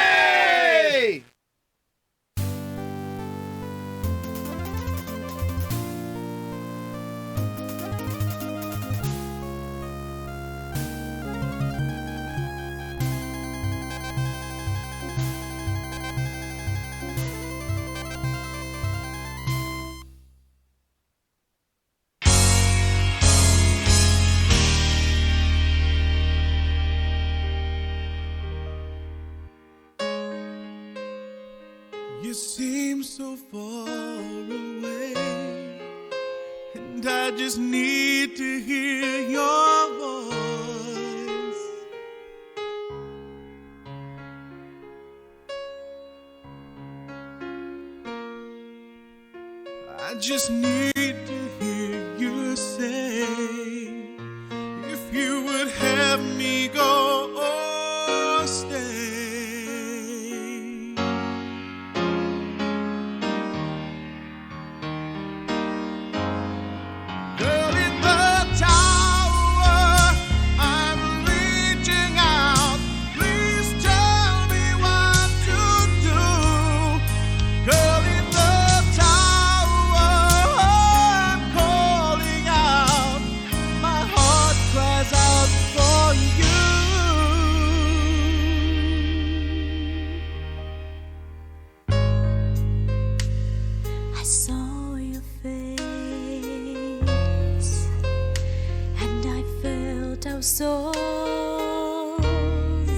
You seem so far away, and I just need to hear your voice. I just need to hear you say, if you would have me go or stay. soul's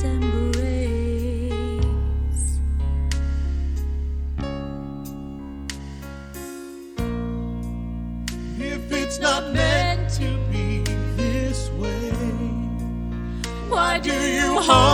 embrace. If it's not meant to be this way, why do you hold